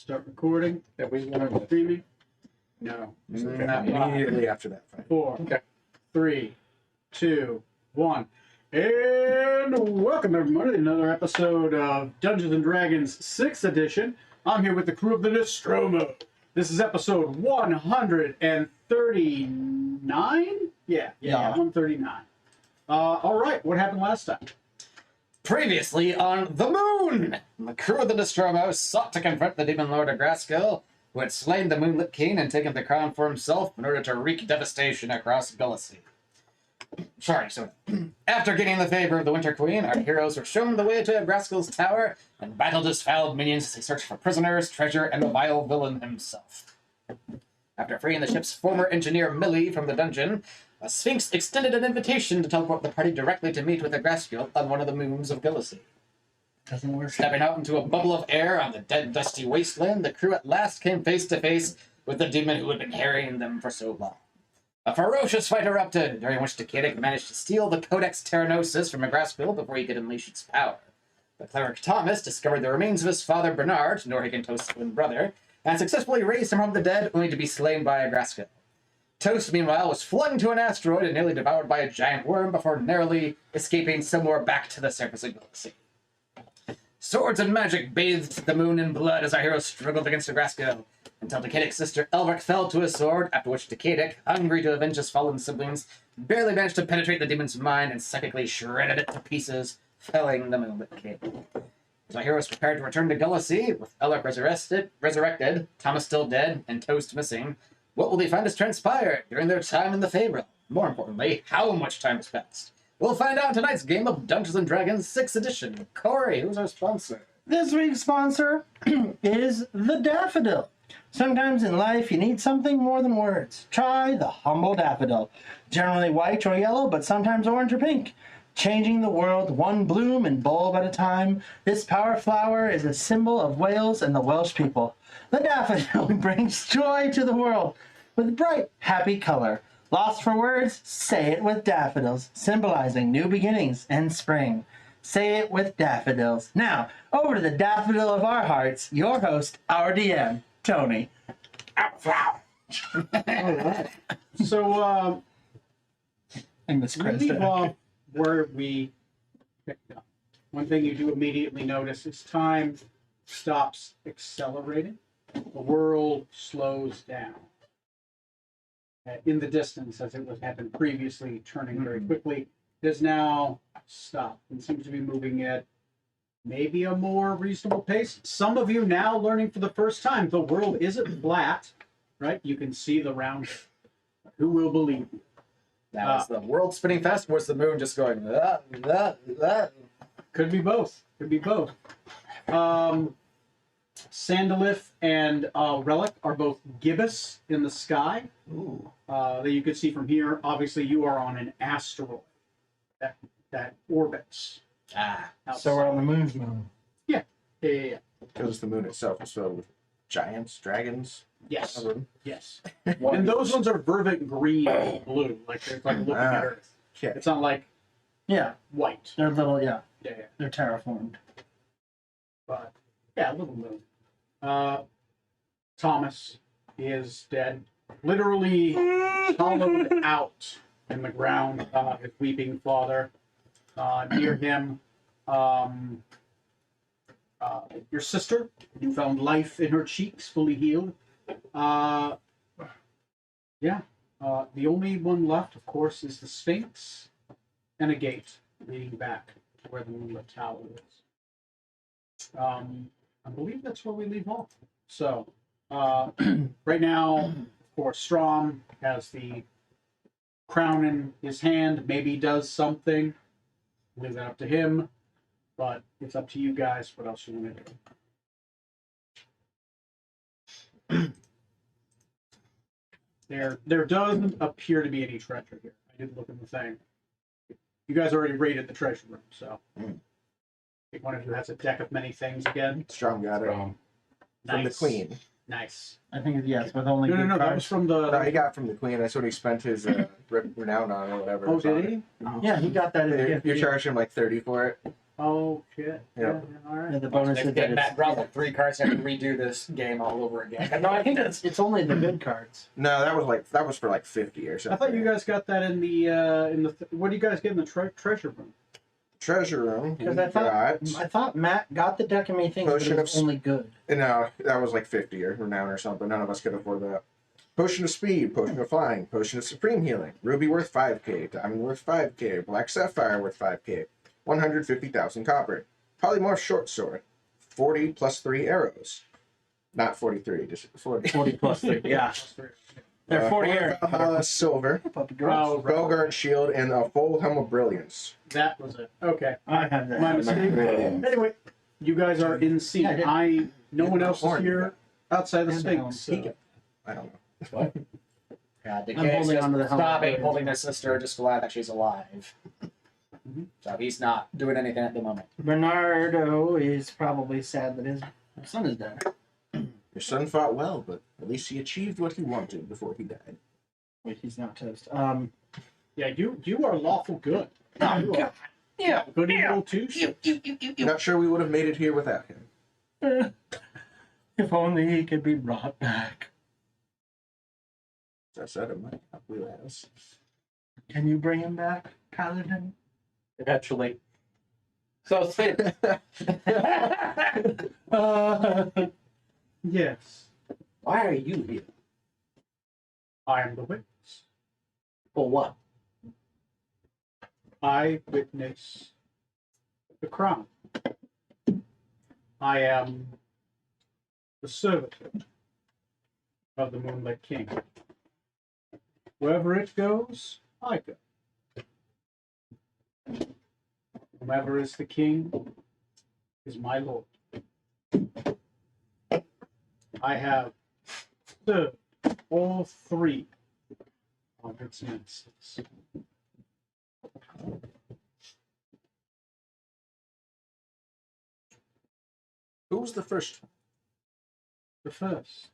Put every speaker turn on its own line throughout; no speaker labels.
Start recording.
That we want to
Streaming. No.
not immediately after that fight.
4,
Okay.
3, 2, 1. And welcome everybody to another episode of Dungeons and Dragons 6th edition. I'm here with the crew of the Nostromo. This is episode 139? Yeah, 139. All right, what happened last time?
Previously on the moon, the crew of the Nostromo sought to confront the demon lord Agraskill, who had slain the Moonlit King and taken the crown for himself in order to wreak devastation across Gullisy. After gaining the favor of the Winter Queen, our heroes were shown the way to Agraskill's tower and battled his foul minions as they searched for prisoners, treasure, and the vile villain himself. After freeing the ship's former engineer Millie from the dungeon, a Sphinx extended an invitation to teleport the party directly to meet with Agraskill on one of the moons of Gullisy.
Doesn't work.
Stepping out into a bubble of air on the dead, dusty wasteland, the crew at last came face to face with the demon who had been harrying them for so long. A ferocious fight erupted, during which Decadic managed to steal the Codex Terranosis from Agraskill before he could unleash its power. The cleric Thomas discovered the remains of his father Bernard, Norhigan twin brother, and successfully raised him from the dead, only to be slain by Agraskill. Toast, meanwhile, was flung to an asteroid and nearly devoured by a giant worm before narrowly escaping somewhere back to the surface of Gullisy. Swords and magic bathed the moon in blood as our heroes struggled against Agraskill, until Decadic's sister Elric fell to his sword, after which Decadic, hungry to avenge his fallen siblings, barely managed to penetrate the demon's mind and psychically shredded it to pieces, felling the Moonlit King. As our heroes prepared to return to Gullisy, with Elric resurrected, Thomas still dead, and Toast missing, what will they find has transpired during their time in the Fey Realm? More importantly, how much time has passed? We'll find out in tonight's game of Dungeons & Dragons 6th edition. Corey, who's our sponsor?
This week's sponsor is the Daffodil. Sometimes in life you need something more than words. Try the Humble Daffodil. Generally white or yellow, but sometimes orange or pink. Changing the world one bloom and bulb at a time, this power flower is a symbol of Wales and the Welsh people. The daffodil brings joy to the world with bright, happy color. Lost for words? Say it with daffodils, symbolizing new beginnings and spring. Say it with daffodils. Now, over to the daffodil of our hearts, your host, our DM, Tony.
All right. So,
I miss
we
Chris.
leave off where we picked up. One thing you do immediately notice is time stops accelerating. The world slows down. In the distance, as it was happened previously, turning very quickly, it has now stopped and seems to be moving at maybe a more reasonable pace. Some of you now learning for the first time, the world isn't flat, right? You can see the round. Who will believe you?
Now, is the world spinning fast, or is the moon just going,
Could be both. Could be both. Sandalith and Relic are both gibbous in the sky.
Ooh.
That you could see from here. Obviously, you are on an asteroid that orbits.
So we're on the moon's moon.
Yeah.
Because the moon itself is filled with giants, dragons.
Yes. Yes. And those ones are Vervant green and blue. Like they're like looking at Earth.
Okay.
It's not like
Yeah,
white.
they're little, yeah,
Yeah.
they're terraformed.
But yeah, a little moon. Thomas is dead. Literally hollowed out in the ground. His weeping father. Near him, your sister. You found life in her cheeks, fully healed. The only one left, of course, is the Sphinx and a gate leading back to where the Moonlit Tower is. I believe that's where we leave off. So, right now, of course, Strom has the crown in his hand. Maybe he does something. Leave that up to him. But it's up to you guys what else you want to do. There doesn't appear to be any treasure here. I did look in the thing. You guys already raided the treasure room, so I think one of you has a deck of many things again.
Strong got it from the
Nice.
Queen.
Nice.
I think, yes, with only
No,
good
that was
cards.
from
No, he
the.
got from the Queen. That's what he spent his renown on or whatever.
Oh,
was on
did
it.
he?
Yeah, he got that as a gift.
You charged him like 30 for it.
Oh shit.
Yeah.
All right.
Yeah, the bonus
Next
is that
game, Matt
it's,
draws like 3 cards and have to redo this game all over again.
no, I think it's only the good cards.
No, that was for like 50 or
I
something.
thought you guys got that in the what do you guys get in the treasure room?
Treasure room.
Because
we
I thought Matt got the deck of me things, but
Potion
it was
of-
only good.
No, that was like 50 or renown or something. None of us could afford that. Potion of speed, potion of flying, potion of supreme healing, ruby worth 5k, diamond worth 5k, black sapphire worth 5k, 150,000 copper, polymorph short sword, 40 plus 3 arrows. Not 43, just 40.
40 plus 3. Yeah. They're 40 here.
Silver,
Puppy girls.
Oh, right.
Belgard shield, and a full helm of brilliance.
That was it. Okay.
I have that.
My mistake. Anyway, you guys are in sync.
Yeah, I did.
No one else is here outside the
And
Sphinx.
Sphinx.
So.
I don't know.
Yeah,
I'm
Decay
holding
says,
onto the helmet.
stopping holding his sister, just glad that she's alive. So he's not doing anything at the moment.
Bernardo is probably sad that his son is dead.
Your son fought well, but at least he achieved what he wanted before he died.
Wait, he's not toast.
Yeah, you are lawful good.
Oh,
You are
God. Yeah.
good evil too.
Not sure we would have made it here without him.
If only he could be brought back.
As I said, it might help Wheelhouse.
Can you bring him back, Paladin?
Eventually. So, Sphinx.
Yes,
Why are you here?
I am the witness.
For what?
I witness the crown. I am the servitor of the Moonlit King. Wherever it goes, I go. Whomever is the king is my lord. I have served all 3 of its ministers.
Who was the first?
The first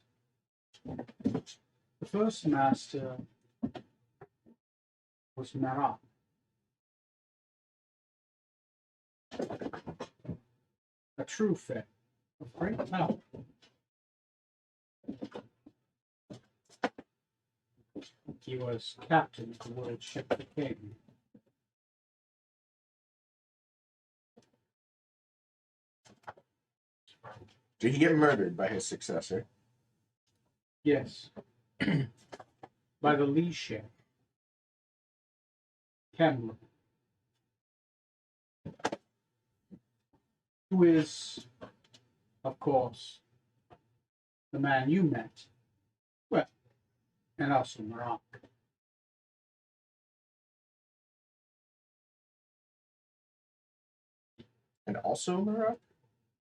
master was Marat. A true fair of great power. He was captain of the world ship the King.
Did he get murdered by his successor?
Yes. By the Lee ship. Kemler. Who is, of course, the man you met. Well, and also Marat.
And also Marat?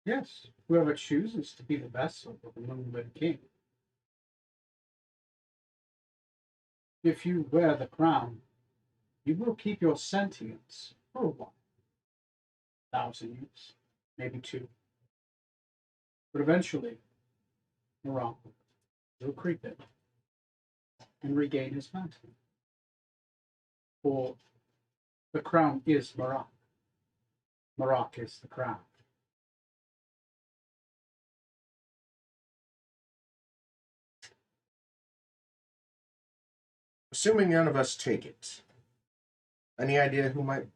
Yes, whoever chooses to be the vessel of the Moonlit King. If you wear the crown, you will keep your sentience for a while. 1,000 years, maybe 2. But eventually, Marat will creep in and regain his mantle. For the crown is Marat. Marat is the crown.
Assuming none of us take it. Any idea who might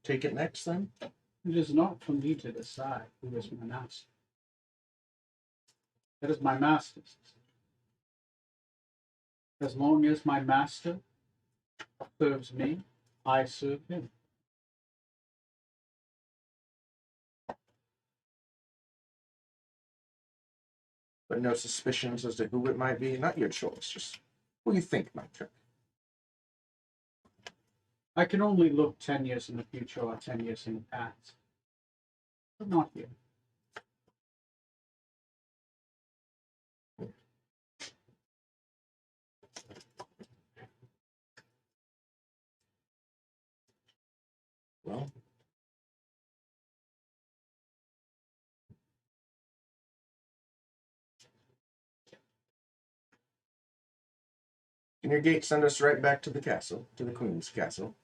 take it next then?
It is not for me to decide who is my master. That is my master's decision. As long as my master serves me, I serve him.
But no suspicions as to who it might be? Not your choice, just who you think might trick.
I can only look 10 years in the future or 10 years in the past. But not here.
Well, can your gate send us right back to the castle, to the Queen's castle?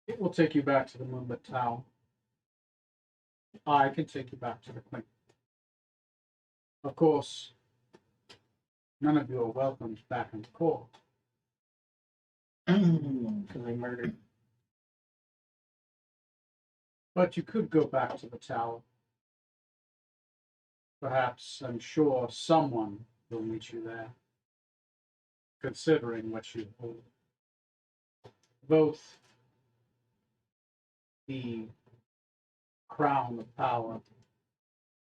It will take you back to the Moonlit Tower. I can take you back to the Queen. Of course, none of you are welcomed back in court.
Because they murdered.
But you could go back to the tower. Perhaps, I'm sure someone will meet you there. Considering what you hold. Both the crown of power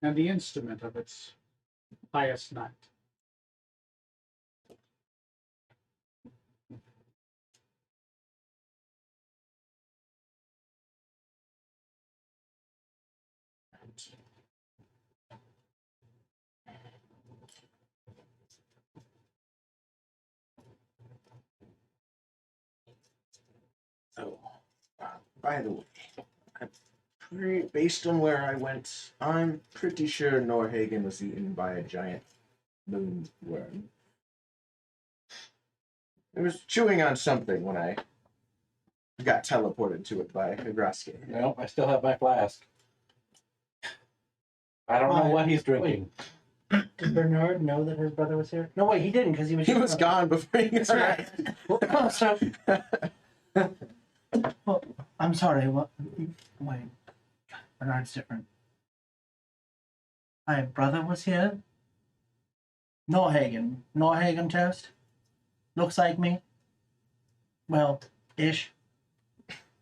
and the instrument of its highest knight.
Oh, by the way, based on where I went, I'm pretty sure Norhagen was eaten by a giant moon worm. It was chewing on something when I got teleported to it by Nebraska.
Well, I still have my flask. I don't know what he's drinking.
Did Bernard know that his brother was here? No, wait, he didn't because he was.
He was gone before he got
That's right. So, well, I'm sorry. What? Wait, Bernard's different. My brother was here. Norhagen toast. Looks like me. Well, ish.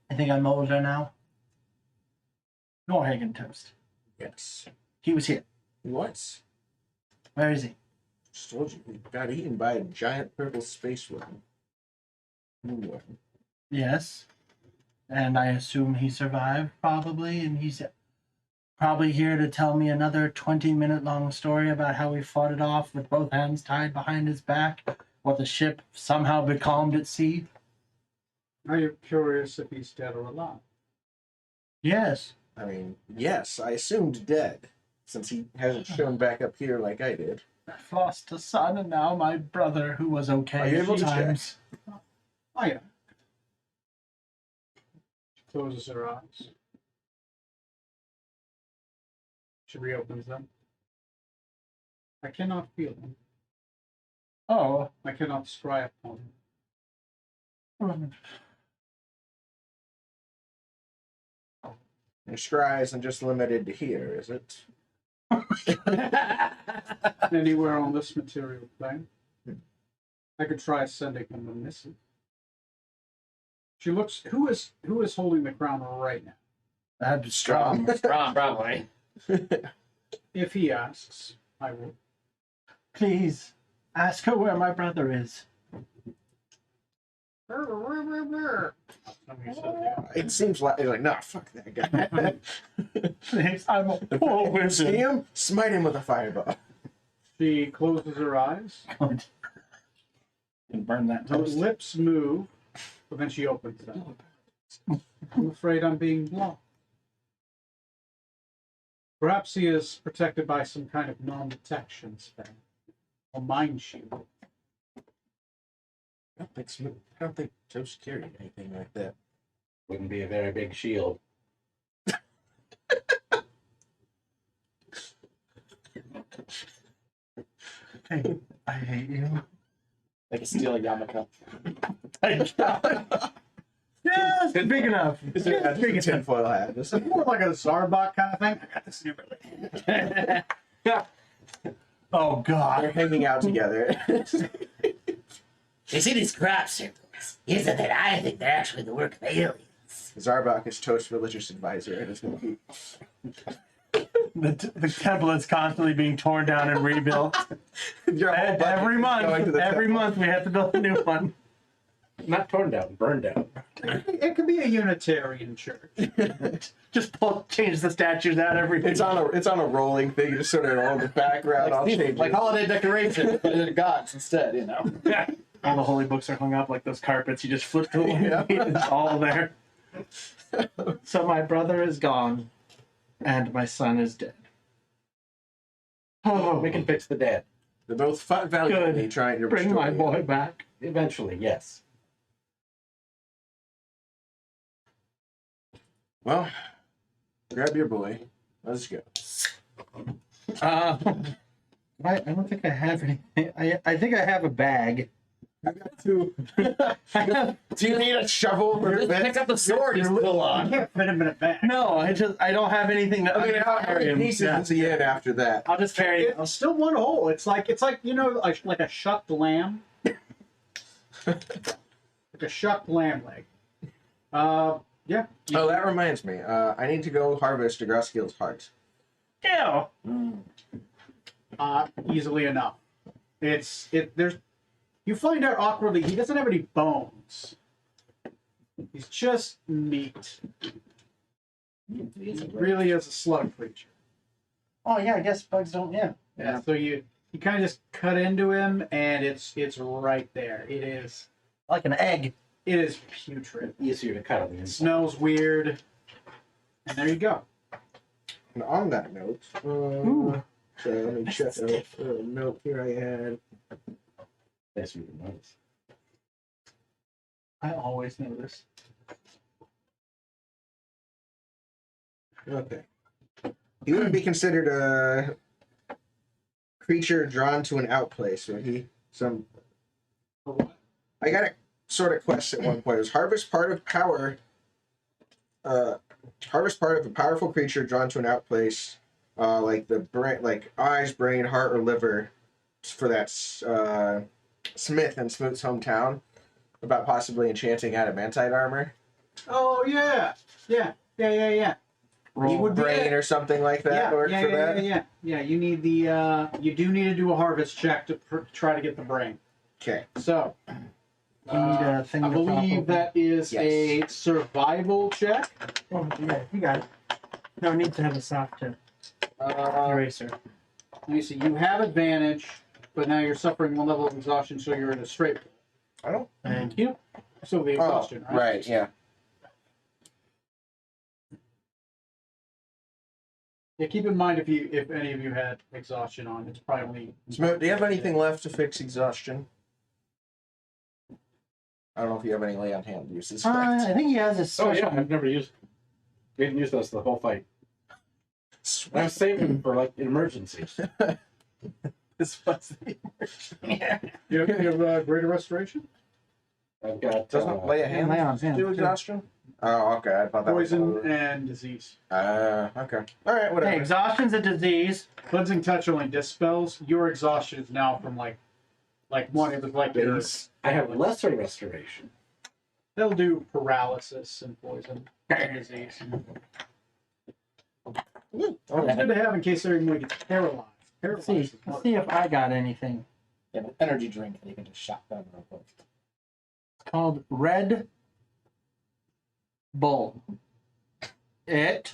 I think I'm older now. Norhagen toast.
Yes.
He was here.
What?
Where is he?
Just told you, he got eaten by a giant purple space worm. Moon worm.
Yes. And I assume he survived, probably, and he's probably here to tell me another 20-minute long story about how he fought it off with both hands tied behind his back, while the ship somehow becalmed at sea.
Are you curious if he's dead or alive?
Yes.
I mean, yes, I assumed dead, since he hasn't shown back up here like I did.
I've lost a son, and now my brother, who was okay
Are you
at
able to check?
times.
Oh, yeah. She closes her eyes. She reopens them. I cannot feel him.
Oh.
I cannot scry upon him.
Your scry isn't just limited to here, is it?
Anywhere on this material plane. I could try sending him a missive. She looks. Who is holding the crown right now?
That'd be
Strong.
Strong, probably.
If he asks, I will.
Please, ask her where my brother is.
Somebody said that.
It seems like he's like, nah, fuck that guy.
Please, I'm a poor
See
wizard.
him? Smite him with a fireball.
She closes her eyes.
And burn that
Her
toast.
lips move, but then she opens them. I'm afraid I'm being blocked. Perhaps he is protected by some kind of non-detection spell or mind shield.
I don't think Toast carried anything like that.
Wouldn't be a very big shield.
Hey, I hate you.
Like a steel yarmulke.
Yes, big enough.
Is there a big tinfoil hat? Just like,
More like a Zarbot kind of thing. I got this new ability.
Oh
they're
God.
hanging out together.
You see these crop circles? Isn't that I think they're actually the work of aliens?
Zarbok is Toast's religious advisor at his moment.
The temple is constantly being torn down and rebuilt.
Your whole
And
budget
every
is going to
month,
the
every
temple.
month we have to build a new one.
Not torn down, burned down.
It could be a Unitarian church.
Just change the statues out every.
It's on a rolling thing. You just sort of roll the background. I'll change
Like
it.
holiday decorations, but they're gods instead, you know.
All the holy books are hung up like those carpets. You just flip to one.
Yeah.
It's all there. So my brother is gone, and my son is dead. Oh,
We can fix the dead.
They're both fought valiantly
Good.
trying to
bring my
restore you.
boy back.
Eventually, yes.
Well, grab your boy. Let's go.
I don't think I have anything. I think I have a bag.
I got two.
I have,
Do you need a shovel for
Just pick
this?
up the sword he's still
I
on.
can't fit him in a bag.
no, I don't have anything.
I mean, how
carry
many
him.
pieces
Yeah.
is he in after that?
I'll just carry it.
It's still one hole. It's like you know, like a shucked lamb. Like a shucked lamb leg. Yeah.
Oh, that reminds me. I need to go harvest a Grosskill's heart.
Ew.
Easily enough. There's you find out awkwardly he doesn't have any bones. He's just meat. He really is a slug creature.
Oh yeah, I guess bugs don't. Yeah.
Yeah. So you kind of just cut into him and it's right there.
Like an egg.
It is putrid.
Easier to cut on the
It
inside.
smells weird. And there you go.
And on that note,
Ooh.
so let me check out a note here I had.
That's really nice.
I always know this.
Okay. He wouldn't be considered a creature drawn to an outplace. So I got a sort of quest at one point. It was harvest part of power. Harvest part of a powerful creature drawn to an outplace, like the brain, like eyes, brain, heart, or liver, for that Smith in Smoot's hometown, about possibly enchanting adamantite armor.
Oh yeah. Yeah.
Roll
would be
brain
it.
or something like that. Work for that.
Yeah. You need the you do need to do a harvest check to try to get the brain.
Okay.
So
You need a thing
I
to pop
believe
open.
that is
Yes.
a survival check.
Oh, yeah, you got it. No need to have a soft eraser.
Let me see. You have advantage, but now you're suffering one level of exhaustion, so you're in a straight.
I don't.
Thank you.
So the exhaustion, right?
Right. Yeah.
Yeah. Keep in mind if any of you had exhaustion on, it's probably only.
Smoot, do you have anything left to fix exhaustion? I don't know if you have any lay on hand uses.
I think he has a
Oh
special.
yeah, I've never used. We didn't use those the whole fight. I was saving them for like emergencies.
This was the
You have greater restoration,
I've got
doesn't lay a hand
lay on hand,
do
too.
exhaustion. Oh, okay. I thought that
poison,
was.
and disease.
Okay. All right. Whatever.
Hey, exhaustion's a disease.
Cleansing touch only dispels. Your exhaustion is now from like one. It was like your,
I have lesser restoration.
they'll do paralysis and poison and disease. It's good to have in case anyone gets paralyzed.
Let's
Paralyzed.
see. Let's see if I got anything.
You have an energy drink that you can just shotgun real quick.
It's called Red Bull. It.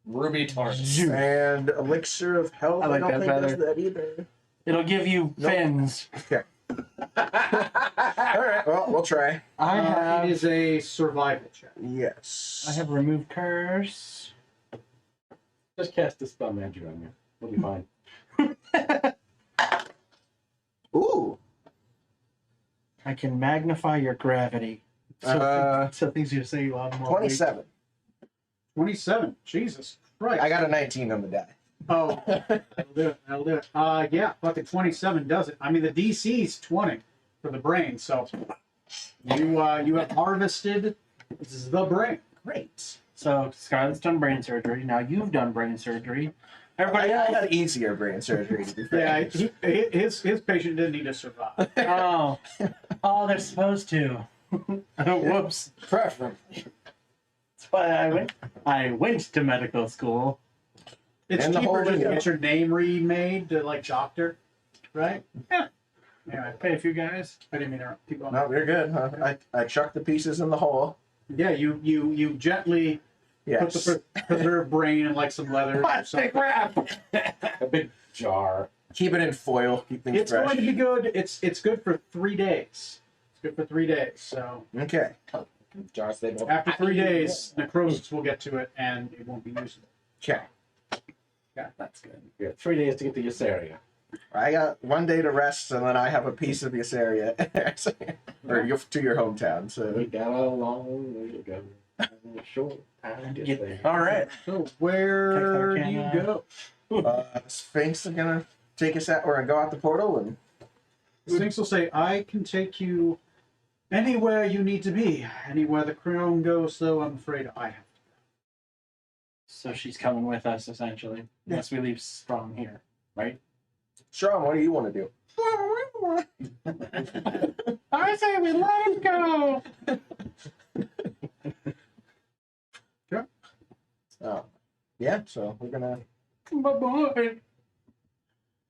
Ruby Torch.
And elixir of health.
I like
don't
that
think does
better.
that either.
It'll give you
Nope.
fins.
Okay. All right. Well, we'll try.
I
It
have.
is a survival check.
Yes.
I have remove curse.
Just cast a spell magic on you. We'll be fine.
Ooh.
I can magnify your gravity. So, so things you say you have more.
27.
27. Jesus Christ.
I got a 19 on the die.
Oh, that'll do it. Yeah, fucking 27 does it. I mean, the DC's 20 for the brain, so you have harvested the brain. Great.
So Scarlett's done brain surgery. Now you've done brain surgery. Everybody
I
else.
had easier brain surgery, to be
Yeah,
fair.
his patient didn't need to survive.
Oh, oh, they're supposed to. Whoops.
Preferably.
That's why I went to medical school.
It's
And the
cheaper
whole
just to
video.
get your name remade to like doctor, right? Yeah. Anyway,
Pay a few guys.
I didn't mean to keep going.
No, you're good. Huh? I chucked the pieces in the hole.
Yeah, you gently put
Yes.
the preserved brain in like some leather or something.
wrap.
A big jar.
Keep it in foil. Keep things
It's
fresh.
going to be good. It's good for 3 days. It's good for 3 days. So
Okay.
Jars they both.
after 3 days, necrosis will get to it and it won't be usable.
Okay.
Yeah, that's good.
You have 3 days to get to Ysaria.
I got 1 day to rest, and then I have a piece of this area, or to your hometown.
We
So
got a long way to go. Sure.
All right.
So where do you
Texarkana.
go?
Sphinx is gonna take us out or go out the portal and
Sphinx will say, I can take you anywhere you need to be. Anywhere the crown goes, though, I'm afraid I have.
So she's coming with us essentially, unless we leave Strong here, right?
Sean, what do you want to do?
I say we let him go.
Yeah, so we're gonna
Bye-bye.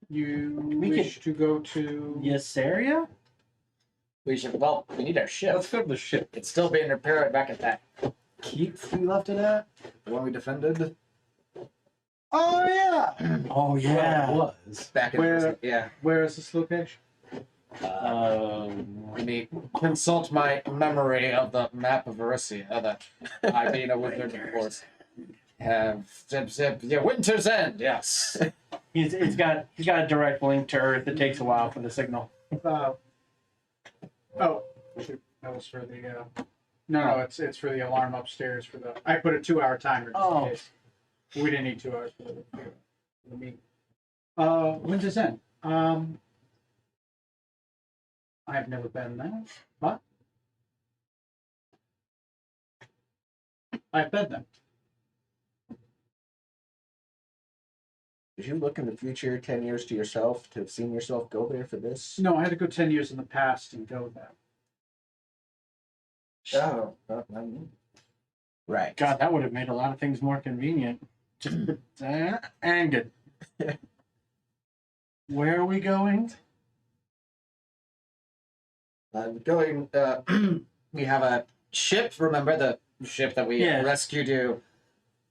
You
We
wish to go to...
Yesseria?
We should. Well, we need our ship.
Let's go to the ship.
It's still being repaired back at that keep we left it at. The one we defended.
Oh yeah. Oh yeah.
Well, it was.
Back in
Where-
yeah.
Where is this location?
Let me consult my memory of the map of Erissia that I, being a wizard, of course, have. Zip. Yeah, Winter's End. Yes.
He's got a direct link to Earth. It takes a while for the signal.
Oh, shoot. That was for the... No, it's for the alarm upstairs for the... I put a 2-hour timer just
Oh.
in case. We didn't need 2 hours for the meeting. Winter's End. I've never been there, but I've been there.
Did you look in the future 10 years to yourself to have seen yourself go there for this?
No, I had to go 10 years in the past and go there.
Oh.
Right.
God, that would have made a lot of things more convenient. Just and good. Where are we going?
Going. We have a ship. Remember the ship that we
Yes.
rescued you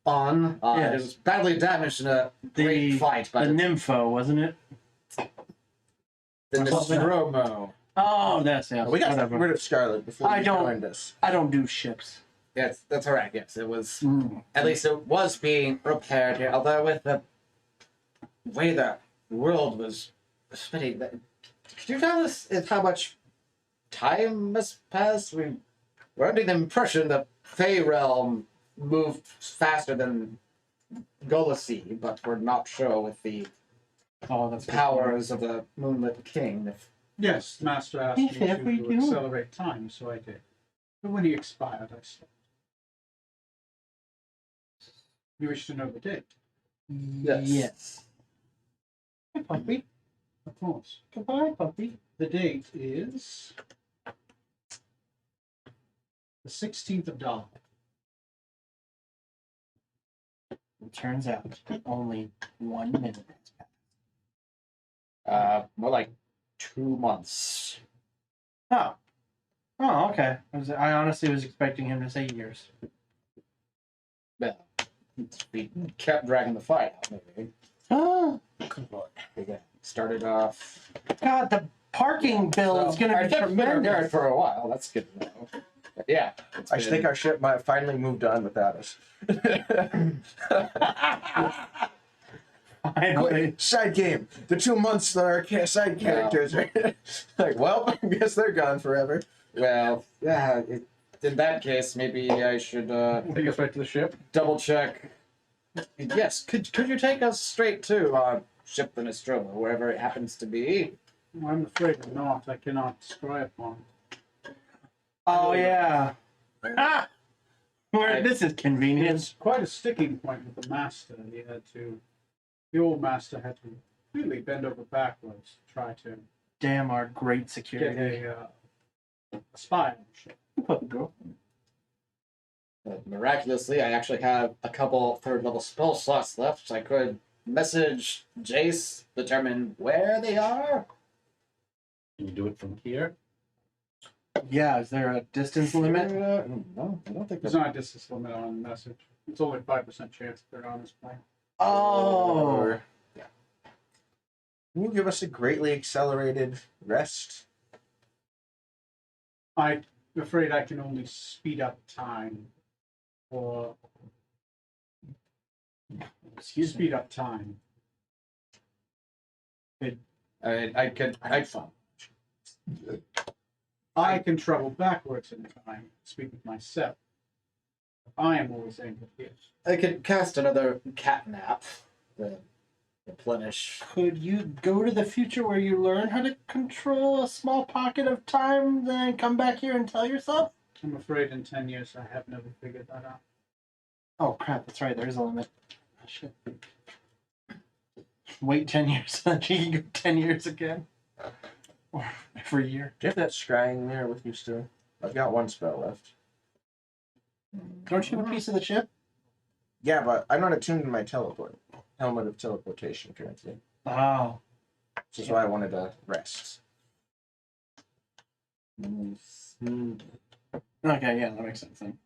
on?
Yes.
It was badly damaged in a great
The-
fight,
The
but
Nympho, wasn't it?
the Nostromo.
Oh, that's yeah.
We got
whatever.
rid of Scarlet before
I
you
don't-
joined us.
I don't do ships.
Yes, that's correct. Yes, it was.
Mm.
At least it was being repaired here. Although with the way the world was spinning, could you tell us how much time has passed? We're under the impression that Fey Realm moved faster than Golasi, but we're not sure with the
Oh, that's
powers of the Moonlit King.
Yes, the master asked
Yes,
me
every
to
do.
accelerate time, so I did. But when he expired, I stopped. You wish to know the date?
Yes.
Hi, puppy. Of course. Goodbye, puppy. The date is the 16th of Dawn.
It turns out only 1 minute has passed.
More like 2 months.
Oh. Oh, okay. I honestly was expecting him to say years.
Well, we kept dragging the fight out, maybe.
Oh,
We got started off.
God, the parking bill is going to
Our
be
ship's been repaired
tremendous.
for a while. That's good to know. But yeah, it's
I think our ship might have finally moved on without us.
Finally.
Side game. The 2 months that our side characters are like, well, I guess they're gone forever.
Well, yeah. In that case, maybe I should
Take us right to the ship.
double check. Yes, could you take us straight to our ship, the Nostromo, wherever it happens to be?
I'm afraid not. I cannot describe one.
Oh, yeah. Ah! This is convenient.
It's quite a sticking point with the master. The old master had to really bend over backwards to try to
Damn our great
get
security.
a spy on the ship.
Puppy girl.
But miraculously, I actually have a couple third-level spell slots left. I could message Jace, determine where they are.
Can you do it from here?
Yeah, is there a distance limit?
No, I don't think
There's not a distance limit on the message. It's only 5% chance if they're on this plane.
Oh.
Can you give us a greatly accelerated rest?
I'm afraid I can only speed up time. Or speed up time.
I could.
I can travel backwards in time, speak with myself. I am always saying that yes.
I could cast another catnap to replenish.
Could you go to the future where you learn how to control a small pocket of time, then come back here and tell yourself?
I'm afraid in 10 years I have never figured that out.
Oh crap! That's right. There's a limit. Oh, shit. Wait 10 years, so that you can go 10 years again, or every year.
Do you have that scrying mirror with you still? I've got one spell left.
Don't you have a piece of the ship?
Yeah, but I'm not attuned to my teleport. Helmet of teleportation currently.
Oh.
Which is why I wanted to rest.
Okay, yeah, that makes sense then.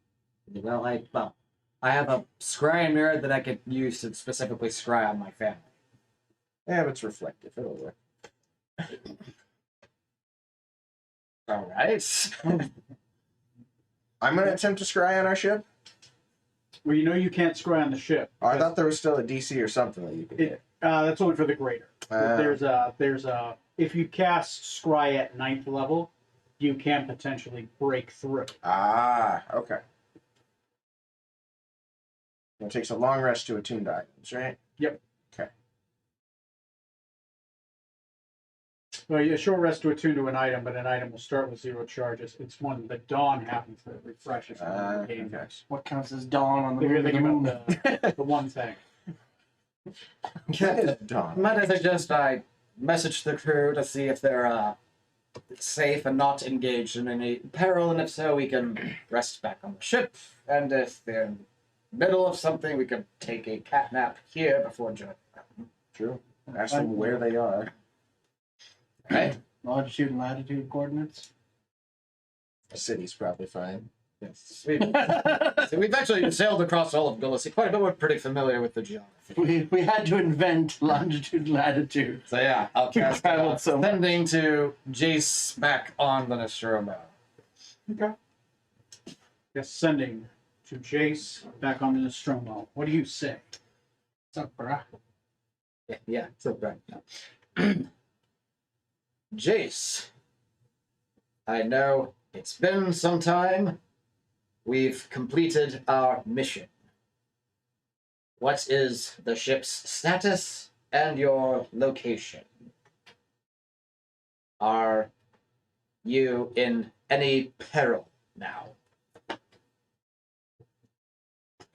Well, I have a scrying mirror that I could use to specifically scry on my family.
Yeah, but it's reflective. It'll work.
All right.
I'm gonna attempt to scry on our ship.
Well, you know you can't scry on the ship.
Oh, I thought there was still a DC or something that you could hit.
That's only for the greater.
Ah.
There's a if you cast scry at 9th level, you can potentially break through.
Ah, okay. It takes a long rest to attune to items, right?
Yep.
Okay.
Well, a short rest to attune to an item, but an item will start with 0 charges. It's when the dawn happens that it refreshes the game.
Okay.
What counts as dawn on the
If you're
moon?
thinking about the one thing.
That is dawn.
Might I suggest I message the crew to see if they're safe and not engaged in any peril, and if so, we can rest back on the ship. And if they're in the middle of something, we could take a cat nap here before joining them.
True. Ask them where they are.
Right?
Longitude and latitude coordinates.
The city's probably fine.
Yes. We've actually sailed across all of Galaxy quite a bit. We're pretty familiar with the geography.
We had to invent longitude and latitude.
So yeah, I'll cast
traveled so much.
sending to Jace back on the Nostromo.
Okay. Yes, sending to Jace back on the Nostromo. What do you say?
What's up, brah?
Yeah, so right now. Jace, I know it's been some time. We've completed our mission. What is the ship's status and your location? Are you in any peril now?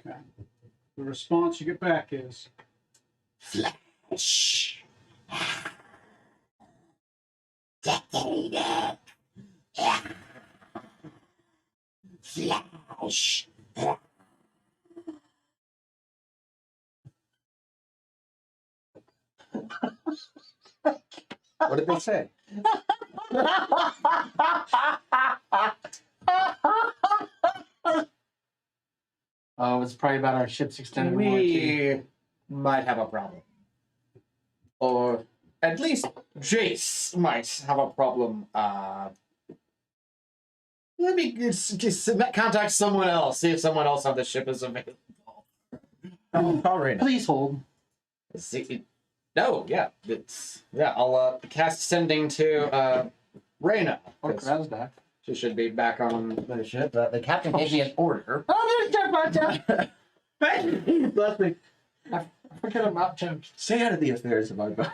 Okay. The response you get back is
Flash. Detonated. Flash.
What did they say?
Oh, it's probably about our ship's extended warranty.
We might have a problem. Or at least Jace might have a problem. Let me just contact someone else, see if someone else on the ship is available.
Call Raina.
Please hold.
No, yeah, I'll cast sending to Reyna.
Oh, Krasdak.
She should be back on the ship. The captain gave me an order.
Oh, there's Bless me. I forget about Jim.
Stay out of the affairs of our boat.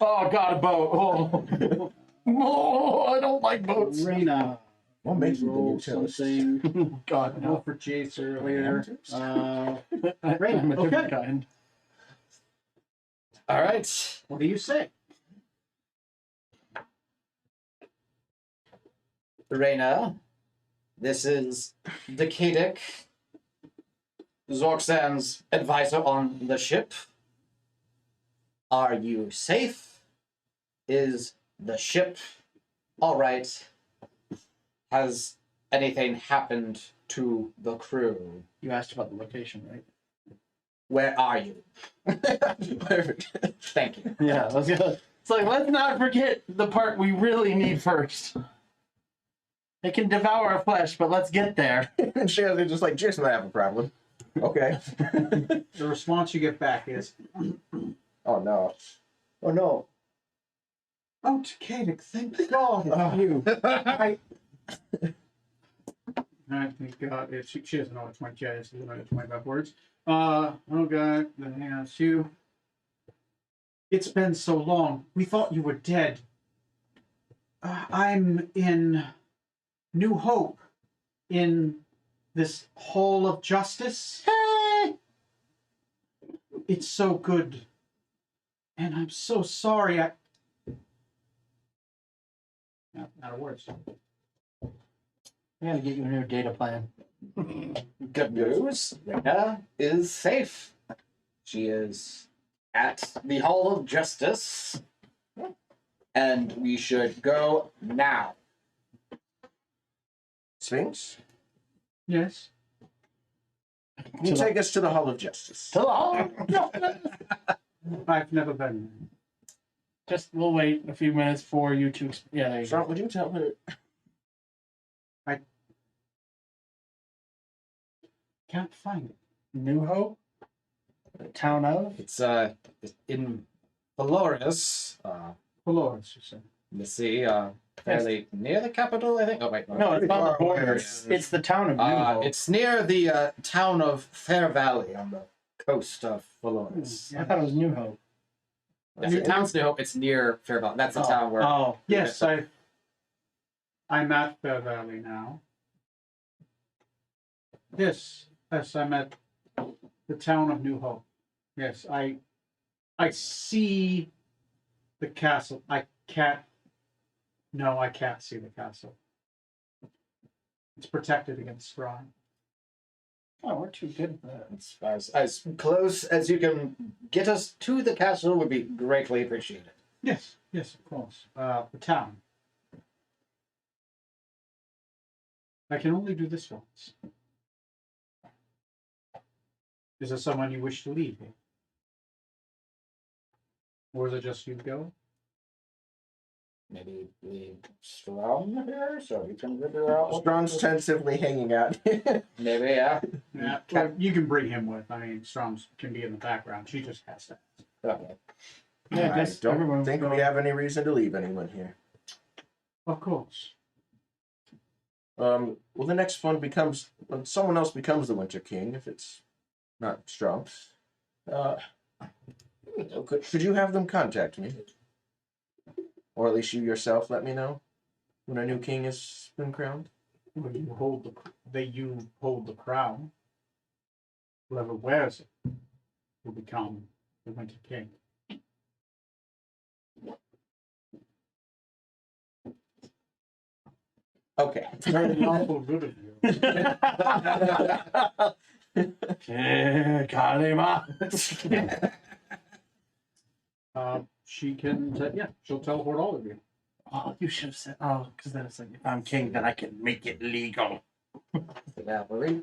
Oh, God, a boat. Oh. Oh, I don't like boats.
Reyna.
What makes you
Roll
think you're
something.
God,
Roll
no.
for Jace earlier.
I'm
Right,
a different
okay.
kind.
All right.
What do you say?
Reyna, this is Decadic, Zorxan's advisor on the ship. Are you safe? Is the ship all right? Has anything happened to the crew?
You asked about the location, right?
Where are you?
Perfect.
Thank you.
Yeah, let's go. It's like, let's not forget the part we really need first. It can devour our flesh, but let's get there.
And Shazzy just like, Jason might have a problem. Okay.
The response you get back is,
Oh no.
Oh no.
"Oh, Takedic, thank God it's you. I think she doesn't know what 20 is. She's limited to 25 words. Oh God, that's you. It's been so long. We thought you were dead. I'm in New Hope, in this Hall of Justice. It's so good. And I'm so sorry. Out of words.
I gotta get you a new data plan.
Good news. Rena is safe. She is at the Hall of Justice. And we should go now.
Sphinx,
Yes.
can you take us to the Hall of Justice?
To the hall.
I've never been there.
Just we'll wait a few minutes for you to. Yeah, there you
Sean,
go.
would you tell her?
Can't find it.
New Hope, the town of.
It's in Valorous,
Dolores, you said.
in the sea, fairly near the capital, I think. Oh wait,
No, it's on the
far away.
borders. It's the town of New Hope.
it's near the town of Fair Valley on the coast of Valorous.
I thought it was New Hope.
Yes, the town's New Hope. It's near Fair Valley. That's the town where.
Oh,
Yes, I'm at Fair Valley now. Yes, I'm at the town of New Hope. Yes, I see the castle. I can't see the castle. It's protected against Strahd.
oh, we're too good for that.
As close as you can get us to the castle would be greatly appreciated.
Yes, of course. The town. I can only do this once. Is there someone you wish to lead here? Or is it just you go?
Maybe leave Strom here so you can figure out.
Strong's tentatively hanging out.
Maybe, yeah.
Yeah, well, you can bring him with. I mean, Strom's can be in the background. She just has to.
Okay.
Yeah,
I
just
don't
everyone
think
go.
we have any reason to leave anyone here.
Of course.
Well, the next one becomes when someone else becomes the Winter King. If it's not Strumps, could you have them contact me, or at least you yourself let me know when a new king has been crowned?
When you hold the crown, whoever wears it will become the Winter King.
Okay.
Very awful good of you.
Kalima.
She can, she'll teleport all of you.
Oh, you should have said. Oh, because then it's like, if I'm king, then I can make it legal.
Yeah, were we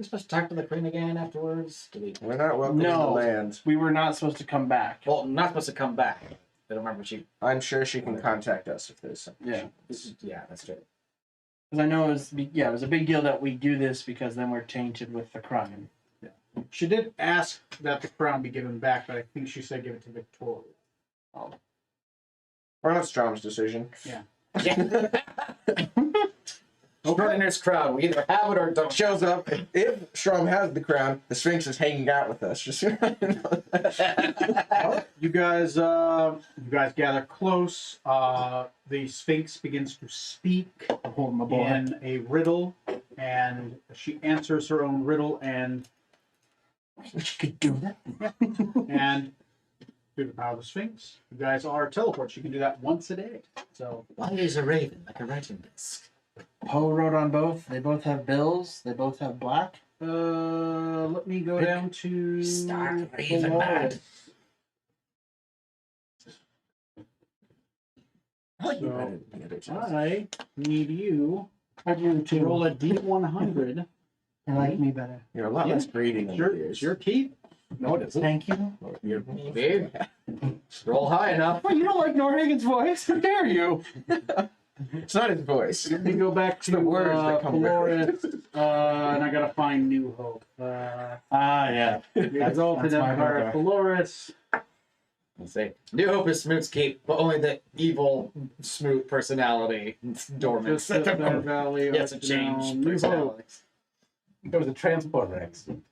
supposed to talk to the queen again afterwards?
We're not welcome
No.
to the land.
We were not supposed to come back.
Well, not supposed to come back. I don't remember she.
I'm sure she can contact us if there's something.
Yeah.
Yeah, that's true.
Because I know it was a big deal that we do this because then we're tainted with the crime.
She did ask that the crown be given back, but I think she said give it to Victoria.
Or not Strom's decision.
Yeah. Extraordinaire's crown. We either have it or don't.
Shows up. If Strom has the crown, the Sphinx is hanging out with us. Just
You guys gather close. The Sphinx begins to speak
Oh, my boy.
in a riddle, and she answers her own riddle, and
She could do that.
and through the power of the Sphinx, you guys are teleported. You can do that once a day. So
Why is a raven like a writing desk?
Poe wrote on both. They both have bills. They both have black.
let me go
Pick
down to
Stark Raven Mad.
I like you
So,
better than the other two.
I need you
I do
to roll a D100.
I like me better.
You're a lot less greedy than the
It's your keep.
No, it isn't.
Thank you.
You're-
Maybe. Roll high enough.
Well, you don't like Norhagen's voice. How dare you?
It's not his voice.
Let me go back to
the words that come with
Dolores, and I gotta find New Hope.
Ah, yeah.
The Exalted
that's my
Empire
brother.
of Dolores.
We'll say New Hope is Smoot's keep, but only the evil Smoot personality dormant.
Just Fair Valley.
Yes, a
up to
change
now, New Hope.
personalities.
There was a transporter accident.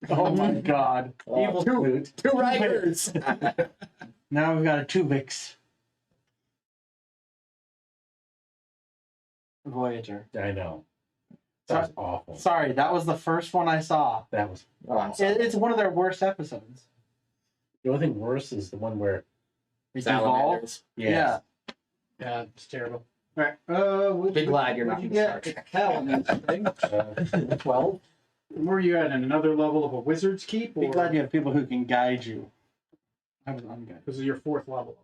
Oh my god.
Evil Smoot.
Two riders.
Now we've got a Tuvix. Voyager.
I know. That was awful.
Sorry, that was the first one I saw.
That was.
Oh, I'm sorry.
It's one of their worst episodes.
The only thing worse is the one where.
Salamanders.
Yeah.
Yeah, it's terrible. All right.
Be glad you're not
you
in Star
get
Trek.
Paladin's thing?
12.
Where are you at? In another level of a wizard's keep?
Be
Or
glad you have people who can guide you. I'm good.
this is your fourth level.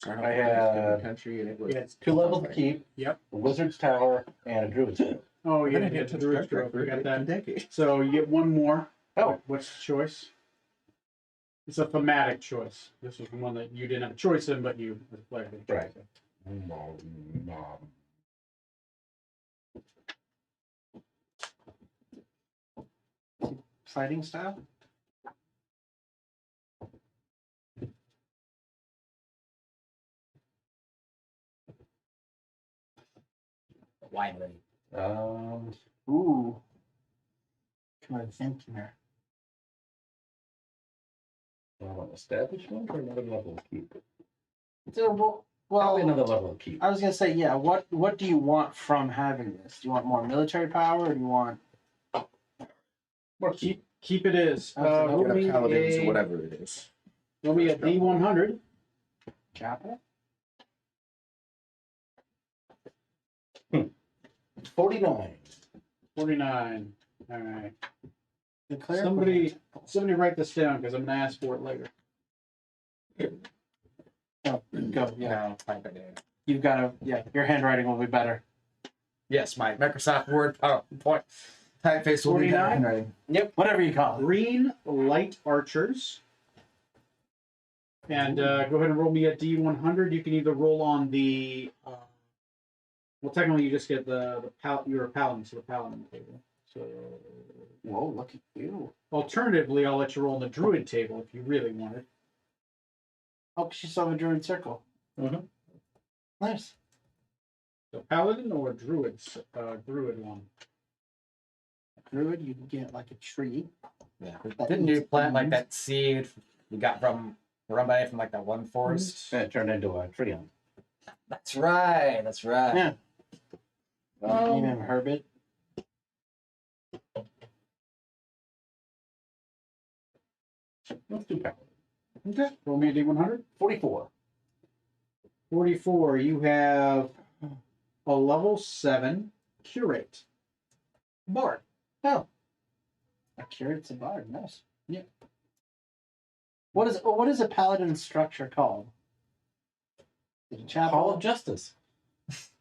I
had-
country and it was.
Yeah.
2 levels to keep.
Yep.
A wizard's tower and a druid's tower.
Oh,
I
yeah,
didn't
yeah,
get to
the Druid's
Star
Grove.
Trek
We got
for
that.
decades.
So you get one more.
Oh.
What's the choice? It's a thematic choice. This was one that you didn't have a choice in, but you, as a player, did.
Right.
Fighting style?
Winery.
Ooh. Come on, think here.
An establishment or another level of keep?
So,
Probably
well,
another level of keep.
I was gonna say, yeah. What do you want from having this? Do you want more military power, or do you want?
More keep.
Keep it is.
Okay.
Roll
Get
me
a paladins or
a,
whatever it is.
roll me a D100.
Chapel?
49.
49. All right.
The cleric
Somebody write this down because I'm going to ask for it later.
Oh, go. Yeah.
No, type it in.
You've got to. Yeah. Your handwriting will be better.
Yes, my Microsoft Word PowerPoint typeface will be
49?
handwriting.
Yep. Whatever you call it.
Green light archers. And go ahead and roll me a D100. You can either roll on the. Well, technically, you just get you're a paladin, so the paladin table. So.
Whoa! Look at you.
Alternatively, I'll let you roll on the druid table if you really want it.
Oh, she saw a druid circle.
Mhm.
Nice.
So paladin or druid one.
Druid, you can get like a tree.
Yeah. Didn't you plant like that seed you got from Rumbai from like that one forest?
And it turned into a Trion.
That's right. That's right.
Yeah. Name him Herbert.
Let's do paladin.
Okay. Roll me a D100.
44.
44. You have a level 7 curate. Bard.
Oh. A curate's a bard. Nice.
Yeah.
What is a paladin structure called? Is it a chapel?
Hall of Justice.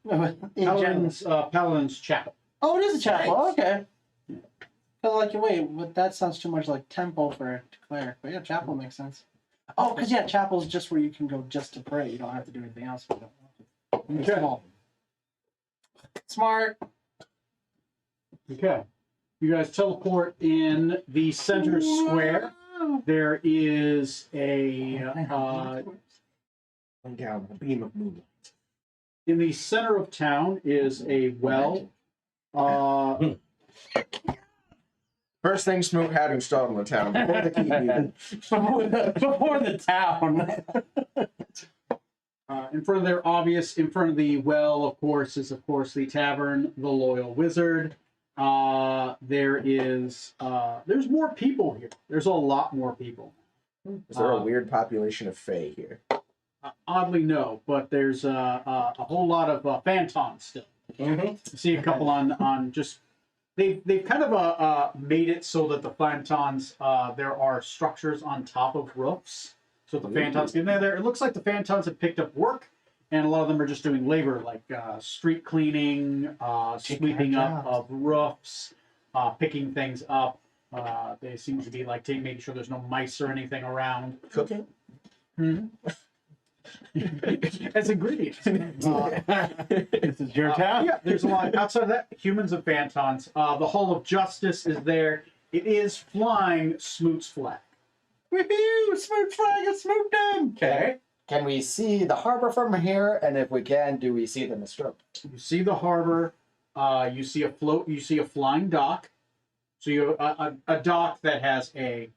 In general.
Paladin's chapel.
Oh, it is a chapel. Okay. But like, wait, but that sounds too much like temple for a cleric. But yeah, chapel makes sense. Oh, because yeah, chapel's just where you can go just to pray. You don't have to do anything else. If you don't want to.
Okay.
Small. Smart.
Okay. You guys teleport in the center square. There is a
Come down a beam of moonlight.
in the center of town is a well.
First thing Smoot had installed in the town before the keep even.
Before the town.
In front of the well, of course, is the tavern, the Loyal Wizard. There's more people here. There's a lot more people.
Is there a weird population of Fae here?
Oddly, no, but there's a whole lot of Phantons still.
Mm-hmm.
You see a couple on just. They've kind of made it so that the Phantons there are structures on top of roofs, so the Phantons get in there. It looks like the Phantons have picked up work, and a lot of them are just doing labor like street cleaning, sweeping up of roofs, picking things up. They seem to be like making sure there's no mice or anything around.
Cooking?
As ingredients.
This is your town.
Yeah, there's a lot. Outside of that, humans and Phantons. The Hall of Justice is there. It is flying Smoot's flag.
Woohoo! Smoot flag and smoot them!
Okay.
Can we see the harbor from here? And if we can, do we see the Nostromo?
You see the harbor. You see a float. You see a flying dock. So you a dock that has a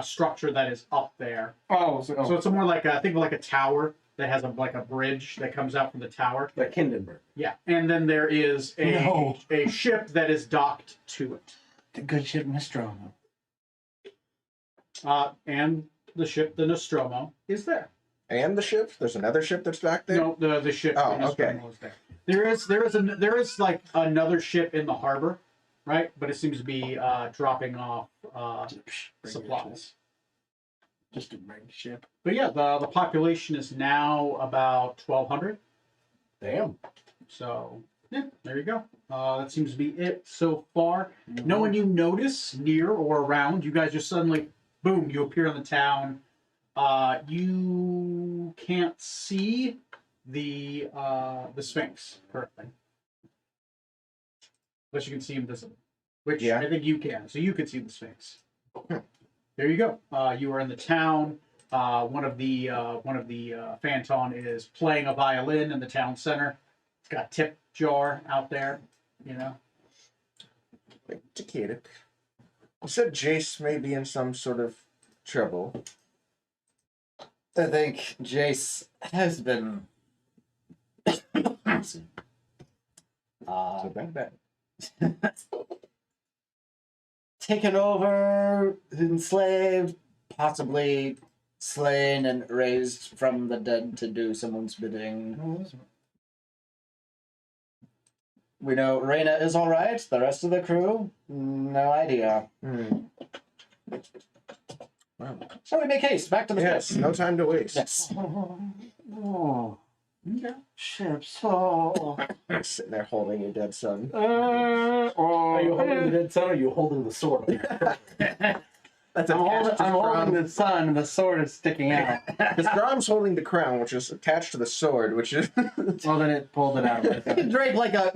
structure that is up there.
Oh,
So it's more like think of like a tower that has like a bridge that comes out from the tower.
Like Hindenburg.
Yeah, and then there is
No.
a ship that is docked to it.
the good ship Nostromo.
And the ship, the Nostromo, is there.
And the ship? There's another ship that's back there?
No, the ship.
Oh,
the Nostromo is there. There is like another ship in the harbor, right? But it seems to be dropping off supplies.
Just a big ship.
But yeah, the population is now about 1,200.
Damn.
So yeah, there you go. That seems to be it so far. No one you notice near or around. You guys just suddenly, boom, you appear in the town. You can't see the Sphinx currently, but you can see him visibly, which
Yeah.
I think you can. So you can see the Sphinx. There you go. You are in the town. One of the Phanton is playing a violin in the town center. It's got a tip jar out there, you know.
Takeda. You said Jace may be in some sort of trouble.
I think Jace has been
So bad.
taken over, enslaved, possibly slain and raised from the dead to do someone's bidding. We know Reyna is all right. The rest of the crew, no idea.
Wow.
Shall we make haste back to the
Yes,
ship?
no time to waste.
Yes.
Oh, ships. Oh.
Sitting there holding your dead son.
Are you holding the dead son or are you holding the sword?
That's
I'm
attached to
holding
Grom.
the sun, and the sword is sticking out.
Because Grom's holding the crown, which is attached to the sword, which is.
Well, then it pulled it out.
You can drape like a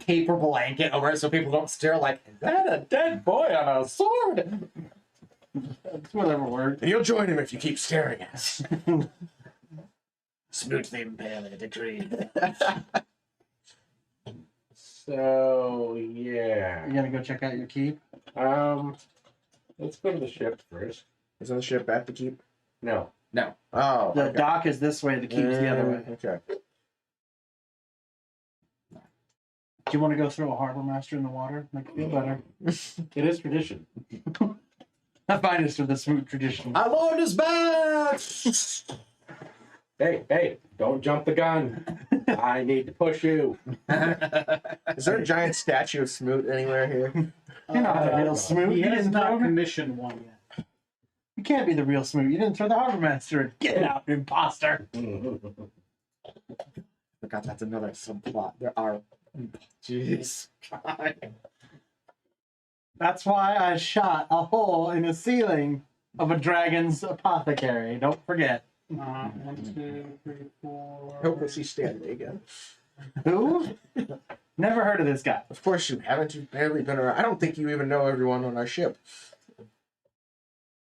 paper blanket over it so people don't stare like, is that a dead boy on a sword?
It's whatever word.
And you'll join him if you keep staring at us.
Smoot the impaler decreed.
So yeah.
You gonna go check out your keep?
Let's go to the ship first.
Is the ship at the keep?
No.
Oh.
The
okay.
dock is this way. The keep's the other way.
Okay.
Do you want to go throw a harbor master in the water? Make it feel better.
It is tradition.
I find this for the smooth tradition.
Our Lord is back!
Hey, don't jump the gun. I need to push you.
Is there a giant statue of Smoot anywhere here?
You're not the real smooth.
He
You
has
didn't
not
throw it.
commissioned one yet.
You can't be the real smooth. You didn't throw the harbor master. Get out, imposter.
Forgot that's another subplot. There are. Jeez.
That's why I shot a hole in the ceiling of a dragon's apothecary. Don't forget.
1, 2, 3, 4.
Hope we'll see Stanley again.
Who? Never heard of this guy.
Of course you haven't. You've barely been around. I don't think you even know everyone on our ship.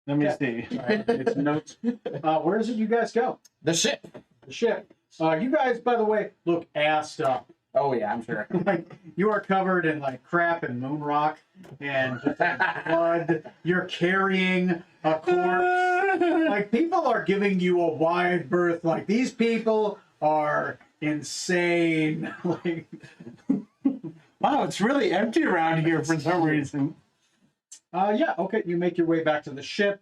Let me
Yeah.
see.
It's notes. Where is it you guys go?
The ship.
The ship. You guys, by the way, look assed up.
Oh, yeah, I'm sure.
Like you are covered in like crap and moon rock and just, like, blood. You're carrying a corpse. Like people are giving you a wide berth. Like these people are insane. Like
Wow, it's really empty around here for some reason.
yeah, okay. You make your way back to the ship.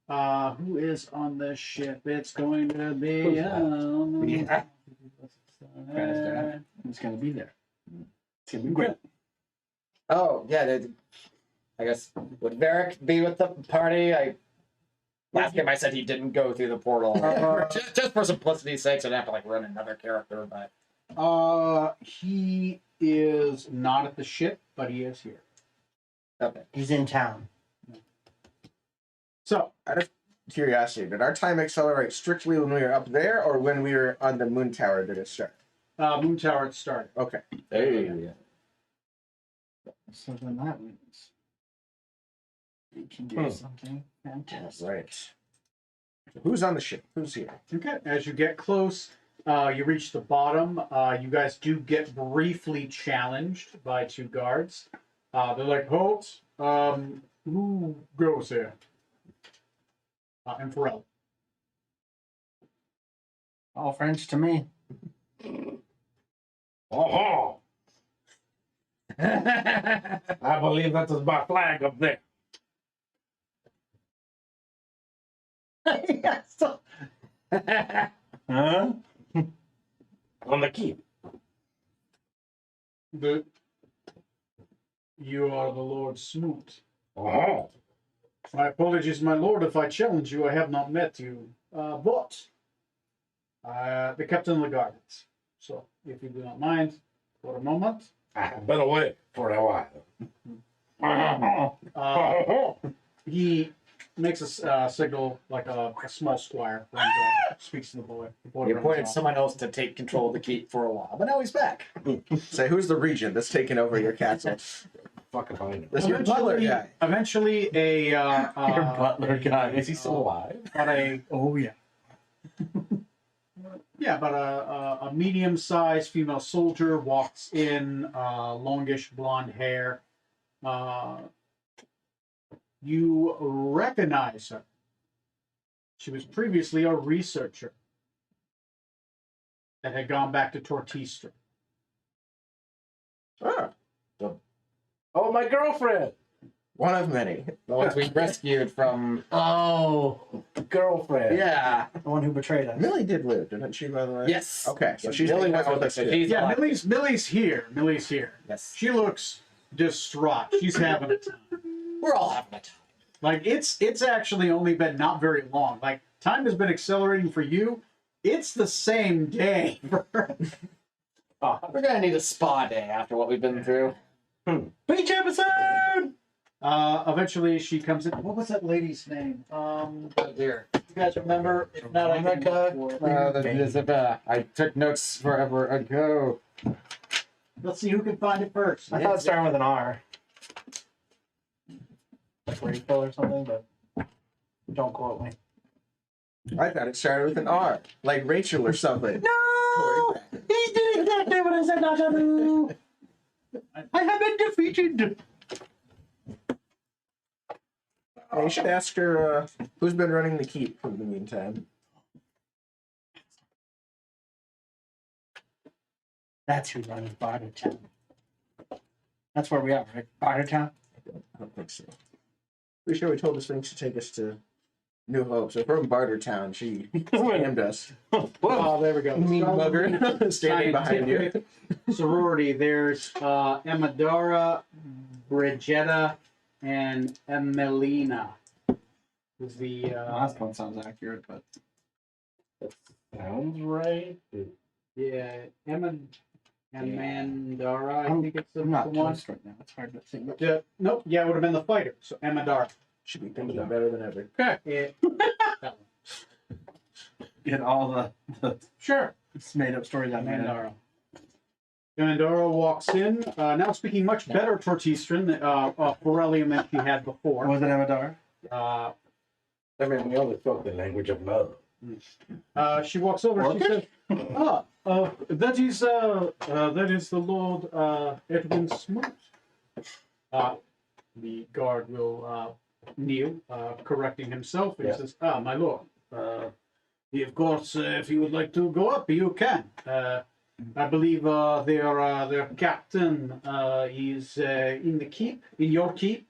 Who is on the ship? It's going to be.
Yeah.
It's gonna be there. It's gonna be great.
Oh, yeah. I guess, would Varric be with the party? Last game I said he didn't go through the portal. just for simplicity's sake, so I'd have to like run another character, but.
He is not at the ship, but he is here.
Okay.
He's in town.
So
Out of curiosity, did our time accelerate strictly when we were up there, or when we were on the moon tower? Did it start?
Moon Tower started.
Okay.
Hey.
So then that means We can do something fantastic.
Right. Who's on the ship? Who's here?
Okay, as you get close, you reach the bottom. You guys do get briefly challenged by two guards. They're like, "Halt! Who goes here?" And Pharrell.
All French to me.
Oh, I believe that is my flag up there.
Yeah, so- huh?
On the keep.
You are the Lord Smoot.
Oh,
My apologies, my lord, if I challenge you. I have not met you. But the captain of the gardens. So, if you do not mind, for a moment.
I have been away for a while.
He makes a signal like a small squire. Runs up, speaks to the boy. The boy
He
runs
appointed
off.
someone else to take control of the keep for a while, but now he's back.
Say, who's the regent that's taking over your castle?
Fucking fine.
This your butler guy.
Eventually, a
Your butler guy.
Is he still alive?
but a
Oh yeah.
yeah, but a medium-sized female soldier walks in, longish blonde hair. You recognize her. She was previously a researcher that had gone back to Tortistra.
Ah,
Oh, my girlfriend.
one of many.
The ones we rescued from.
Oh,
Girlfriend.
Yeah.
the one who betrayed us.
Millie did live, didn't she, by the way?
Yes.
Okay, so she's
Millie
hanging out
was
with
with
us
us.
too.
She's
Yeah,
alive.
Millie's here. Millie's here.
Yes.
She looks distraught. She's having a time.
We're all having a time.
Like it's actually only been not very long. Like time has been accelerating for you. It's the same day. for her.
We're gonna need a spa day after what we've been through.
Beach episode.
Eventually, she comes in. What was that lady's name?
Oh dear.
You guys remember? If not, I can look for it.
I took notes forever ago.
Let's see who can find it first.
I thought it started with an R. Like Rachel or something, but don't quote me.
I thought it started with an R, like Rachel or something.
No,
Corey
he did exactly what I said not to do. I have been defeated.
Yeah, you should ask her who's been running the keep in the meantime.
That's who runs Bartertown. That's where we are, right? Bartertown.
I don't think so. Pretty sure we told the Sphinx to take us to New Hope. So from Bartertown, she scammed us.
Oh, there we go.
Mean mugger standing behind you.
Scientific sorority. There's Amadora, Brigetta, and Emelina. Is the
last one sounds accurate, but
Sounds right.
yeah Amandara, I
I'm-
think it's the
I'm not
one.
close right now. It's hard to think.
Nope, yeah, it would have been the fighter. So Amadara.
Should be thinking better than ever.
That one.
Get all the
Sure.
made up stories out there.
Amandara. Amandara walks in, now speaking much better Tortistran, Borellium than she had before.
Was it Amadar?
I mean, we only spoke the language of love.
She walks over and she says, that is the Lord Edwin Smoot. The guard will kneel, correcting himself, and
Yeah.
he says, my lord, of course, if you would like to go up, you can. I believe their captain is in the keep, in your keep.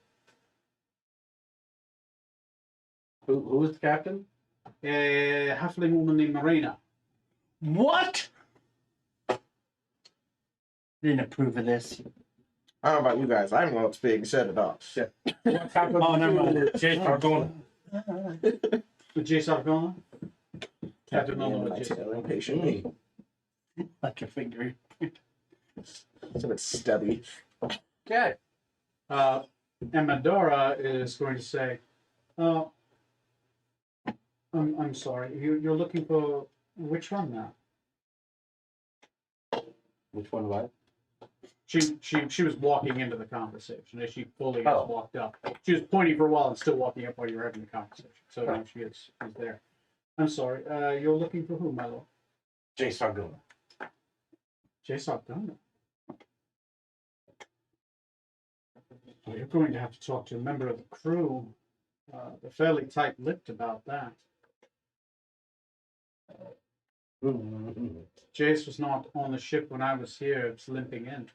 Who's the captain?
A halfling woman named Marina.
What? Didn't approve of this.
I don't know about you guys. I don't know what's being said at all.
What happened
Oh, never mind.
to Chase Argona?
With Jace Argona?
Captain
don't know
my
what you
tail impatiently.
Like your finger.
So it's stubby.
Okay.
And Medora is going to say, I'm sorry, you're looking for which one now?
Which one was?
She was walking into the conversation as she fully has
Oh.
walked up. She was pointing for a while and still walking up while you were having the conversation. So now she's there. I'm sorry. You're looking for who, my lord?
Jay Sargona.
Jay Sardona. Well, you're going to have to talk to a member of the crew. They're fairly tight-lipped about that. Jace was not on the ship when I was here. It's limping in.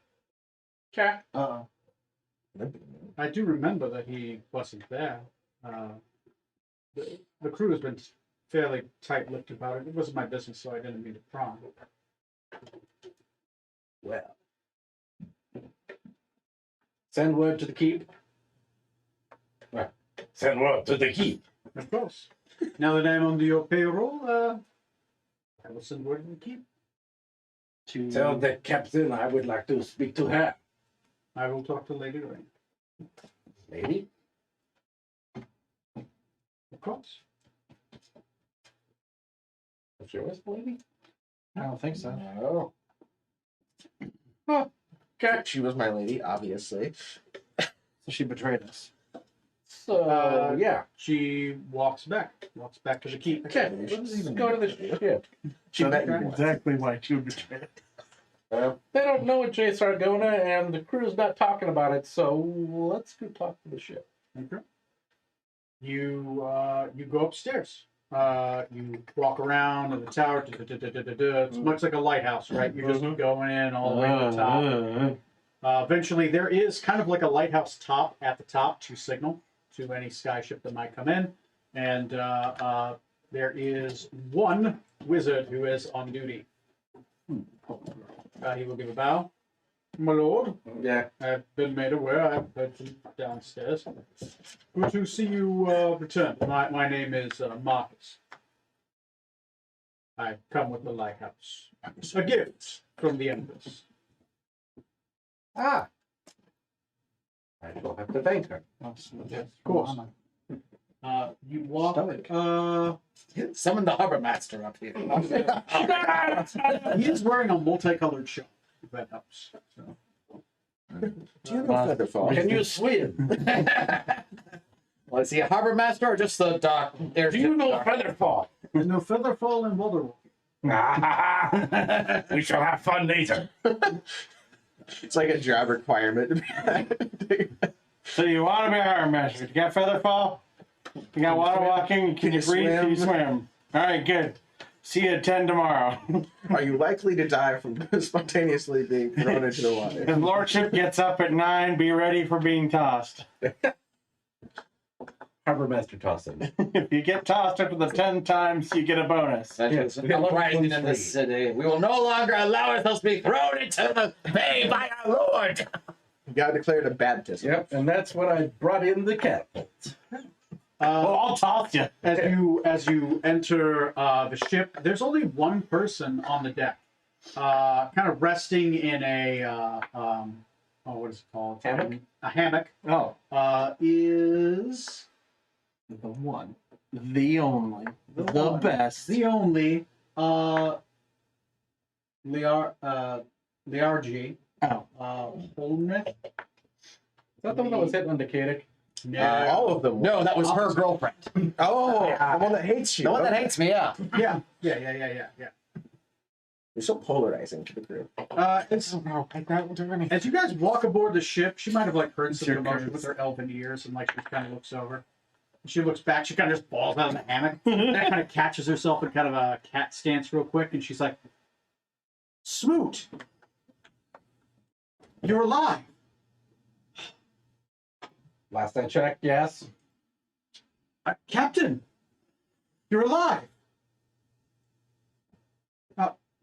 Okay.
Uh-oh.
I do remember that he wasn't there. The crew has been fairly tight-lipped about it. It wasn't my business, so I didn't mean to pry.
Well. Send word to the keep. Well, send word to the keep.
Of course. Now that I'm under your payroll, I will send word to the keep.
Tell the captain I would like to speak to her.
I will talk to Lady Rain.
Lady?
Of course.
Is yours, lady?
I don't think so.
No. Okay.
She was my lady, obviously.
So she betrayed us.
So, yeah.
She walks back to the keep.
Okay, let's go to the ship.
She met you
Okay.
once.
Exactly why she would betray us.
They don't know what Jay Sargona, and the crew's not talking about it, so let's go talk to the ship.
Okay. You go upstairs. You walk around in the tower. It's much like a lighthouse, right? You're just going in all the way to the top. Eventually, there is kind of like a lighthouse top at the top to signal to any sky ship that might come in, and there is one wizard who is on duty. He will give a bow. My lord,
Yeah.
I've been made aware. I've heard from downstairs. Good to see you return. My name is Marcus. I come with the lighthouse. A gift from the Empress.
Ah. I will have to thank her.
Of course. You walk.
Summon the harbor master up here.
He is wearing a multicolored shirt. If that helps. So.
Do you know Featherfall?
Can you swim?
Well, is he a harbor master or just the dock?
Do you know Featherfall?
There's no Featherfall in Walderwalk.
We shall have fun later.
It's like a job requirement.
So you want to be a harbor master? You got Featherfall? You got water walking? Can you breathe? Can you swim? All right, good. See you at 10 tomorrow.
Are you likely to die from spontaneously being thrown into the water?
His lordship gets up at 9. Be ready for being tossed.
Harbor Master Tossin.
If you get tossed up to the 10 times, you get a bonus.
Yes, we have
Uprising in
level
the
3.
city. We will no longer allow ourselves to be thrown into the bay by our lord.
You got declared a baptism.
Yep, and that's what I brought in the catapult.
Oh, I'll toss you.
As you enter the ship, there's only one person on the deck, kind of resting in a what is it called?
Hammock?
A hammock.
Oh,
Is
the one, the only, the
one,
best.
the only Liarg
Oh,
Holmeth.
Is that the one that was hitting on the Katic?
No,
All of them.
No, that was her girlfriend.
Oh, the one that hates you.
The one that hates me, yeah.
yeah.
You're so polarizing to the group.
It's as you guys walk aboard the ship, she might have like heard some commotion with her elven ears, and like she kind of looks over. She looks back. She kind of just falls out of the hammock. And kind of catches herself in kind of a cat stance real quick, and she's like, "Smoot, you're alive."
Last I checked, yes.
Captain, you're alive.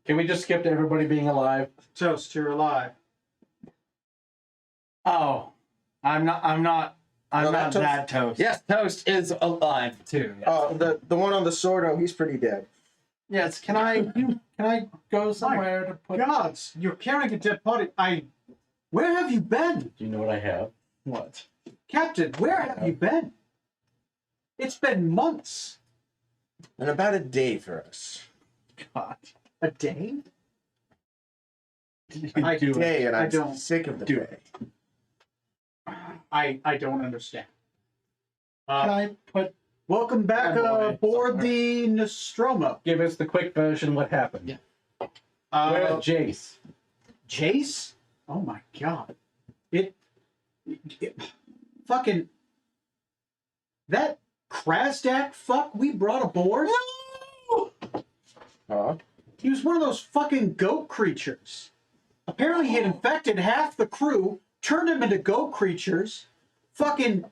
Can we just skip to everybody being alive?
Toast, you're alive.
oh, I'm not
No,
that
that
toast.
Yes, Toast is alive too. Yes.
Oh, the one on the sword. Oh, he's pretty dead.
Yes. Can I go somewhere to put
Gods, you're carrying a dead body. Where have you been?
Do you know what I have?
what?
Captain, where have you been? It's been months.
And about a day for us.
God.
A day? I do.
Day, and
I
I'm
don't.
sick of the
do
day.
I don't understand.
Can I put?
Welcome back aboard the Nostromo.
Give us the quick version. What happened?
Yeah.
Where's Jace?
Jace? Oh my god. It fucking that Krasdak fuck we brought aboard?
Huh?
He was one of those fucking goat creatures. Apparently he had infected half the crew, turned them into goat creatures, fucking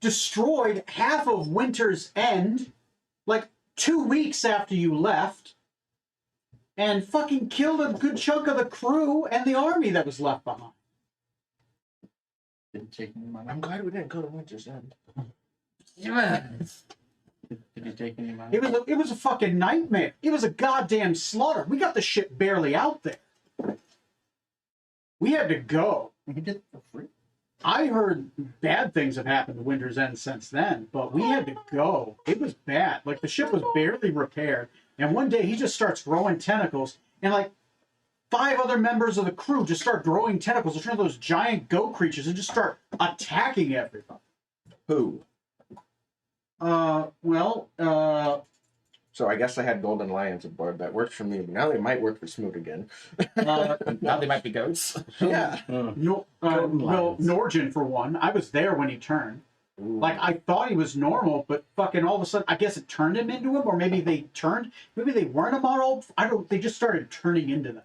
destroyed half of Winter's End, like 2 weeks after you left, and fucking killed a good chunk of the crew and the army that was left behind.
Didn't take any money.
I'm glad we didn't go to Winter's End.
Did you take any money?
It was a fucking nightmare. It was a goddamn slaughter. We got the ship barely out there. We had to go.
He did it for free.
I heard bad things have happened to Winter's End since then, but we had to go. It was bad. Like, the ship was barely repaired, and one day he just starts growing tentacles, and like 5 other members of the crew just start growing tentacles. They turn into those giant goat creatures and just start attacking everybody.
Who? So I guess I had Golden Lions aboard. That worked for me. But now they might work for Smoot again.
Now they might be goats.
Yeah.
Well,
lions.
Norgin for one. I was there when he turned.
Ooh.
Like, I thought he was normal, but fucking all of a sudden, I guess it turned him into him, or maybe they weren't him all. They just started turning into them.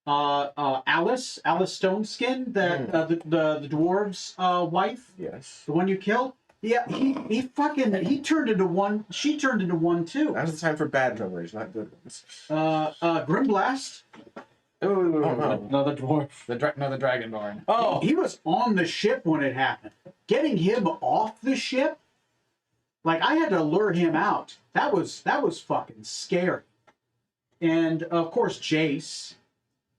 Alice Stoneskin, the dwarves' wife,
Yes.
the one you killed. Yeah, he turned into one. She turned into one too.
Now's the time for bad memories, not good ones.
Grimblast.
Ooh,
Oh, no.
Another dwarf.
the Dragonborn.
Oh,
He was on the ship when it happened. Getting him off the ship, like, I had to lure him out. That was fucking scary. And of course, Jace.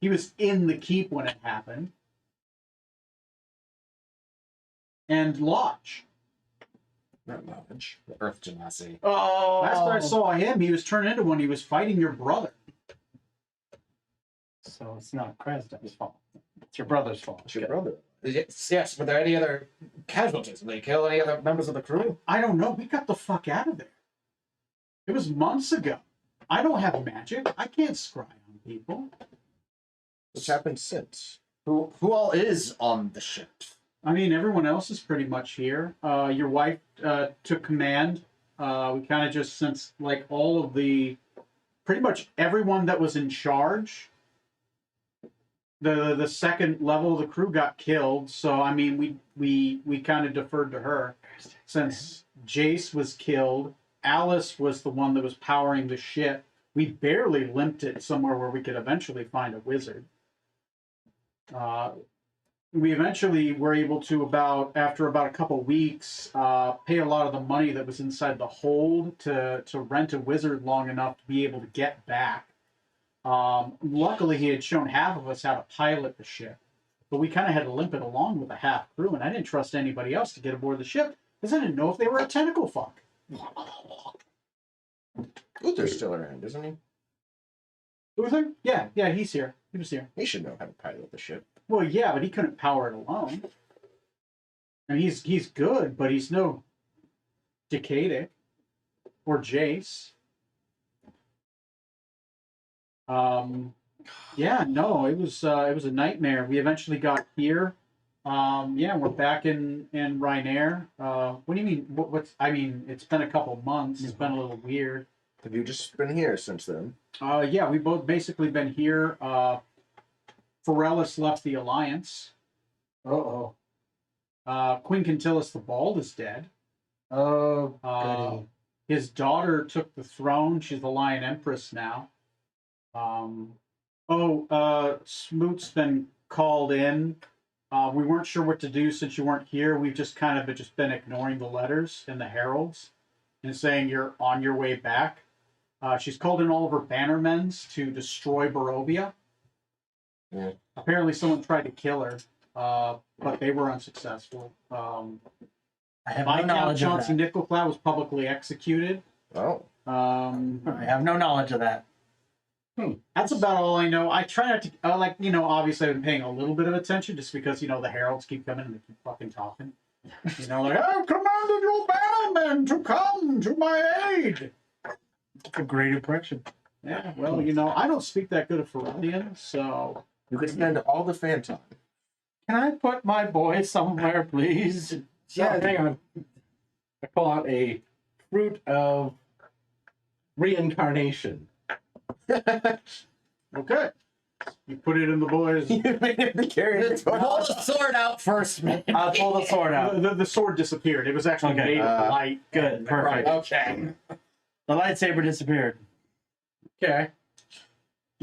He was in the keep when it happened. And Lodge.
Not knowledge.
The Earth Genasi.
oh.
Last I saw him, he was turned into one. He was fighting your brother.
So it's not Krasdak's fault. It's your brother's fault.
It's your brother.
Yes, were there any other casualties? Did they kill any other members of the crew?
I don't know. We got the fuck out of there. It was months ago. I don't have magic. I can't scry on people.
What's happened since?
Who all is on the ship?
I mean, everyone else is pretty much here. Your wife took command. We kind of just, since like all of pretty much everyone that was in charge, the second level of the crew got killed. So I mean, we kind of deferred to her. Since Jace was killed, Alice was the one that was powering the ship. We barely limped it somewhere where we could eventually find a wizard. We eventually were able to, after about a couple weeks, pay a lot of the money that was inside the hold to rent a wizard long enough to be able to get back. Luckily, he had shown half of us how to pilot the ship, but we kind of had to limp it along with a half crew, and I didn't trust anybody else to get aboard the ship because I didn't know if they were a tentacle fuck.
Uther's still around, isn't he?
Uther? Yeah, he's here. He was here.
He should know how to pilot the ship.
Well, yeah, but he couldn't power it alone. I mean, he's good, but he's no Decadic or Jace. Yeah, no, it was a nightmare. We eventually got here. Yeah, we're back in Rynair. What do you mean? I mean, it's been a couple months. It's been a little weird.
Have you just been here since then?
Yeah, we've both basically been here. Pharrellus left the Alliance.
Uh-oh.
Queen Quintilis the Bald is dead.
Oh,
Uh, his daughter took the throne. She's the Lion Empress now. Smoot's been called in. We weren't sure what to do since you weren't here. We've just kind of been ignoring the letters and the heralds and saying you're on your way back. She's called in all of her bannermen to destroy Barovia.
Yeah.
Apparently someone tried to kill her, but they were unsuccessful.
I have no
Viscount
knowledge of
Chauncey
that.
Nickelcloud was publicly executed.
Oh.
I have no knowledge of that.
That's about all I know. I try not to, obviously I've been paying a little bit of attention just because, the heralds keep coming and they keep fucking talking. I've commanded your bellmen to come to my aid.
That's a great impression.
Yeah, well, I don't speak that good of Fereldian, so.
You could spend all the fan time.
Can I put my boy somewhere, please?
Yeah, hang on. I pull out a fruit of reincarnation.
Okay. You put it in the boys.
You made him carry it.
Pull the sword out first, man.
I'll pull the sword out.
The sword disappeared. It was actually
Okay.
made of light.
Good, perfect.
Okay.
The lightsaber disappeared.
Okay.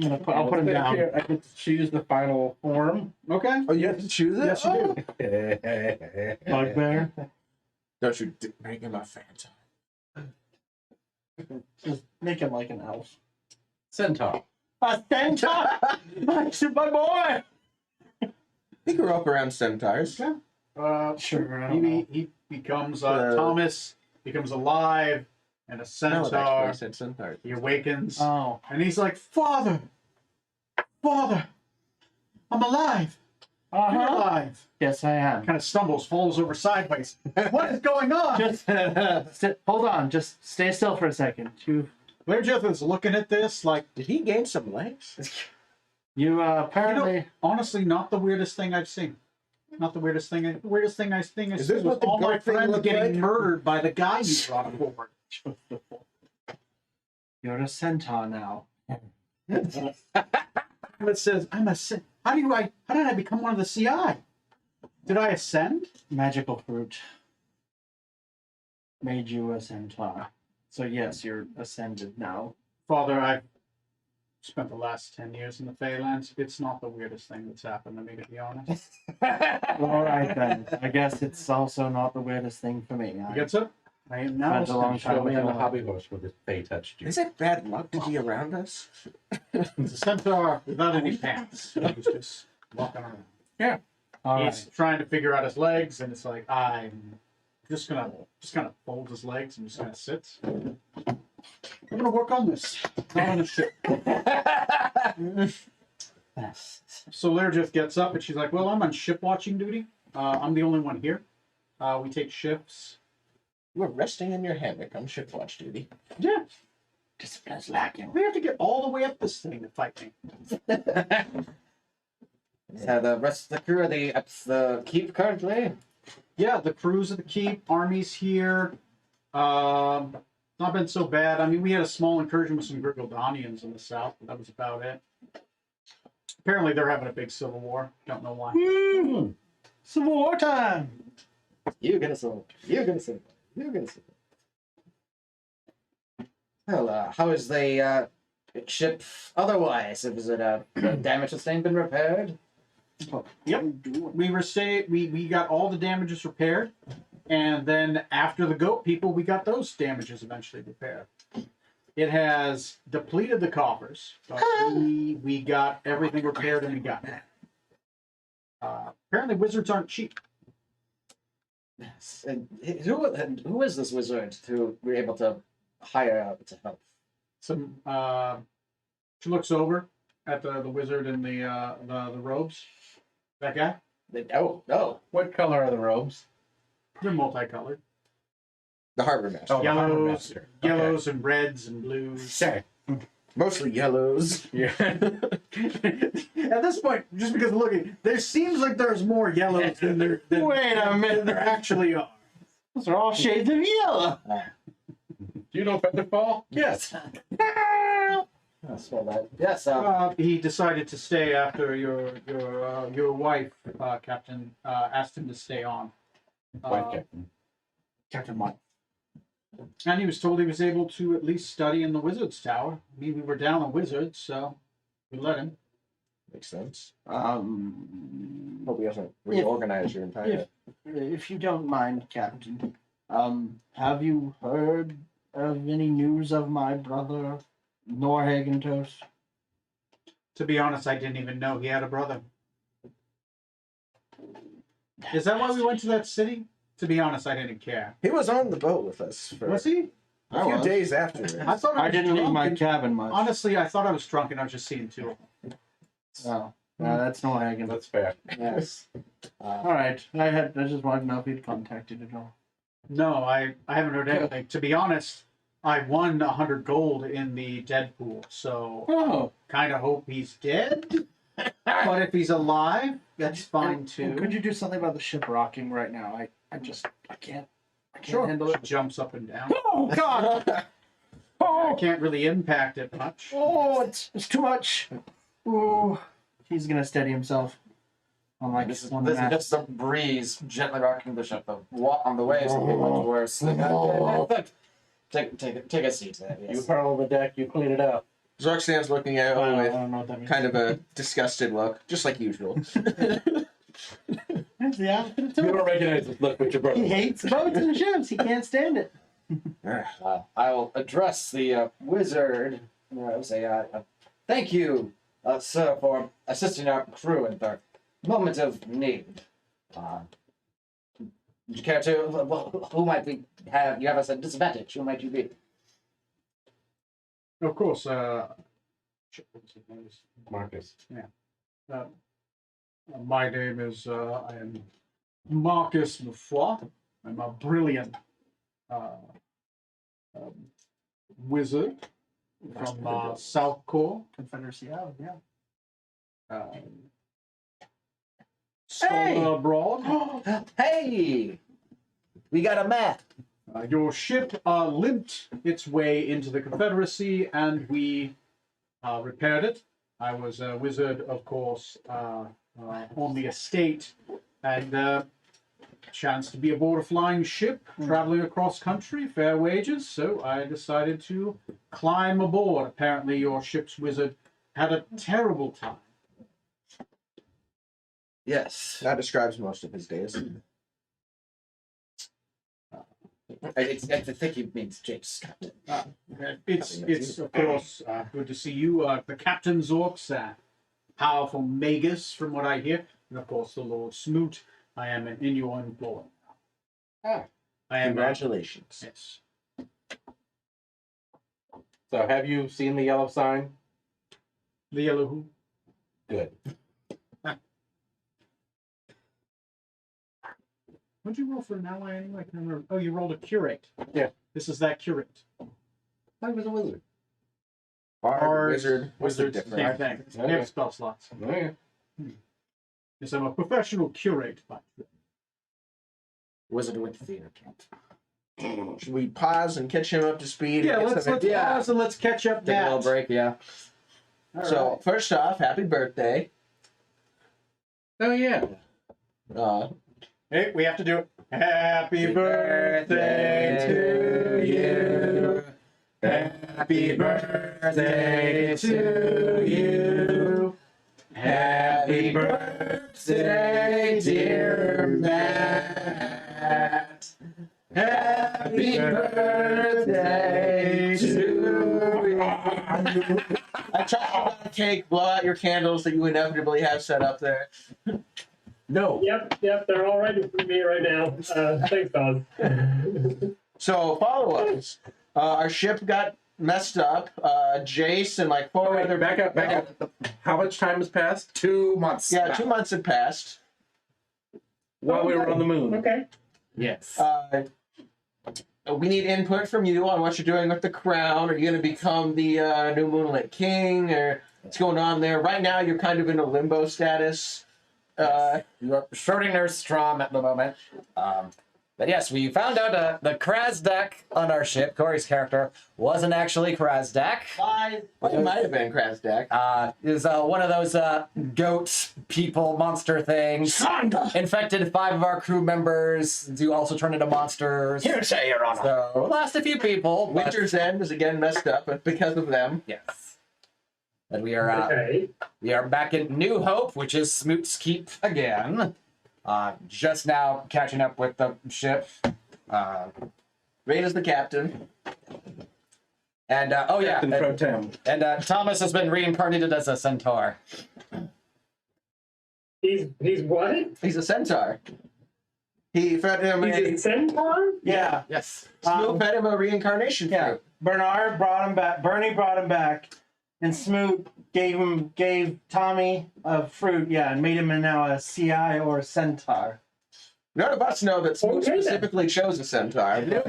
I'll put him down.
Here, I get to choose the final form.
Okay.
Oh, you have to choose it?
Yes, you do.
Bugbear.
Don't you make him a phantom.
Just make him like an elf.
Centaur.
A centaur! My boy!
He grew up around centaurs.
Sure.
Sure. I don't know.
He becomes Thomas, becomes alive, and a
No,
centaur.
that's why I said centaurs.
He awakens,
Oh.
and he's like, Father, I'm alive. You're
Uh-huh.
alive.
Yes, I am.
Kind of stumbles, falls over sideways. What is going on?
Just hold on. Just stay still for a second.
Learjeth is looking at this like,
Did he gain some legs?
Apparently.
honestly, not the weirdest thing I've seen. Not the weirdest thing. The weirdest thing I've seen
Is
is
this what the
all my
goat thing
friends
looked
getting
like?
murdered by the guy you brought forward.
You're a centaur now.
It says, I'm a. How did I become one of the CI? Did I ascend?
Magical fruit made you a centaur. So yes, you're ascended now.
Father, I've spent the last 10 years in the Feylands. It's not the weirdest thing that's happened to me, to be honest.
All right then. I guess it's also not the weirdest thing for me.
You get it? I am now
Spent a long
Show me on the
time.
hobby horse with his fey touched you.
Is it bad luck to be around us?
It's a centaur without any pants. He's just walking around.
All
He's
right.
trying to figure out his legs, and it's like, I'm just gonna fold his legs and just gonna sit. I'm gonna work on this. Not on a ship. So Learjeth gets up and she's like, well, I'm on ship watching duty. I'm the only one here. We take shifts.
You were resting in your hammock on ship watch duty.
Yeah.
Discipline's lacking.
We have to get all the way up this thing to fight me.
So the rest of the crew are at the keep currently.
Yeah, the crews of the keep, armies here. Not been so bad. I mean, we had a small incursion with some Grigaldanians in the south, but that was about it. Apparently, they're having a big civil war. Don't know why.
Civil War time.
You're gonna solve. You're gonna solve. You're gonna solve. Well, how is the ship otherwise? Is it the damage sustained been repaired?
Yep. We got all the damages repaired, and then after the goat people, we got those damages eventually repaired. It has depleted the coffers, but we got everything repaired and we got it. Apparently, wizards aren't cheap.
Yes. And who is this wizard who we're able to hire out to help?
Some she looks over at the wizard in the robes. That guy.
Oh.
What color are the robes?
They're multicolored.
The harbor master.
Oh, the harbor
Yellows,
master. Okay.
yellows and reds and blues.
Okay.
Mostly yellows.
Yeah.
At this point, just because of looking, there seems like there's more yellows than there.
Wait a minute.
There actually are.
Those are all shades of yellow.
Do you know Featherfall? Yes.
Yes, well, that. Yes.
He decided to stay after your wife, Captain, asked him to stay on.
White Captain.
Captain Mike.
And he was told he was able to at least study in the Wizard's Tower. I mean, we were down a wizard, so we let him.
Makes sense. Hope he hasn't reorganized your entire.
If you don't mind, Captain, have you heard of any news of my brother, Norhagentos?
To be honest, I didn't even know he had a brother. Is that why we went to that city? To be honest, I didn't care.
He was on the boat with us.
Was he?
A few days after this.
I thought
I
was
didn't leave
drunk
my
and-
cabin much.
Honestly, I thought I was drunk and I was just seeing two.
Oh, no, that's no Hagen.
That's fair.
Yes.
All right, I just wanted to know if he'd contacted at all.
No, I haven't heard anything. To be honest, I won 100 gold in the dead pool, so
Oh,
kind of hope he's dead. But if he's alive, that's fine too.
Could you do something about the ship rocking right now? I can't
Sure.
handle it.
Jumps up and down.
Oh God!
I
Oh,
can't really impact it much.
oh, it's too much. Oh, he's gonna steady himself on like
This is
one of the
just the breeze gently rocking the ship. The on the waves will be much worse. Take a seat there.
You
Yes.
hurl the deck, you clean it up.
Zorkstan's looking at
I
him with
don't know what that means.
kind of a disgusted look, just like usual.
That's the opposite of
You
two.
don't recognize this look with your brother.
He hates boats and ships. He can't stand it.
I will address the wizard. Say, thank you, sir, for assisting our crew in their moment of need. Would you care to? Who might we have? You have us at disadvantage. Who might you be?
Of course,
Marcus.
my name is I am Marcus Mafoy. I'm a brilliant wizard from South Core.
Confederacy out, yeah.
Scholar abroad.
Hey, we got a map.
Your ship limped its way into the Confederacy, and we repaired it. I was a wizard, of course, on the estate, and chanced to be aboard a flying ship traveling across country, fair wages. So I decided to climb aboard. Apparently, your ship's wizard had a terrible time.
Yes,
That describes most of his days.
I think he means James Captain.
It's of course good to see you, the Captain Zorks, powerful magus, from what I hear, and of course the Lord Smoot. I am in your employ.
Ah.
I am.
Congratulations.
Yes.
So have you seen the yellow sign?
The yellow who?
Good.
What'd you roll for an ally anyway? I can't remember. Oh, you rolled a curate.
Yeah.
This is that curate.
I was a wizard.
Bard,
Bard,
wizard, what's the
Wizards,
difference?
same thing.
Okay.
They have spell slots.
Oh, yeah.
Yes, I'm a professional curate, but
Wizard with theater camp.
Should we pause and catch him up to speed?
yeah,
and get
let's
some-
pause and let's catch up
Take a little
that.
break, yeah.
All
So
right.
first off, happy birthday.
Oh, yeah.
Hey, we have to do it. Happy birthday to you. Happy birthday to you. Happy birthday, dear Matt. Happy birthday to you.
I tried to cake, blow out your candles that you inevitably have set up there.
No.
Yep, they're all ready for me right now. Thanks, Todd.
So follow-ups. Our ship got messed up. Jace and like four other
Back up. How much time has passed?
2 months.
Yeah,
now.
2 months had passed.
While we were on the moon.
Okay.
Yes.
We need input from you on what you're doing with the crown. Are you going to become the new Moonlit King, or what's going on there? Right now, you're kind of in a limbo status.
You are Schrodinger's Strom at the moment. But yes, we found out the Krasdak on our ship, Corey's character, wasn't actually Krasdak.
Well, it might have been Krasdak.
Is one of those goat people monster things. Infected 5 of our crew members. Do also turn into monsters.
Hearsay, Your Honor.
So lost a few people. But
Winter's End is again messed up, but because of them.
yes. And we are
Okay.
we are back in New Hope, which is Smoot's Keep again. Just now catching up with the ship.
Rain is the captain.
And oh yeah,
Captain Pro Tem.
and Thomas has been reincarnated as a centaur.
He's what?
He's a centaur. He fed him
He's
a
a centaur?
Yeah.
Yes.
Smoot fed him a reincarnation
Yeah.
fruit.
Bernard brought him back. Bernie brought him back, and Smoot gave Tommy a fruit. Yeah, and made him now a CI or a centaur.
None of us know that Smoot
Okay, then.
specifically chose a centaur.
You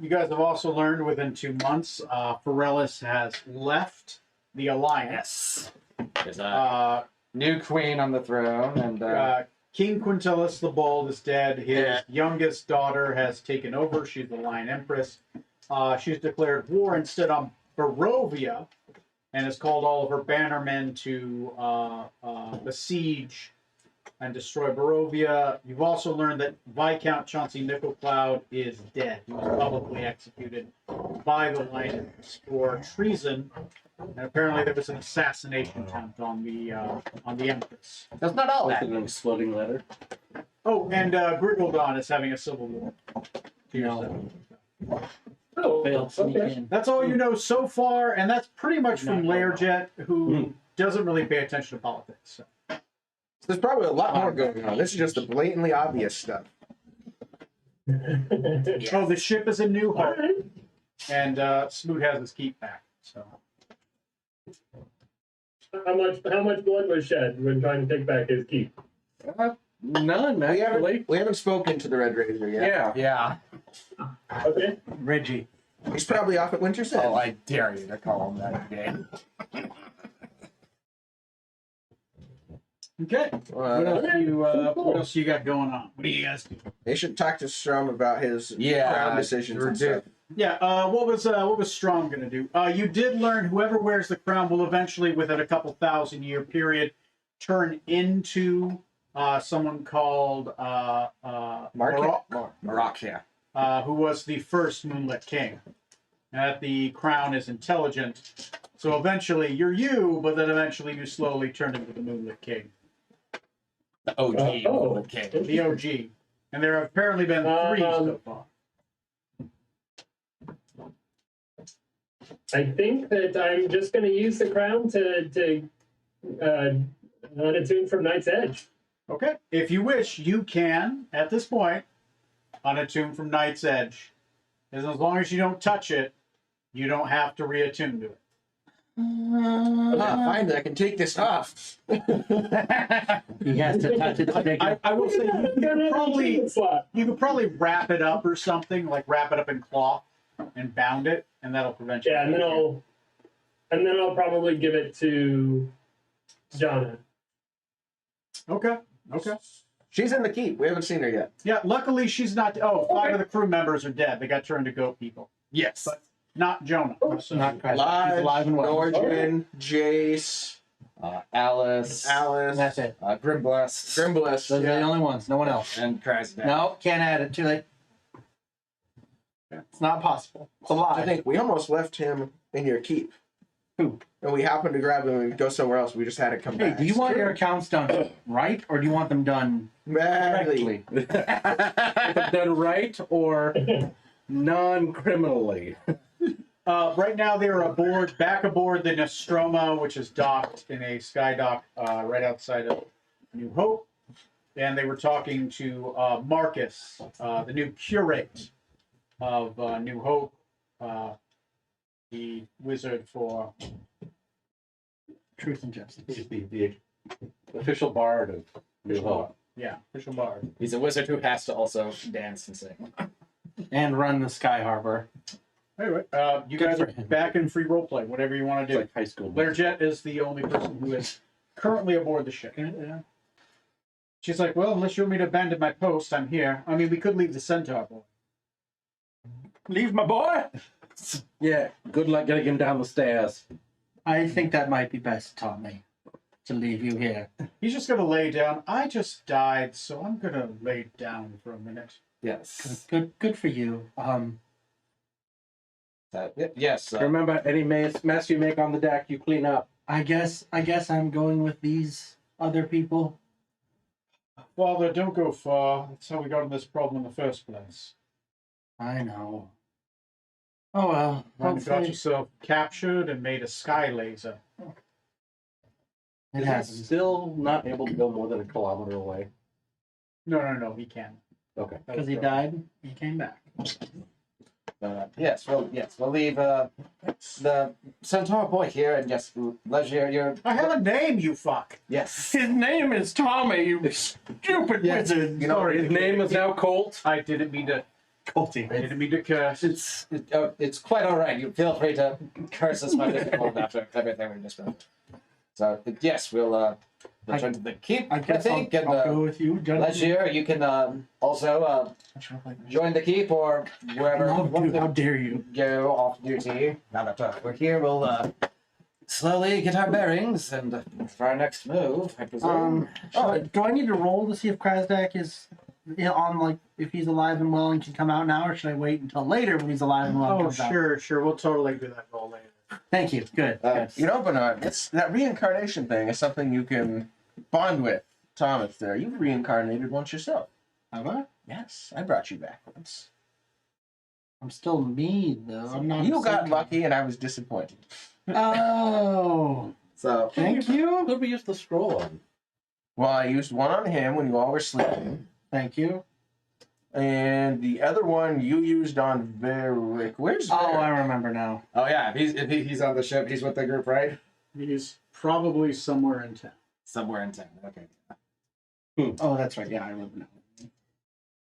guys have also learned within 2 months, Pharrellis has left the Alliance.
Yes. There's a
Uh,
new queen on the throne, and
King Quintilis the Bold is dead. His
Yeah.
youngest daughter has taken over. She's the Lion Empress. She's declared war instead on Barovia and has called all of her bannermen to besiege and destroy Barovia. You've also learned that Viscount Chauncey Nickelcloud is dead. He was publicly executed by the Lion Empress for treason. And apparently there was an assassination attempt on the Empress.
that's not all
With
that.
an exploding letter.
Oh, and Grigaldon is having a civil war.
No.
Oh,
Failed sneak
okay.
in.
That's all you know so far, and that's pretty much from
Not
Learjet, who doesn't really pay attention to politics. So.
There's probably a lot more going on. This is just the blatantly obvious stuff.
Oh, the ship is in New
All
Hope,
right.
and Smoot has his keep back. So
How much blood was shed when trying to take back his keep?
None,
We
actually.
haven't spoken to the Red Razor yet.
Yeah.
Yeah.
Okay.
Reggie.
He's probably off at Winter's Edge.
Oh, I dare you to call him that again.
okay, what else you got going on? What do you guys do?
They should talk to Strum about his
Yeah,
crown decisions
you're
and stuff.
Yeah, what was Strom gonna do? You did learn whoever wears the crown will eventually, within a couple 1,000-year period, turn into someone called Marok,
Maroc, yeah.
who was the first Moonlit King. That the crown is intelligent, so eventually you're you, but then eventually you slowly turn into the Moonlit King,
The OG
Oh.
king.
the OG. And there have apparently been 3 so far.
I think that I'm just going to use the crown to on a tune from Night's Edge.
Okay. If you wish, you can, at this point, unattune from Night's Edge. As long as you don't touch it, you don't have to reattune to it.
Finally, I can take this off.
He has to touch it to take it.
I will say
Probably
you could probably wrap it up or something, like wrap it up in cloth and bound it, and that'll prevent you.
Yeah, and then I'll probably give it to Jonna.
Okay. Okay.
She's in the keep. We haven't seen her yet.
Yeah, luckily she's not. Oh, 5 of the crew members are dead. They got turned to goat people.
Yes.
But not Jonah. So,
Not quite. He's
Lodge,
alive and well.
Norgin, Jace,
Alice.
Alice,
That's it.
Grimbless.
Grimbliss.
Those are the only ones. No one else.
And Krasnodar.
No, can't add it. Too late. It's not possible. It's a
I
lie.
think we almost left him in your keep.
Who?
And we happened to grab him and go somewhere else. We just had to come
Hey,
back.
do you want your accounts done right, or do you want them done
Badly.
correctly?
Done right or non-criminally.
right now they're back aboard the Nostromo, which is docked in a sky dock right outside of New Hope. And they were talking to Marcus, the new curate of New Hope, the wizard for.
Truth and justice.
He's the official bard of New Hope.
Yeah, official bard.
He's a wizard who has to also dance and sing.
And run the Sky Harbor.
Anyway, you
Good
guys
for
are
him.
back in free roleplay, whatever you want
It's
to do.
like high school.
Learjet is the only person who is currently aboard the ship. She's like, well, unless you want me to abandon my post, I'm here. I mean, we could leave the Centaur boy.
Leave my boy.
Yeah, good luck getting him down the stairs.
I think that might be best, Tommy, to leave you here.
He's just gonna lay down. I just died, so I'm gonna lay down for a minute.
Yes.
Good for you.
Yes.
Remember, any mess you make on the deck, you clean up.
I guess I'm going with these other people.
Father, don't go far. That's how we got in this problem in the first place.
I know. Oh well.
You got
Hopefully,
yourself captured and made a sky laser.
It
Is he
happens.
still not able to go more than a kilometer away?
No, he can.
Okay.
Because he died.
He came back.
Yes, we'll leave the Centaur boy here, and yes, Leisure, you're.
I have a name, you fuck.
Yes.
His name is Tommy, you stupid
Yes.
wizard.
You know,
Sorry,
His name is now Colt.
I didn't mean to.
Colty.
I didn't mean to curse.
It's quite all right. You feel free to curse as much as you want after everything we just done. So yes, we'll return to the keep.
I guess
think,
I'll
and
go with you, gentlemen.
Leisure, you can also join the keep or wherever you want
How
to
dare you?
go off duty. Now that we're here, we'll slowly get our bearings and for our next move, I presume.
Do I need to roll to see if Krasdak is on, like, if he's alive and well and can come out now, or should I wait until later when he's alive and well and
Oh,
comes out?
sure. We'll totally do that roll later.
Thank you. Good. Good.
You know, Bernard, that reincarnation thing is something you can bond with. Thomas, there, you've reincarnated once yourself.
Have I?
Yes, I brought you back once.
I'm still me, though. I'm not.
You got
Centaur.
lucky, and I was disappointed.
Oh,
So
thank you.
Who did we use the scroll on?
Well, I used one on him when you all were sleeping,
Thank you.
and the other one you used on Varric. Where's
Oh,
Varric?
I remember now.
oh yeah, if he's on the ship, he's with the group, right?
He's probably somewhere in town.
Somewhere in town. Okay.
Oh, that's right. Yeah, I remember now.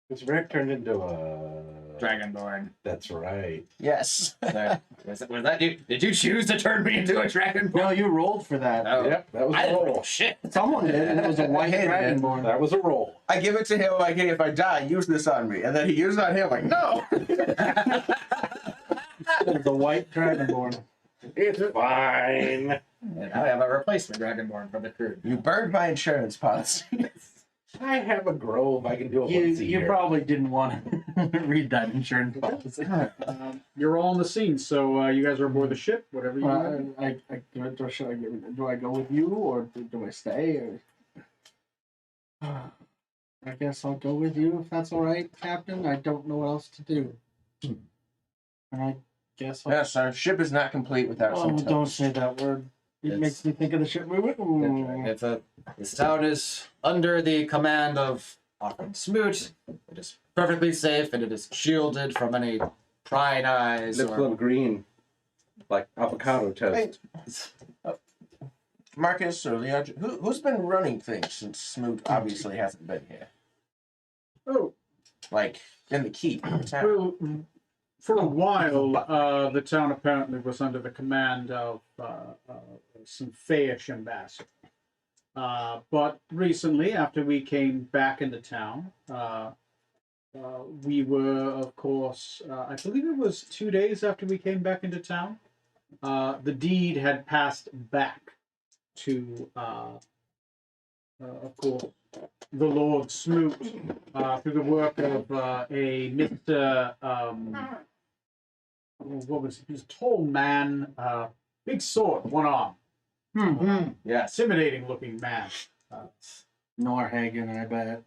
Because Rick turned into a
Dragonborn.
That's right.
Yes.
So, was that you? Did you choose to turn me into a dragonborn?
No, you rolled for that.
Oh,
Yep, that was
I
a
didn't roll
roll.
shit.
Someone did, and it was a white
I hated it.
dragonborn.
That was a roll.
I give it to him like, hey, if I die, use this on me. And then he used it on him like, no.
It was a white dragonborn.
It's fine.
And I have a replacement dragonborn for the crew.
You burned my insurance policy.
I have a grove. I can do it once a
You
year.
probably didn't want to read that insurance policy.
You're all on the scene, so you guys are aboard the ship. Whatever you want.
Do I go with you, or do I stay? Or I guess I'll go with you if that's all right, Captain. I don't know what else to do. And I guess I'll...
Yes, our ship is not complete without
Oh,
some
don't
toast.
say that word. It
It's-
makes me think of the ship moving.
It's this town is under the command of Auckland Smoot. It is perfectly safe and it is shielded from any prying eyes.
Lips
Or...
on green, like avocado
Hey,
toast.
Marcus or Leandro, who's been running things since Smoot obviously hasn't been here?
Oh,
Like, in the keep. in the town.
well, for a while, the town apparently was under the command of some Feish ambassador. But recently, after we came back into town, we were, of course, I believe it was 2 days after we came back into town, the deed had passed back to, of course, the Lord Smoot through the work of a Mr. What was he was a tall man, big sword, one arm,
Yes.
intimidating looking man.
Norhagen, I bet.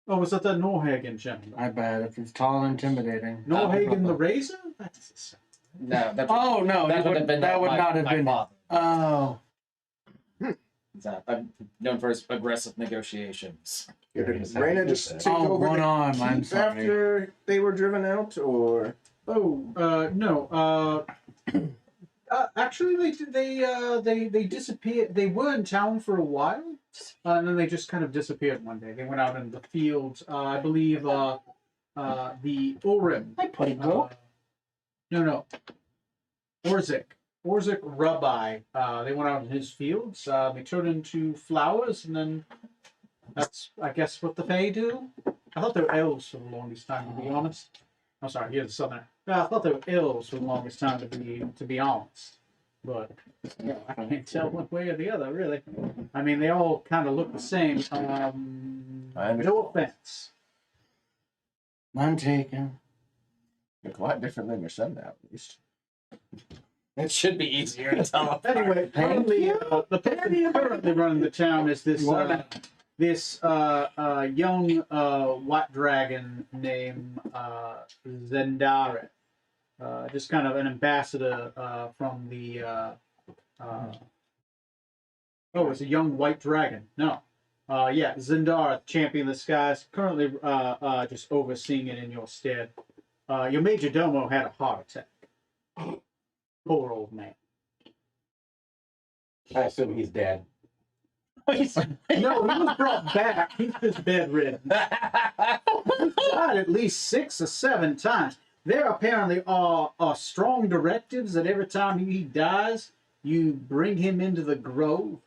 Oh, was that the Norhagen gentleman?
I bet. If it's tall and intimidating.
Norhagen the Razor? That's
No, that,
Oh, no.
that would have been
that would
my,
not have
my
been.
father.
Oh.
I'm known for his aggressive negotiations.
Did Reyna just take
Oh,
over
one
the
arm. I'm
keep
sorry.
after they were driven out, or
no. Actually, they disappeared. They were in town for a while, and then they just kind of disappeared one day. They went out in the fields. I believe the Orim.
I played go.
No. Orzik Rabbi. They went out in his fields. They turned into flowers, and then that's, I guess, what the Fae do. I thought they were elves for the longest time, to be honest. I'm sorry, here's a southerner. Yeah, I thought they were elves for the longest time, to be honest. But yeah, I can't tell one way or the other, really. I mean, they all kind of look the same.
I understand.
No offense.
None taken.
look a lot different than your son now, at least.
It should be easier to tell apart.
Anyway, currently, the person currently running the town is this young white dragon named Zendare. Just kind of an ambassador from the Oh, it's a young white dragon. No. Yeah, Zendar, champion of the skies, currently just overseeing it in your stead. Your major domo had a heart attack. Poor old man.
I assume he's dead.
No, he was brought back. He's just bedridden. He's died at least 6 or 7 times. There apparently are strong directives that every time he dies, you bring him into the grove.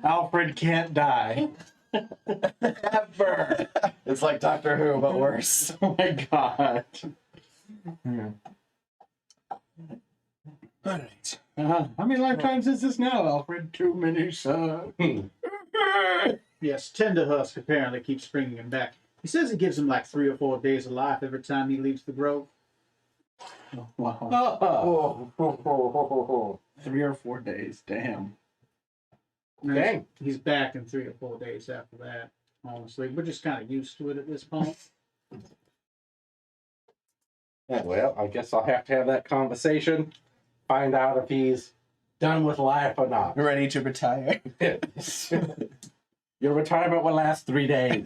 Alfred can't die. Ever.
It's like Doctor Who, but worse.
Oh my god.
Alright.
How many lifetimes is this now, Alfred? Too many, sir.
Yes, Tenderhusk apparently keeps bringing him back. He says it gives him like 3 or 4 days of life every time he leaves the grove.
Wow.
Oh.
3 or 4 days. Damn.
And
Dang.
He's back in 3 or 4 days after that, honestly. We're just kind of used to it at this point.
Yeah, well, I guess I'll have to have that conversation. Find out if he's done with life or not.
Ready to retire.
Your retirement will last 3 days.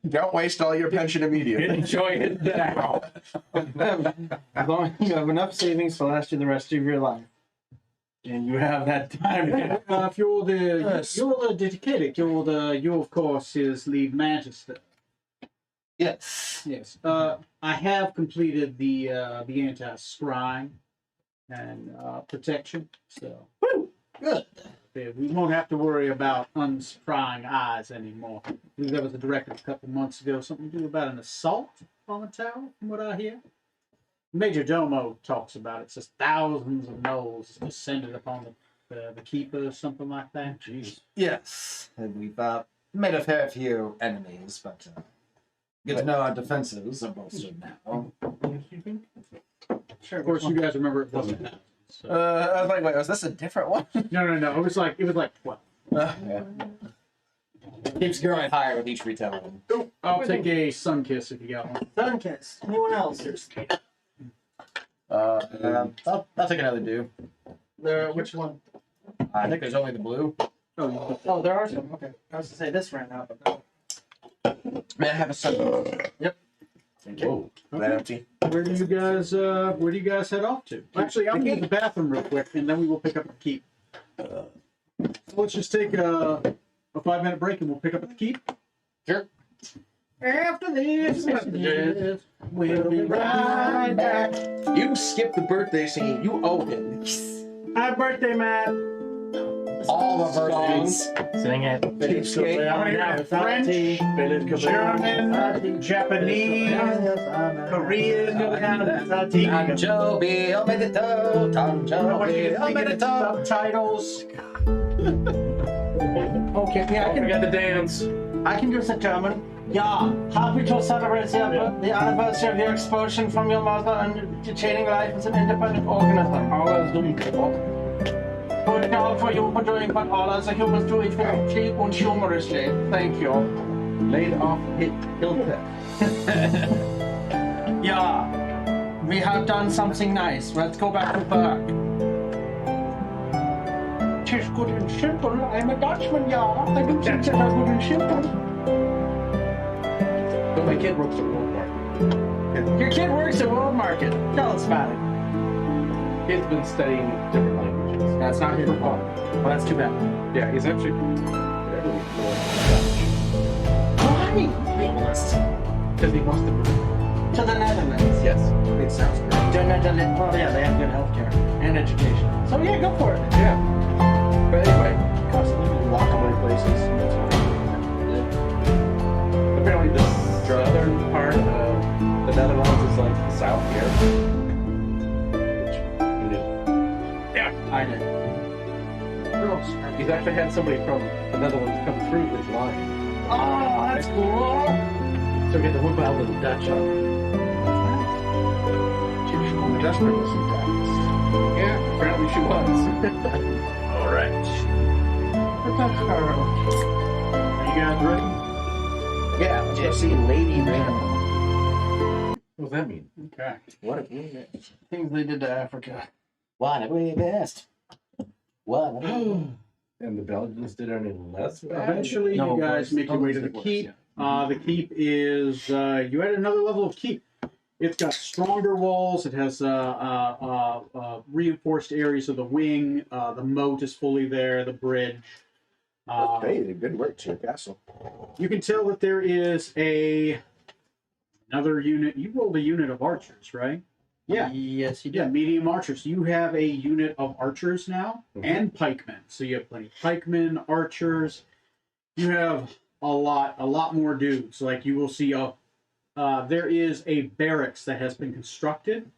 Don't waste all your pension immediately.
Enjoy it now.
As long as you have enough savings to last you the rest of your life. And you have that time.
If you're the dedicated, you're of course his lead magister.
Yes.
Yes. I have completed the anti-scrying and protection, so
Good.
we won't have to worry about unsprying eyes anymore. I believe there was a directive a couple months ago, something to do about an assault on the tower, from what I hear. Major Domo talks about it. Says thousands of gnolls descended upon the keeper or something like that.
Jeez.
Yes. And we've made a fair few enemies, but good to know our defenses are bolstered now.
Sure.
Of course, you guys remember it wasn't that. So.
I was like, wait, was this a different one?
No. It was like 12.
Keeps growing higher with each retelling.
I'll take a sun kiss if you got one.
Sunkiss. Anyone else?
I'll take another do.
Which one?
I think there's only the blue.
Oh, there are some. Okay. I was to say this ran out, but no.
May I have a sun?
Thank you.
Is that empty?
Where do you guys head off to? Actually, I'm going to the bathroom real quick, and then we will pick up at the keep. So let's just take a 5-minute break, and we'll pick up at the keep.
Sure.
After these messages, we'll be right back.
You skipped the birthday singing. You owe him.
Happy birthday, Matt.
All the birthdays.
Sing it.
Cheesecake.
French, German, Japanese, Korean,
Tanjobi, omedetou, Tanjobi, omedetou.
subtitles.
Okay, yeah,
I forgot to dance.
I can do some German. Yeah, happy to celebrate the anniversary of your expulsion from your mother and retaining life as an independent organism.
Alles dunkel.
Good job for you for doing what all other humans do efficiently and humorously. Thank you.
Laid off hit Hilton.
Yeah, we have done something nice. Let's go back to work. Tis good and simple. I'm a Dutchman, yeah. I do things that are good and simple.
But my kid works at Walmart.
Your kid works at World Market. Tell us about it.
Kid's been studying different languages.
That's not his fault. Well, that's too bad.
Yeah, he's actually fairly
Why?
because he wants to move.
To the Netherlands.
Yes.
It sounds great.
The Netherlands. Oh, yeah, they have good healthcare and education. So, yeah, go for it.
Yeah. But anyway, constantly walk away places. Apparently, the southern part of the Netherlands is like the south here. Which you knew.
I did.
He's actually had somebody from the Netherlands come through his line.
Oh, that's cool.
So we get to whip out the Dutch on him.
The Dutchman was in Dallas.
Yeah, apparently she was.
All right.
Are you guys ready?
Yeah, let's go see Lady Rainbow.
What does that mean?
Okay.
What if we
Things they did to Africa.
What have we missed? What have we missed?
And the Belgians did any less bad?
Eventually,
No,
you guys
worse.
make your way to the
Worse,
keep.
yeah.
The keep is you had another level of keep. It's got stronger walls. It has reinforced areas of the wing. The moat is fully there. The bridge.
Hey, they good work to your castle.
You can tell that there is another unit. You rolled a unit of archers, right? Yeah.
Yes, you
Yeah,
did.
medium archers. You have a unit of archers now and pikemen. So you have plenty of pikemen, archers. You have a lot more dudes. Like you will see there is a barracks that has been constructed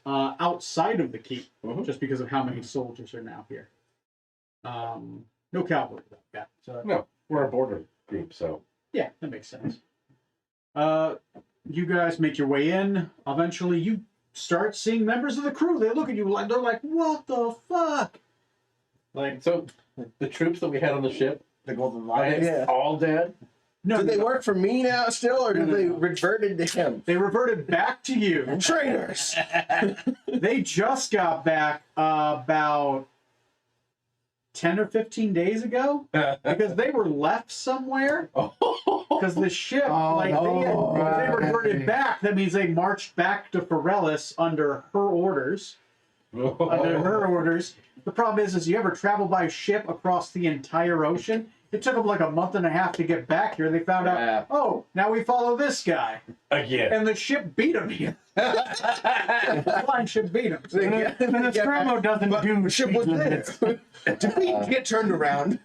outside of the keep, just because of how many soldiers are now here. No cavalry though. Yeah. So
No, we're a border group, so.
yeah, that makes sense. You guys make your way in. Eventually, you start seeing members of the crew. They look at you like they're like, "What the fuck?" Like,
So the troops that we had on the ship,
The Golden
are
Lion.
they
Yeah.
all dead?
no,
Do they
no,
work for me now still, or did
No,
they
no.
reverted to him?
they reverted back to you.
Traitors!
They just got back about 10 or 15 days ago because they were left somewhere. Because the ship,
Oh,
like
no.
they reverted
Right.
back. That means they marched back to Forellis under her orders. Under her orders. The problem is you ever travel by ship across the entire ocean? It took them like a month and a half to get back here. They found
Yeah.
out, oh, now we follow this guy,
Again.
and the ship beat him here. The flying ship beat him.
They
And
get-
the
they get
Nostromo
back,
doesn't
but
do
the ship was
speed
there.
limits.
To get turned around.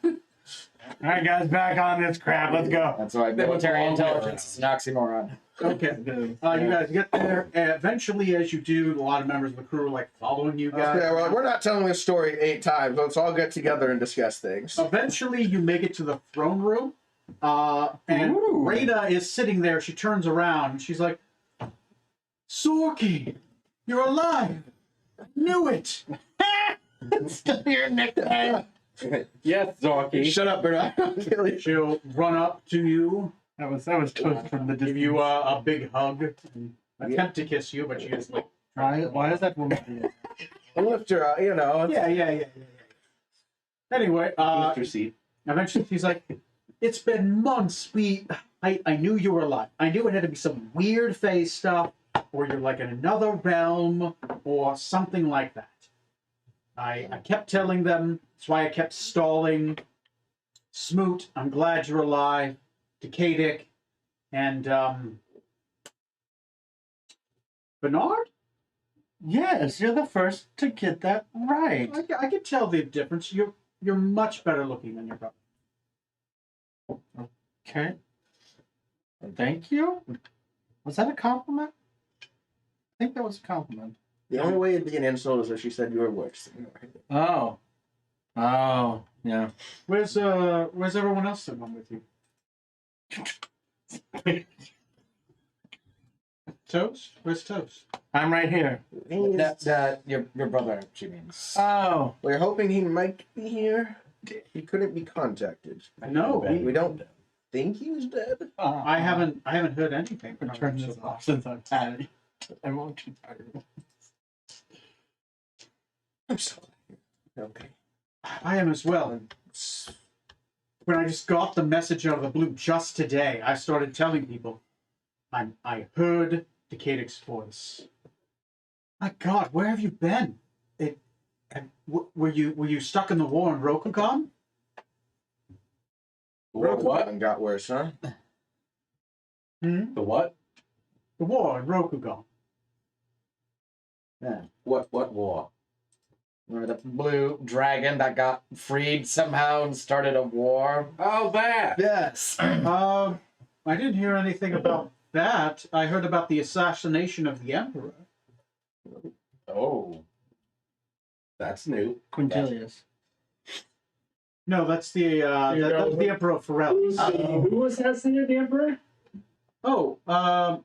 All right, guys, back on this crap. Let's go.
That's why
They went the
military
long way
intelligence is an oxymoron.
Okay. You guys get there. Eventually, as you do, a lot of members of the crew are like following you guys.
Okay, well, we're not telling this story 8 times. Let's all get together and discuss things.
Eventually, you make it to the throne room, and
Ooh.
Rhaena is sitting there. She turns around and she's like, "Sorky, you're alive! I knew it!"
Still your nickname.
Yes, Zorky.
Shut up, Bernard. I'll kill you.
She'll run up to you,
That was toast from the
give
distance.
you a big hug, and attempt to kiss you, but she just like,
Why is that woman?
I'll lift her up, you know.
yeah. Anyway,
Mr. Seat.
eventually she's like, "It's been months. I knew you were alive. I knew it had to be some weird phase stuff, or you're like in another realm, or something like that. I kept telling them. That's why I kept stalling. Smoot, I'm glad you're alive. Decadic, and Bernard.
Yes, you're the first to get that right.
I can tell the difference. You're much better looking than your brother.
Okay. Thank you. Was that a compliment? I think that was a compliment.
The only way it'd be an insult is if she said you were worse.
Oh. Oh, yeah.
Where's everyone else that went with you? Toast? Where's Toast?
I'm right here.
Your brother, she means.
Oh.
We're hoping he might be here. He couldn't be contacted.
No,
We don't think he's dead.
I haven't heard anything from
I've turned
him
this
so far.
off since I've had it. I won't too tired.
I'm sorry. Okay.
I am as well. And when I just got the message out of the blue just today, I started telling people, I heard Decadic's voice. My God, where have you been? Were you stuck in the war in Rokugan?
What?
And got worse, huh?
Hmm?
The what?
The war in Rokugan.
Yeah.
What war?
Remember the blue dragon that got freed somehow and started a war?
Oh, that!
Yes.
I didn't hear anything about that. I heard about the assassination of the Emperor.
Oh. That's new.
Quintilius.
No, that's that's the Emperor Forellis.
Who assassinated the emperor?
Oh,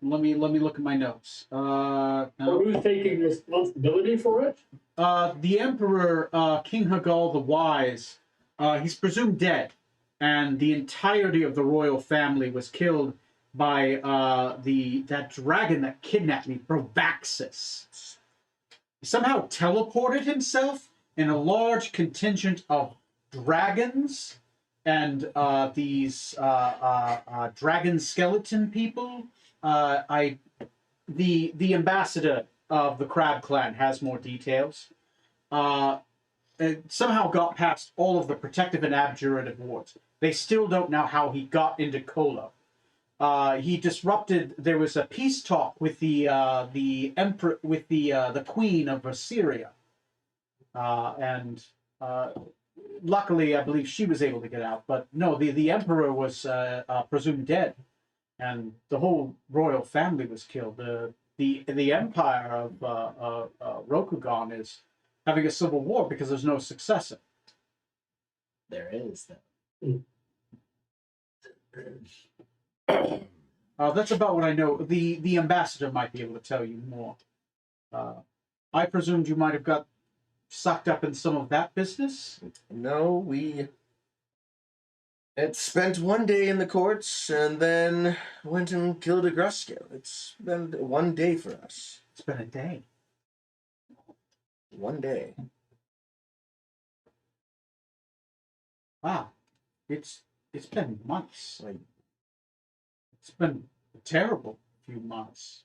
let me look at my notes.
Or
No.
who's taking responsibility for it?
The Emperor, King Hagal the Wise, he's presumed dead, and the entirety of the royal family was killed by that dragon that kidnapped me, Brovaxis. He somehow teleported himself in a large contingent of dragons and these dragon skeleton people. The ambassador of the Crab Clan has more details. It somehow got past all of the protective and abjurative wards. They still don't know how he got into Kolo. He disrupted. There was a peace talk with the emperor, with the queen of Assyria, and luckily, I believe she was able to get out. But no, the emperor was presumed dead, and the whole royal family was killed. The empire of Rokugan is having a civil war because there's no successor.
There is, though.
That's about what I know. The ambassador might be able to tell you more. I presumed you might have got sucked up in some of that business.
No, we spent one day in the courts and then went and killed a Gruskin. It's been one day for us.
It's been a day.
One day.
Wow, it's been months. Like, it's been a terrible few months.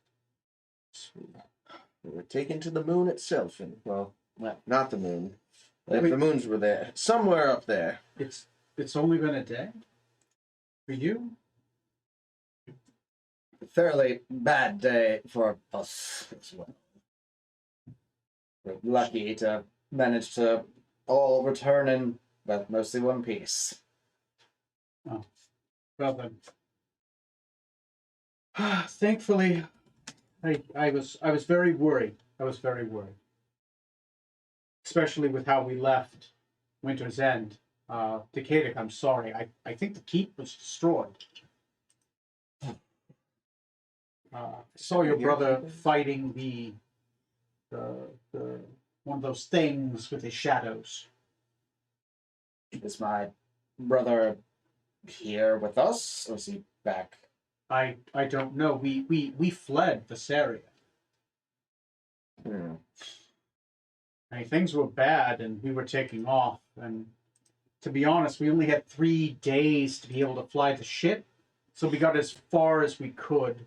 We were taken to the moon itself, and well,
Well,
not the moon. If
Wait.
the moons were there, somewhere up there.
It's only been a day for you.
fairly bad day for us as well. We're lucky to manage to all return in, but mostly one piece.
Well then, thankfully, I was very worried. I was very worried, especially with how we left Winter's End. Decadic, I'm sorry. I think the keep was destroyed. I saw your brother fighting the one of those things with his shadows.
Is my brother here with us, or is he back?
I don't know. We fled Visaria.
Hmm.
I mean, things were bad, and we were taking off. And to be honest, we only had 3 days to be able to fly the ship, so we got as far as we could.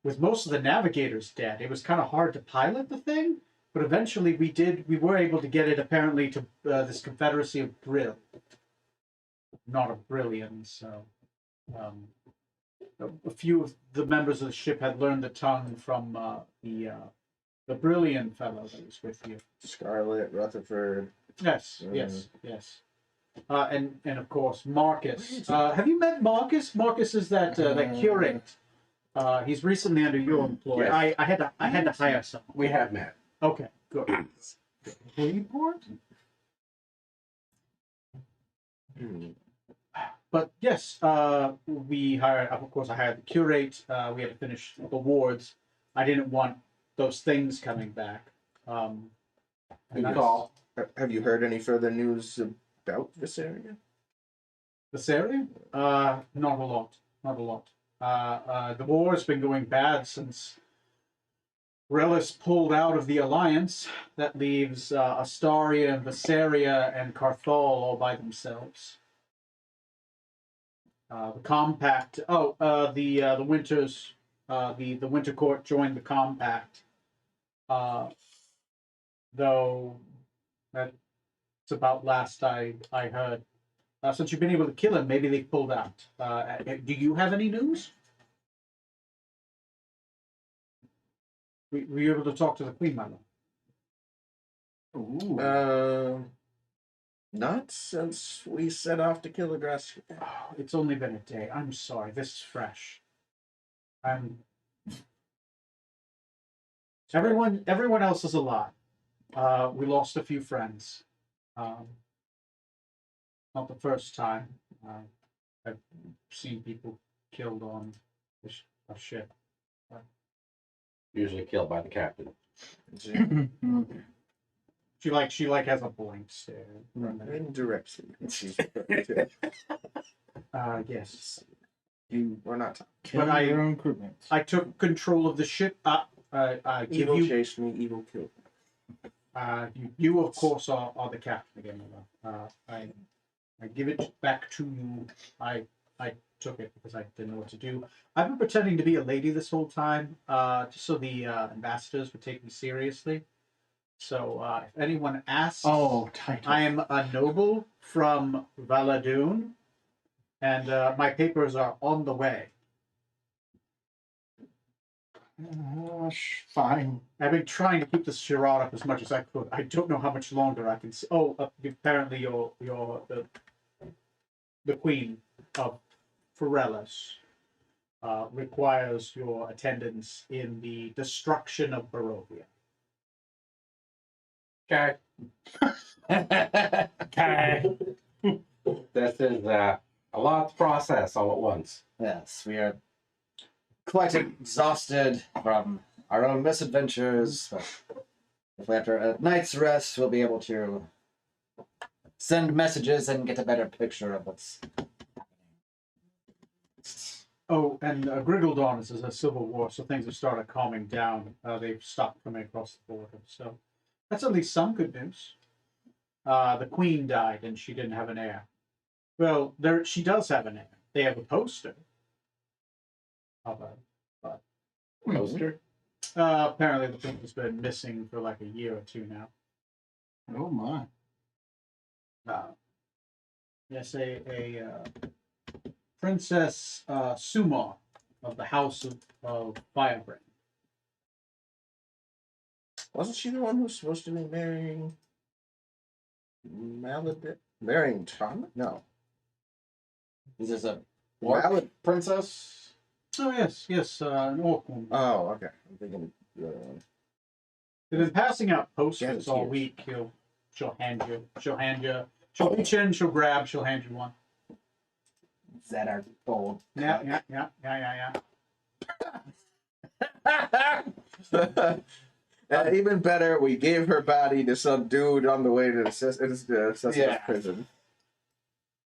With most of the navigators dead, it was kind of hard to pilot the thing. But eventually, we were able to get it apparently to this Confederacy of Brill, not of Brillians. So, a few of the members of the ship had learned the tongue from the brilliant fellow that was with you.
Scarlet, Rutherford.
Yes, yes, yes. And of course Marcus. Have you met Marcus? Marcus is that curate. He's recently under your employ.
Yes.
I had to hire someone.
We have met.
Okay, good. Report.
Hmm.
But yes, we hired. Of course, I hired the curate. We had to finish the wards. I didn't want those things coming back. And
Good
that's-
call.
Have you heard any further news about this area?
This area? Not a lot. Not a lot. The war has been going bad since Relis pulled out of the alliance. That leaves Astaria, Visaria, and Carthal all by themselves. The compact. The Winters. The Winter Court joined the compact. Though that's about last I heard. Since you've been able to kill him, maybe they pulled out. Do you have any news? Were you able to talk to the Queen, my lord?
Not since we set off to kill the grass.
Oh, it's only been a day. I'm sorry. This is fresh. Everyone else is alive. We lost a few friends. Not the first time. I've seen people killed on a ship.
Usually killed by the captain.
She has a blank stare.
Indirectly. She's
Yes.
We're not talking.
Kill
I-
your own crewmates.
I took control of the ship. I give
Evil
you,
chased me, evil killed me.
you of course are the captain again. I give it back to you. I took it because I didn't know what to do. I've been pretending to be a lady this whole time, just so the ambassadors would take me seriously. So if anyone asks,
Oh, title.
I am a noble from Valadoon, and my papers are on the way.
Fine.
I've been trying to keep this charade up as much as I could. I don't know how much longer I can. Apparently the Queen of Forellis requires your attendance in the destruction of Barovia.
Okay.
Okay.
This is a lot to process all at once.
Yes, we are quite exhausted from our own misadventures, but if after a night's rest, we'll be able to send messages and get a better picture of what's happening.
Oh, and Griggledon is a civil war, so things have started calming down. They've stopped coming across the border, so that's at least some good news. The Queen died, and she didn't have an heir. Well, she does have an heir. They have a poster of her.
Poster.
Apparently, the thing has been missing for like a year or two now.
Oh my.
Yes, a Princess Sumar of the House of Firebrand.
Wasn't she the one who was supposed to be marrying Tom? No.
Is this a orc
Malad-
princess?
Oh yes, an orc woman.
Oh, okay. I'm thinking the other one.
They've been passing out posters
Gazetteers.
all week. She'll reach in, she'll grab, she'll hand you one.
Is that our bold?
Yeah.
And even better, we gave her body to some dude on the way to the Cecil's
Yeah.
prison.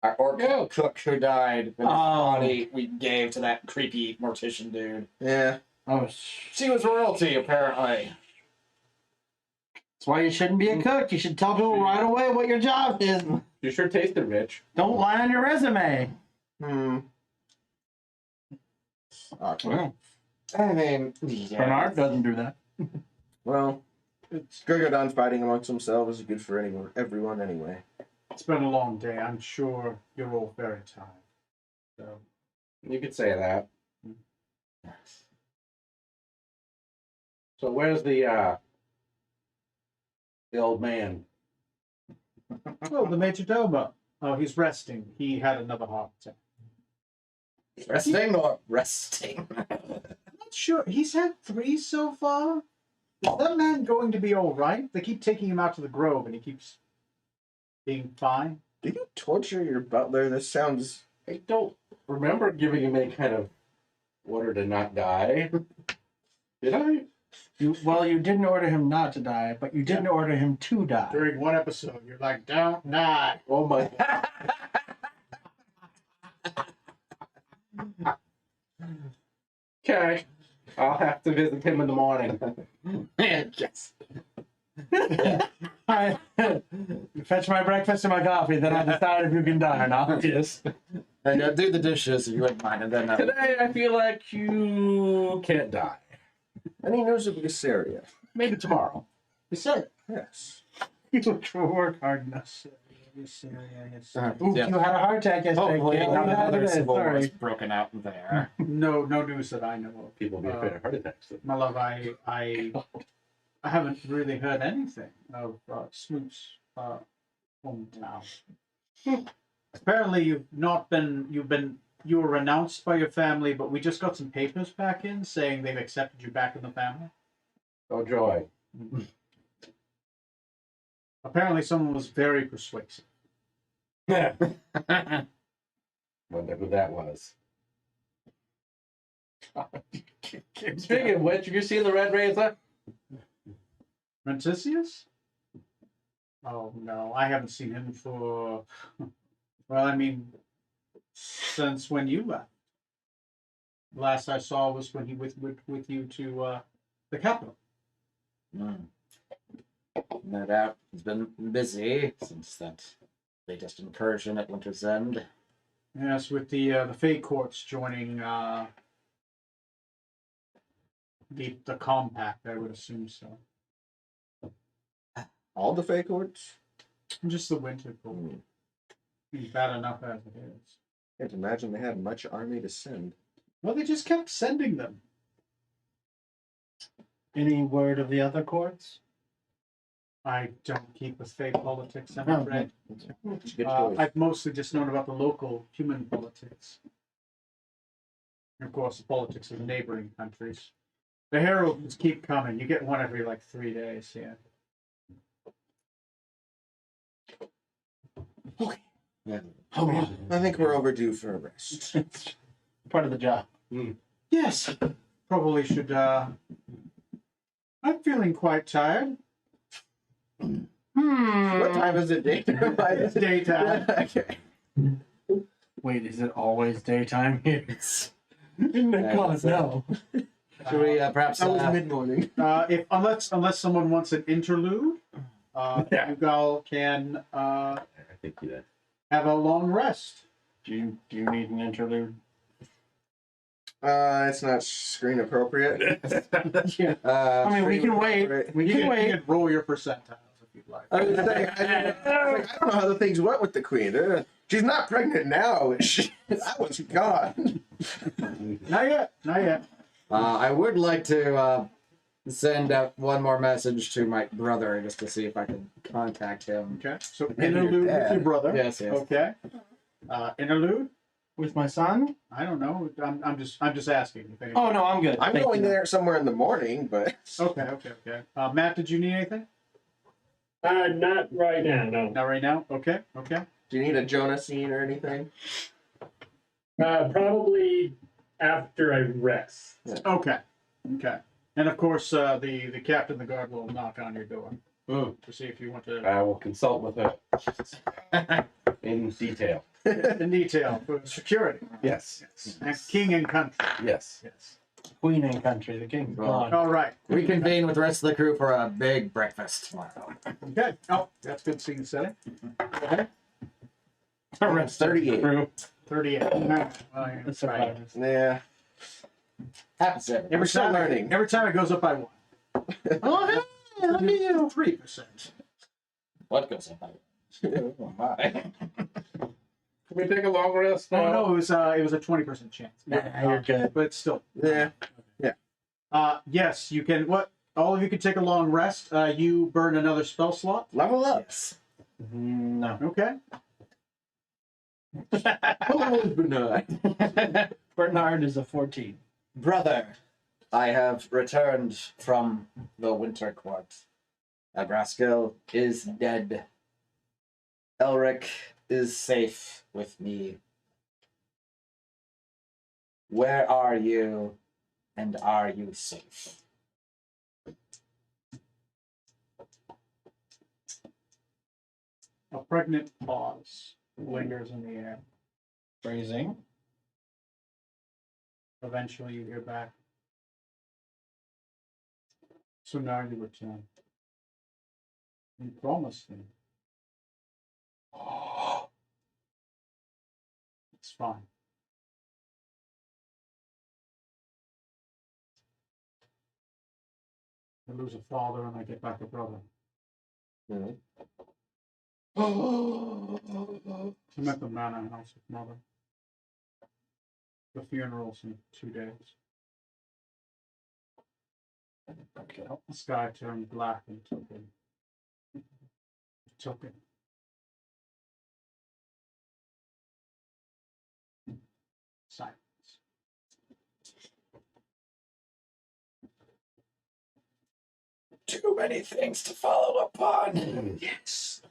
Our orc cook who died, and his
Oh.
body we gave to that creepy mortician dude.
Yeah.
Oh,
She was royalty, apparently.
that's why you shouldn't be a cook. You should tell people right away what your job is.
You sure tasted rich.
Don't lie on your resume.
Awkward.
Well,
I mean, yeah.
Bernard doesn't do that.
Well,
It's
Grigodon fighting amongst themselves is good for everyone anyway.
It's been a long day. I'm sure you're all very tired. So
You could say that. So where's the old man?
oh, the Major Domo. Oh, he's resting. He had another heart attack.
Resting or resting?
Not sure. He's had 3 so far. Is that man going to be all right? They keep taking him out to the Grove, and he keeps being fine.
Did you torture your butler? This sounds.
I don't remember giving him any kind of order to not die. Did I?
You didn't order him not to die, but you didn't order him to die.
During one episode, you're like, "Don't die."
Oh my. Okay. I'll have to visit him in the morning.
Yes.
I fetch my breakfast and my coffee, then I decide if you can die or not.
Yes.
And do the dishes if you wouldn't mind, and then
Today I feel like you can't die.
Any news of Glyceria?
Maybe tomorrow.
He said it.
Yes.
You work hard enough. Ooh,
yeah.
you had a heart attack yesterday.
Hopefully,
Kate.
not
You had
another
it,
civil war is
sorry.
broken out there.
No news that I know of.
People be afraid of heart attacks.
My love, I haven't really heard anything of Snoop's hometown. Apparently, you were renounced by your family, but we just got some papers back in saying they've accepted you back in the family.
Oh joy.
Apparently, someone was very persuasive.
Wonder who that was. Speaking of which, have you seen the Red Razor?
Menticius? Oh no, I haven't seen him for. Well, I mean, since when you left. Last I saw was when he with you to the capital.
No doubt he's been busy since that latest incursion at Winter's End.
Yes, with the Fey Courts joining the compact, I would assume so.
All the fake courts?
Just the Winter Court. Bad enough as it is.
Can't imagine they had much army to send.
Well, they just kept sending them.
Any word of the other courts?
I don't keep with Fey politics, I'm
Oh,
afraid.
It's a good choice.
I've mostly just known about the local human politics. And of course, the politics of the neighboring countries. The heralds keep coming. You get one every like 3 days, yeah.
Yeah.
Oh,
I think we're overdue for a rest.
it's part of the job.
Yes, probably should. I'm feeling quite tired.
What time is it? Daytime?
It's daytime.
Okay.
Wait, is it always daytime here?
Yeah,
Well,
it's,
no.
Should we perhaps?
That was mid-morning.
If unless someone wants an interlude,
Yeah.
you all can
I think you
have a long rest.
Do you need an interlude?
It's not screen appropriate.
Yeah.
I mean, we
Screen
can wait.
appropriate.
We
You
can
can
wait.
roll your percentiles if you'd like.
I was saying, I don't know how the things went with the queen. She's not pregnant now. That was gone.
Not yet. Not yet.
I would like to send out one more message to my brother just to see if I can contact him.
Okay. So
And your
interlude with
dad.
your brother.
Yes, yes.
Okay. Interlude.
With my son?
I don't know. I'm just asking. If anything.
Oh no, I'm good.
I'm
Thank
going
you.
there somewhere in the morning, but
Okay. Matt, did you need anything?
Not right now, no.
Not right now. Okay.
do you need a Jonah scene or anything?
Probably after I rest.
Okay. And of course, the captain of the guard will knock on your door
Hmm.
to see if you want to
I will consult with her in detail.
in detail for security.
Yes.
And king and country.
Yes.
Yes.
Queen and country. The king's
Well,
gone.
All right.
Reconvene with the rest of the crew for a big breakfast tomorrow.
Okay. Oh, that's good scene setting. Go ahead.
The rest
38.
Crew.
38. Well, yeah.
The survivors.
Yeah.
Happens to everyone.
We're still learning.
Every time it goes up by 1.
Oh, hey, look at you.
3%.
What goes up? Oh my.
Can we take a long rest now?
No, it was a 20% chance.
Nah, you're good.
But still.
Yeah.
Yes, you can. What? All of you can take a long rest. You burn another spell slot.
Level up.
Yes.
No.
Okay.
Bernard is a 14.
Brother, I have returned from the Winter Court. Abraskil is dead. Elric is safe with me. Where are you, and are you safe?
A pregnant pause lingers in the air.
Phrasing.
Eventually, you hear back. So now you return. You promised me. It's fine. I lose a father and I get back a brother.
Mhm.
I'm at the manor house with mother. The funeral's in 2 days.
Okay.
The sky turned black and took it. Took it. Silence.
Too many things to follow upon.
Yes.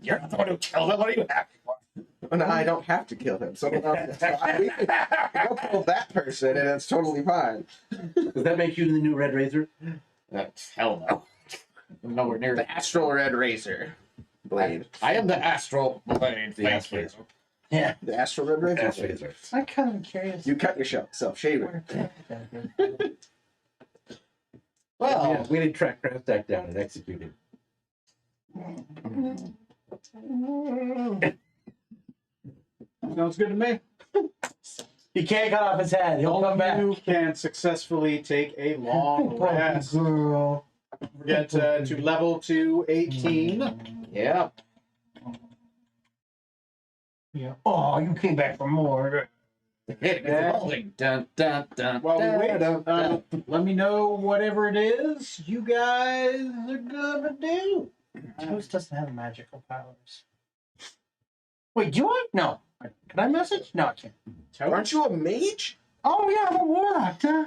You're not the one who killed him. What are you happy for?
No, I don't have to kill him. Someone else. We can go kill that person, and it's totally fine.
Does that make you the new Red Razor?
Hell no. I'm nowhere near
The Astral Red Razor blade.
I am the astral blade.
The
Thank
astral
you.
razor.
Yeah.
The Astral Red
Ass
Razor.
razor.
I'm kind of curious.
You cut yourself, shave it.
Well,
Yeah, we need to track Kraftak down and execute him.
Sounds good to me.
You can't cut off his head. He'll come back.
You can successfully take a long rest.
Girl.
We get to level 218.
yeah.
Yeah. Oh, you came back for more.
It's evolving. Dun, dun, dun,
While we
dun,
wait,
dun, dun.
let me know whatever it is you guys are gonna do.
Toast doesn't have magical powers. Wait, do I? No. Can I message? No, I can't.
Aren't you a mage?
Oh yeah, I'm a warlock. Duh.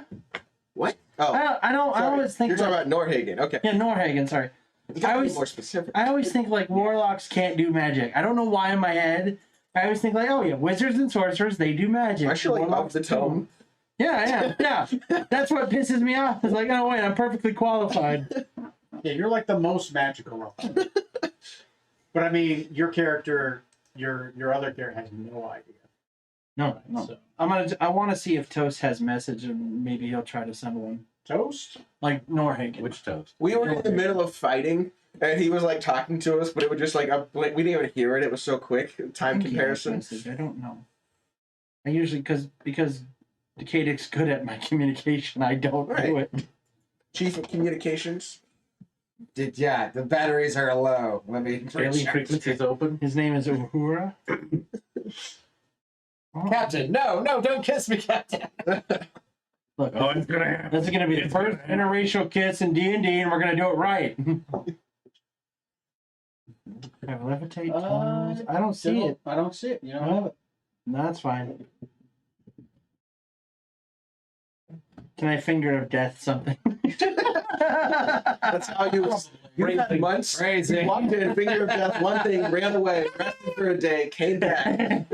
What? Oh,
I don't. I
sorry.
always think.
You're talking
like,
about Norhagen. Okay.
yeah, Norhagen. Sorry.
You gotta
always-
be more specific.
I always think like warlocks can't do magic. I don't know why in my head. I always think like, oh yeah, wizards and sorcerers, they do magic.
I should like off the tome.
Yeah. That's what pisses me off. It's like, oh wait, I'm perfectly qualified.
Yeah, you're like the most magical of them. But I mean, your character, your other character has no idea.
No.
So,
I want to see if Toast has message and maybe he'll try to send one.
Toast?
Like Norhagen.
Which toast?
We were in the middle of fighting, and he was like talking to us, but it would just like we didn't even hear it. It was so quick. Time
I think he has
comparison.
message, I don't know. I usually because Decadic's good at my communication. I don't do
Right.
it.
Chief of Communications.
Yeah, the batteries are low. Let me
Daily
recharge.
frequencies open.
His name is Uhura.
Captain, no, don't kiss me, Captain.
Look,
Oh, it's gonna happen.
this is gonna be the first interracial kiss in D&D, and we're gonna do it right. Have levitate tongues? I don't see it.
I don't see it. You know.
No, that's fine. Can I finger of death something?
That's how you had months.
Crazy.
You walked in, finger of death, one thing, ran away, rested for a day, came back.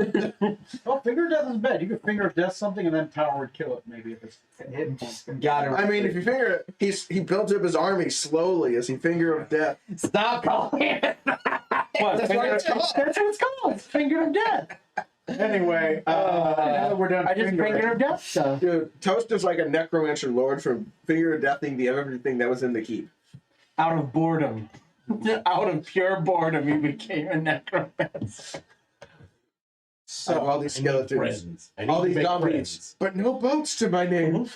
Oh, finger of death is bad. You could finger of death something, and then power would kill it. Maybe if it's hidden.
Got it.
I mean, if you figure it, he built up his army slowly as he finger of death.
Stop calling it.
What?
That's what it's called.
That's what it's called. It's finger of death.
Anyway, now that we're done.
I just finger of death stuff.
Dude, Toast is like a necromancer lord from finger of deathing the everything that was in the keep.
Out of boredom. Out of pure boredom, he became a necromancer.
So all these
I need
skeletons,
friends. I need
all
to
these
make
zombies,
friends.
but no boats to my name.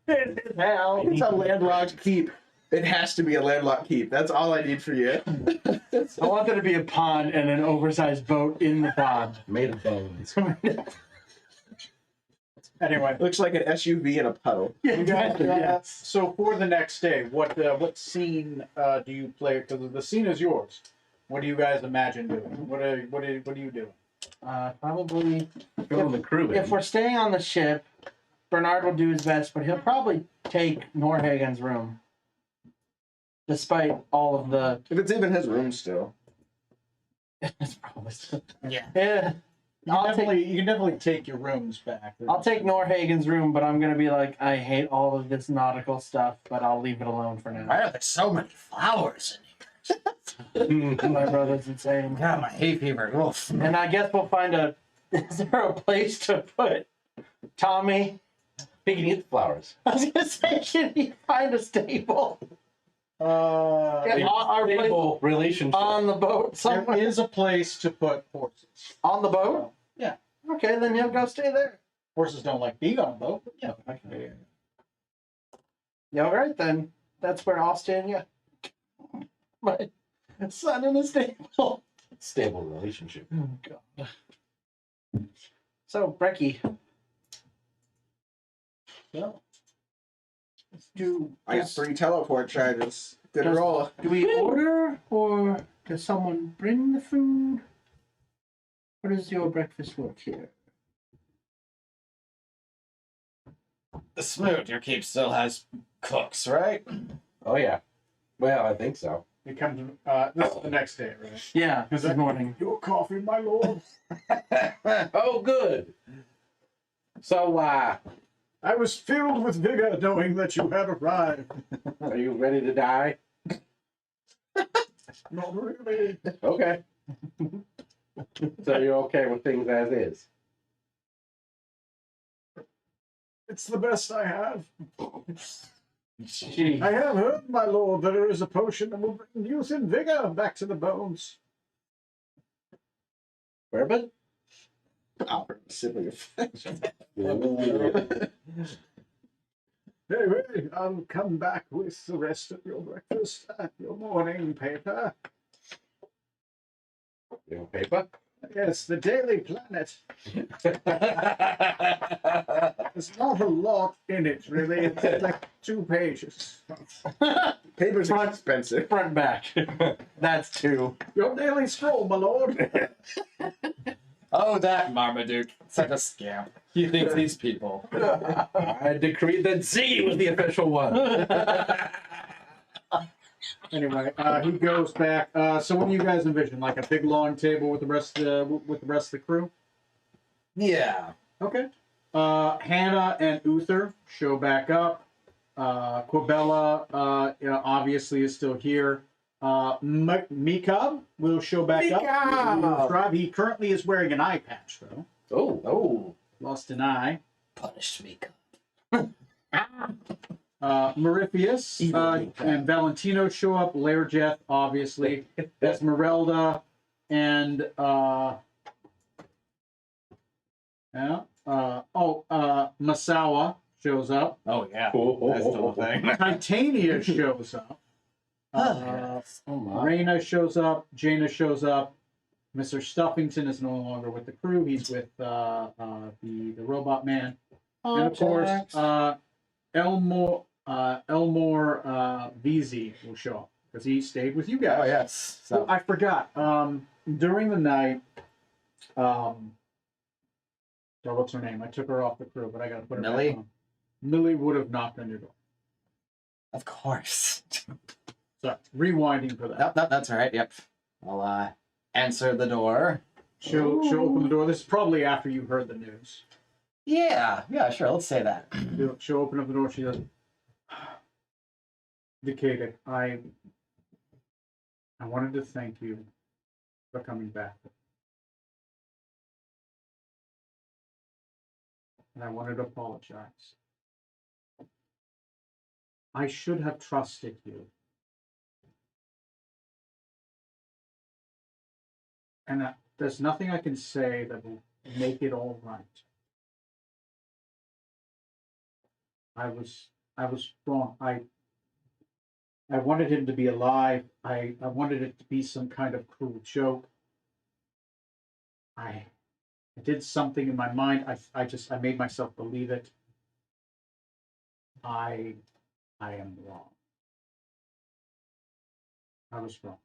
Hell.
It's a landlocked keep. It has to be a landlocked keep. That's all I need for you.
I want there to be a pond and an oversized boat in the pond.
Made of bones.
Anyway,
Looks like an SUV in a puddle.
you guys.
Yes.
So for the next day, what scene do you play? Because the scene is yours. What do you guys imagine doing? What are you doing?
Probably.
Filling the crew in.
If we're staying on the ship, Bernard will do his best, but he'll probably take Norhagen's room. Despite all of the.
If it's even his room still.
It's probably still.
Yeah.
Yeah.
You
I'll
can definitely take your rooms back.
I'll take Norhagen's room, but I'm gonna be like, I hate all of this nautical stuff, but I'll leave it alone for
Why
now.
are there so many flowers in here?
My brother's insane.
God, my hay fever. Oof.
And I guess we'll find a. Is there a place to put Tommy?
He can eat the flowers.
I was gonna say, can he find a stable? Yeah, our place
Stable relationship.
on the boat
there
somewhere.
is a place to put horses.
On the boat?
Yeah.
Okay, then he'll go stay there.
Horses don't like being on a boat. But yeah.
Okay. Yeah, all right then. That's where I'll stand. Yeah. My son in the stable.
Stable relationship.
Oh God. So, Brecky.
So,
Do
I got 3 teleport charges. Good roll.
do we order or does someone bring the food? How does your breakfast work here?
The Smoot, your keep still has cooks, right?
Oh yeah. Well, I think so.
it comes. This is the next day, right?
Yeah,
Is
this
that-
morning.
Your coffee, my lord.
Oh, good. So,
I was filled with vigor knowing that you had arrived.
are you ready to die?
Not really.
Okay. So you're okay with things as is?
It's the best I have.
Gee.
I have heard, my lord, that there is a potion that will bring youth and vigor back to the bones.
Bourbon?
Sibling affection.
Anyway, I'll come back with the rest of your breakfast at your morning paper.
Your paper?
Yes, the Daily Planet. There's not a lot in it, really. It's like 2 pages.
Paper's expensive.
Front back. That's 2.
Your daily scroll, my lord.
Oh, that Marmaduke. Such a scam. He thinks these people.
I decreed that Z was the official one.
Anyway, he goes back. So what do you guys envision? Like a big long table with the rest of the crew?
Yeah.
Okay. Hannah and Uther show back up. Quabella, obviously is still here. Mika will show back up. He currently is wearing an eye patch, though.
Oh.
Lost an eye.
Punished me.
Merifius and Valentino show up. Lairjeth, obviously. Esmeralda and Masawa shows up.
Oh, yeah.
Oh.
That's still a thing.
Titania shows up. Raina shows up. Jaina shows up. Mr. Stuffington is no longer with the crew. He's with the robot man. And of course, Elmore VZ will show up because he stayed with you guys.
Oh, yes.
So I forgot. During the night, what's her name? I took her off the crew, but I gotta put her
Millie?
back on. Millie would have knocked on your door.
Of course.
So rewinding for that.
Nope, that's all right. Yep. I'll answer the door.
She'll open the door. This is probably after you heard the news.
Yeah, sure. Let's say that.
She'll open up the door. She goes, Decadic, I wanted to thank you for coming back. And I wanted to apologize. I should have trusted you. And there's nothing I can say that will make it all right. I was wrong. I wanted him to be alive. I wanted it to be some kind of cruel joke. I did something in my mind. I made myself believe it. I am wrong. I was wrong.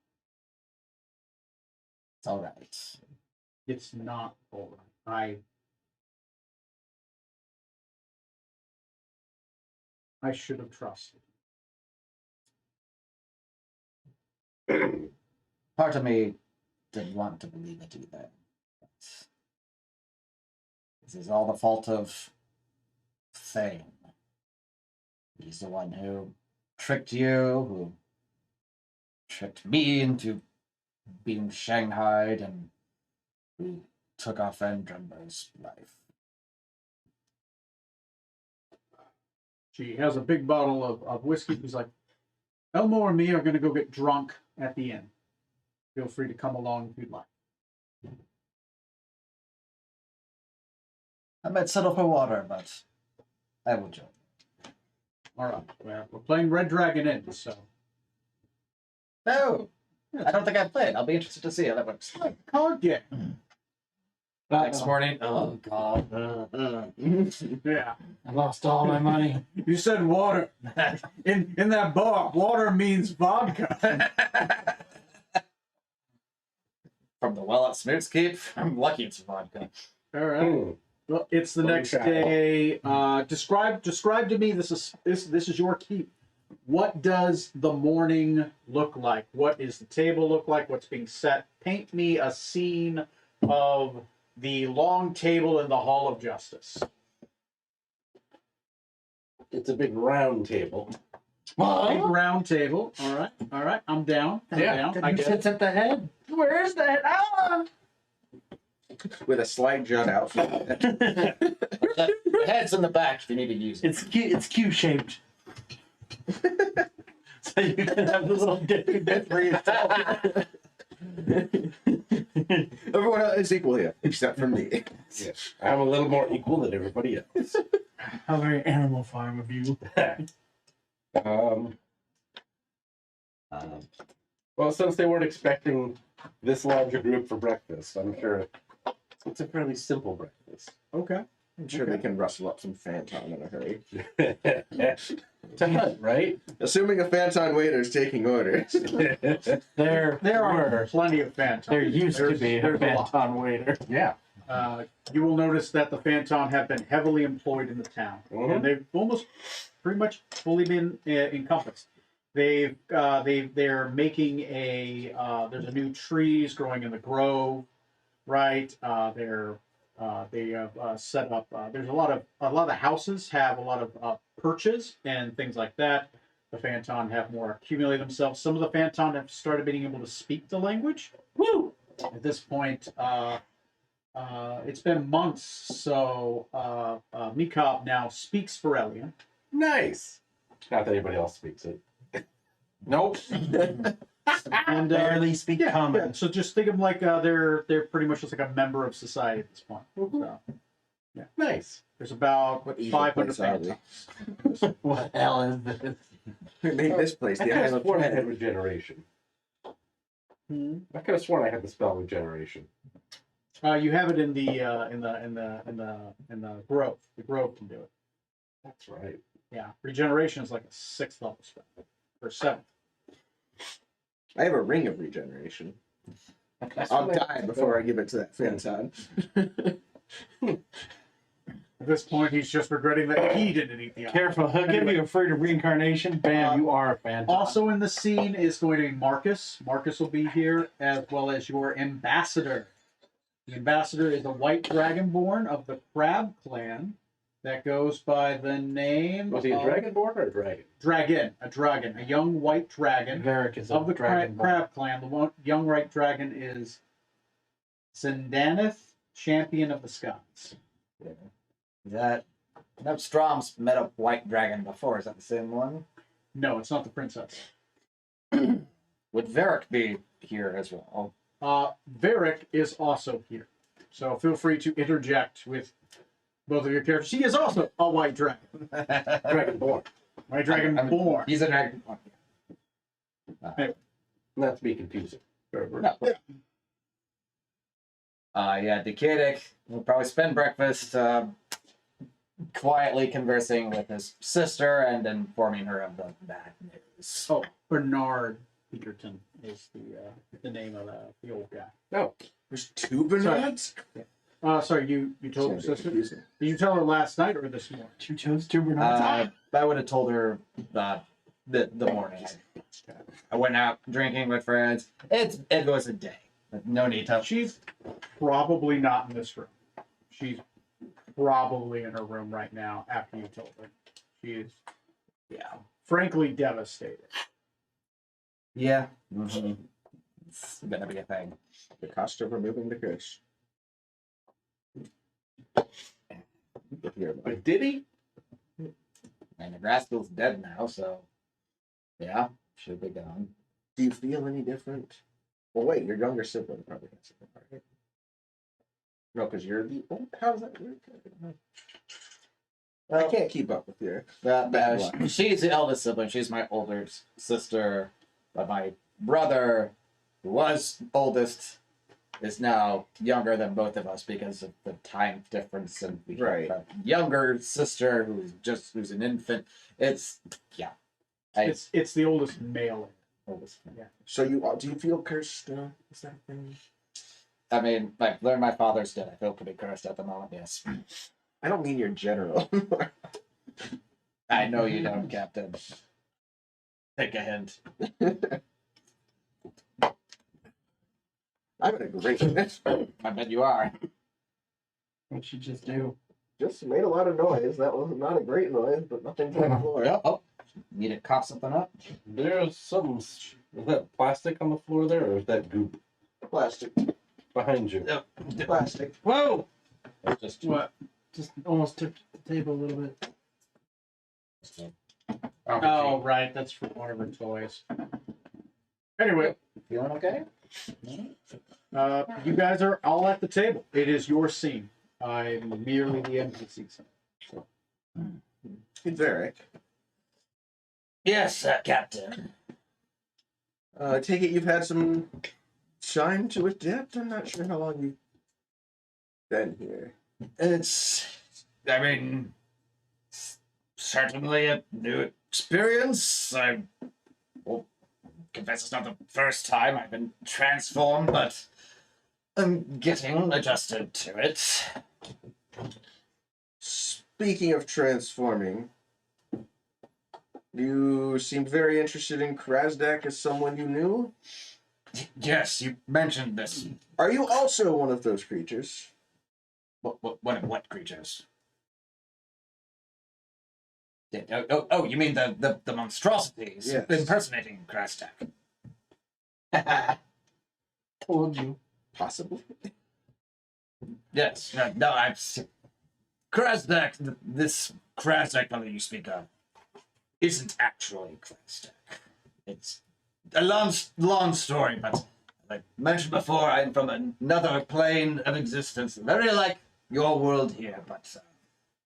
It's all right.
It's not all right. I should have trusted.
Part of me didn't want to believe it either. But this is all the fault of Thane. He's the one who tricked you, who tricked me into being shanghaied, and who took off Andrumber's life.
She has a big bottle of whiskey. He's like, Elmore and me are going to go get drunk at the inn. Feel free to come along if you'd like.
I might settle for water, but I will join.
All right. Well, we're playing Red Dragon Inn, so.
No, I don't think I've played. I'll be interested to see how that works.
Card game.
Next morning, oh god,
Yeah.
I lost all my money.
You said water. In that bar, water means vodka.
from the well at Smoots Keep. I'm lucky it's vodka.
All right. Well, it's the
Holy
next
cow.
day. Describe to me. This is your keep. What does the morning look like? What is the table look like? What's being set? Paint me a scene of the long table in the Hall of Justice.
It's a big round table.
Big round table. All right. I'm down. I'm
Yeah.
down. I get it.
Sits at the head. Where is that? Ah!
with a slight jut out.
The head's in the back if you need to use it.
It's Q-shaped. So you can have the little dippy bit for yourself.
Everyone else is equal here, except for me.
Yes, I'm a little more equal than everybody else.
How very Animal Farm of you.
Well, since they weren't expecting this larger group for breakfast, I'm sure it's a fairly simple breakfast.
Okay.
I'm sure they can rustle up some Phantom in a hurry.
To hunt, right?
Assuming a Phantom waiter is taking orders.
There
Are plenty of Phantom.
There used to be a
There's a lot.
Phantom waiter.
Yeah.
You will notice that the Phantom have been heavily employed in the town, and they've almost pretty much fully been encompassed. They're making there's a new trees growing in the grove, right? They have set up. There's a lot of the houses have a lot of perches and things like that. The Phantom have more accumulated themselves. Some of the Phantom have started being able to speak the language. Woo! At this point, it's been months, so Mikop now speaks Ferellian.
Nice. Not that anybody else speaks it.
Nope.
And
Barely speak
yeah,
common.
so just think of them like they're pretty much just like a member of society at this point. So,
Nice.
there's about
What evil
500
place are we?
Phantoms.
What the hell is this?
Who made this place?
I
The
could have
Isle of
sworn I had
Dread.
regeneration.
Hmm.
I could have sworn I had the spell regeneration.
You have it in the grove. The grove can do it.
That's right.
Yeah, regeneration is like a 6th level spell or 7th.
I have a ring of regeneration.
That's
I'll
what
die before I give it to that Phantom.
At this point, he's just regretting that he didn't eat the apple.
Careful, he'll give you a fruit of reincarnation. Bam, you are a Phantom.
Also in the scene is going to be Marcus. Marcus will be here, as well as your ambassador. The ambassador is a white dragonborn of the Crab clan that goes by the name
Was he a
of
dragonborn or a dragon?
Dragon, a young white dragon
Varric is
of the
dragon.
Crab clan. The young white dragon is Zendanith, champion of the skies.
That Strom's met a white dragon before. Is that the same one?
No, it's not the princess.
Would Varric be here as well?
Varric is also here, so feel free to interject with both of your characters. He is also a white dragon.
Dragonborn.
White dragon born.
He's a dragon.
Not to be confusing.
No. Yeah, Decadic will probably spend breakfast quietly conversing with his sister and informing her of the bad news.
Oh, Bernard Peterton is the name of the old guy.
No.
There's two Bernards?
Sorry, you told your sister? Did you tell her last night or this morning?
You chose two Bernards.
I would have told her the morning. I went out drinking with friends. It was a day. No need to.
She's probably not in this room. She's probably in her room right now after you told her. She is, frankly devastated.
Yeah. Mm-hmm. It's gonna be a thing.
The cost of removing the curse. Here, buddy.
But did he?
And the Rascal's dead now, so yeah, should be gone.
Do you feel any different? Well, wait, your younger sibling probably has something, right? No, because you're the. Oh, how does that work? I can't keep up with your. Bad luck.
She's the eldest sibling. She's my older sister. But my brother, who was oldest, is now younger than both of us because of the time difference. And we
Right.
have a younger sister who's an infant. It's
It's the oldest male.
oldest.
So do you feel cursed? Is that a thing?
I mean, I've learned my father's dead. I feel pretty cursed at the moment. Yes,
I don't mean your general.
I know you don't, Captain. Take a hint.
I'm in a great mess.
I bet you are.
What'd you just do?
Just made a lot of noise. That was not a great noise, but nothing on the floor.
Yep. Oh, need to cough something up.
There's some. Is that plastic on the floor there, or is that goop?
Plastic.
behind you.
Plastic.
Whoa!
It's just
What?
Just almost tipped the table a little bit.
Oh, right. That's from one of her toys. Anyway,
Feeling okay?
you guys are all at the table. It is your scene. I'm merely the NPC.
It's Eric.
Yes, Captain.
I take it you've had some time to adapt. I'm not sure how long you've been here.
I mean, certainly a new experience. I will confess it's not the first time I've been transformed, but I'm getting adjusted to it.
Speaking of transforming, you seemed very interested in Krasdak as someone you knew.
Yes, you mentioned this.
Are you also one of those creatures?
What creatures? You mean the monstrosities
Yes.
impersonating Krastak?
Told you.
Possibly.
Yes. No, I've Krasdak. This Krasdak fellow you speak of isn't actually Krasdak. It's a long story, but like I mentioned before, I'm from another plane of existence, very like your world here, but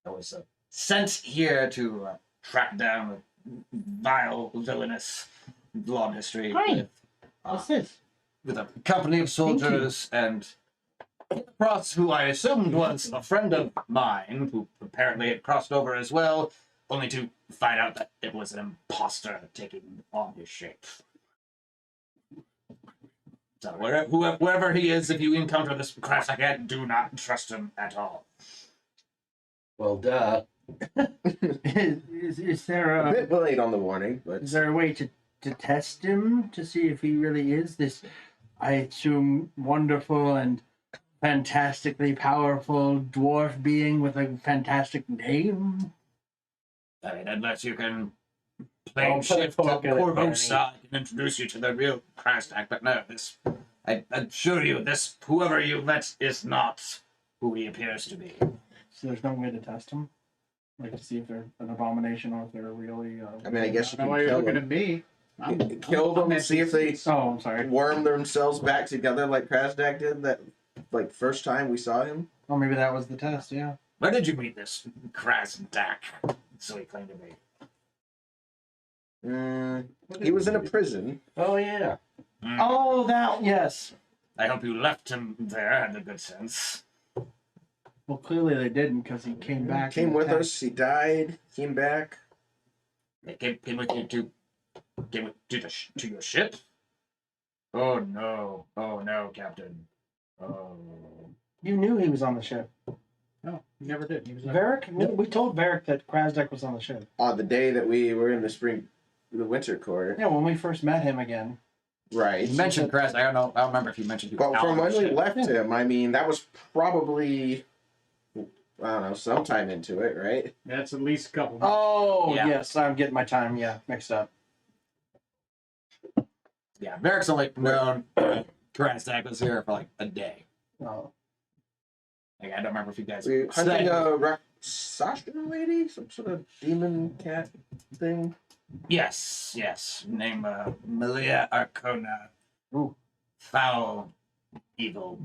I was sent here to track down a vile, villainous, long history
Hi.
with,
What's this?
with a company of soldiers and across who I assumed was a friend of mine, who apparently had crossed over as well, only to find out that it was an imposter taking on his shape. So wherever he is, if you encounter this crash again, do not trust him at all.
well, duh.
Is there
A
a
bit late on the warning, but
is there a way to test him to see if he really is this, I assume, wonderful and fantastically powerful dwarf being with a fantastic name?
I mean, unless you can
I'll
plane
put a
shift to
fork in it,
Corvosa, I can introduce you to the real Krasnak, but no, I assure you, whoever you met is not who he appears to be.
So there's no way to test him, like to see if they're an abomination or if they're really.
I mean, I guess you
I
can
know why you're
kill
looking
them.
at me.
Kill them and see if they
Oh, I'm sorry.
worm themselves back together like Krasdak did that first time we saw him.
Oh, maybe that was the test. Yeah.
Where did you meet this Krasnak? So he claimed to be.
He was in a prison.
Oh, yeah.
Oh, that yes.
I hope you left him there, had the good sense.
Well, clearly they didn't because he came back.
Came
and
with
attacked.
us. He died. Came back.
They came with you to your ship? Oh no, Captain. Oh.
You knew he was on the ship.
No, he never did. He was
Varric, we told Varric that Krasdak was on the ship.
On the day that we were in the winter court.
Yeah, when we first met him again.
Right.
You mentioned Krasnak. I don't remember if you mentioned you.
But from when we left
Yeah.
him, I mean, that was probably, I don't know, sometime into it, right?
That's at least a couple months.
Oh,
Yeah.
yes, I'm getting my time, mixed up.
Yeah, Varric's only known Krasnak was here for like a day.
Oh.
Like, I don't remember if you guys
We hunting
said-
a Rakshasa lady? Some sort of demon cat thing?
Yes. Name Malia Arcona.
Ooh.
Foul, evil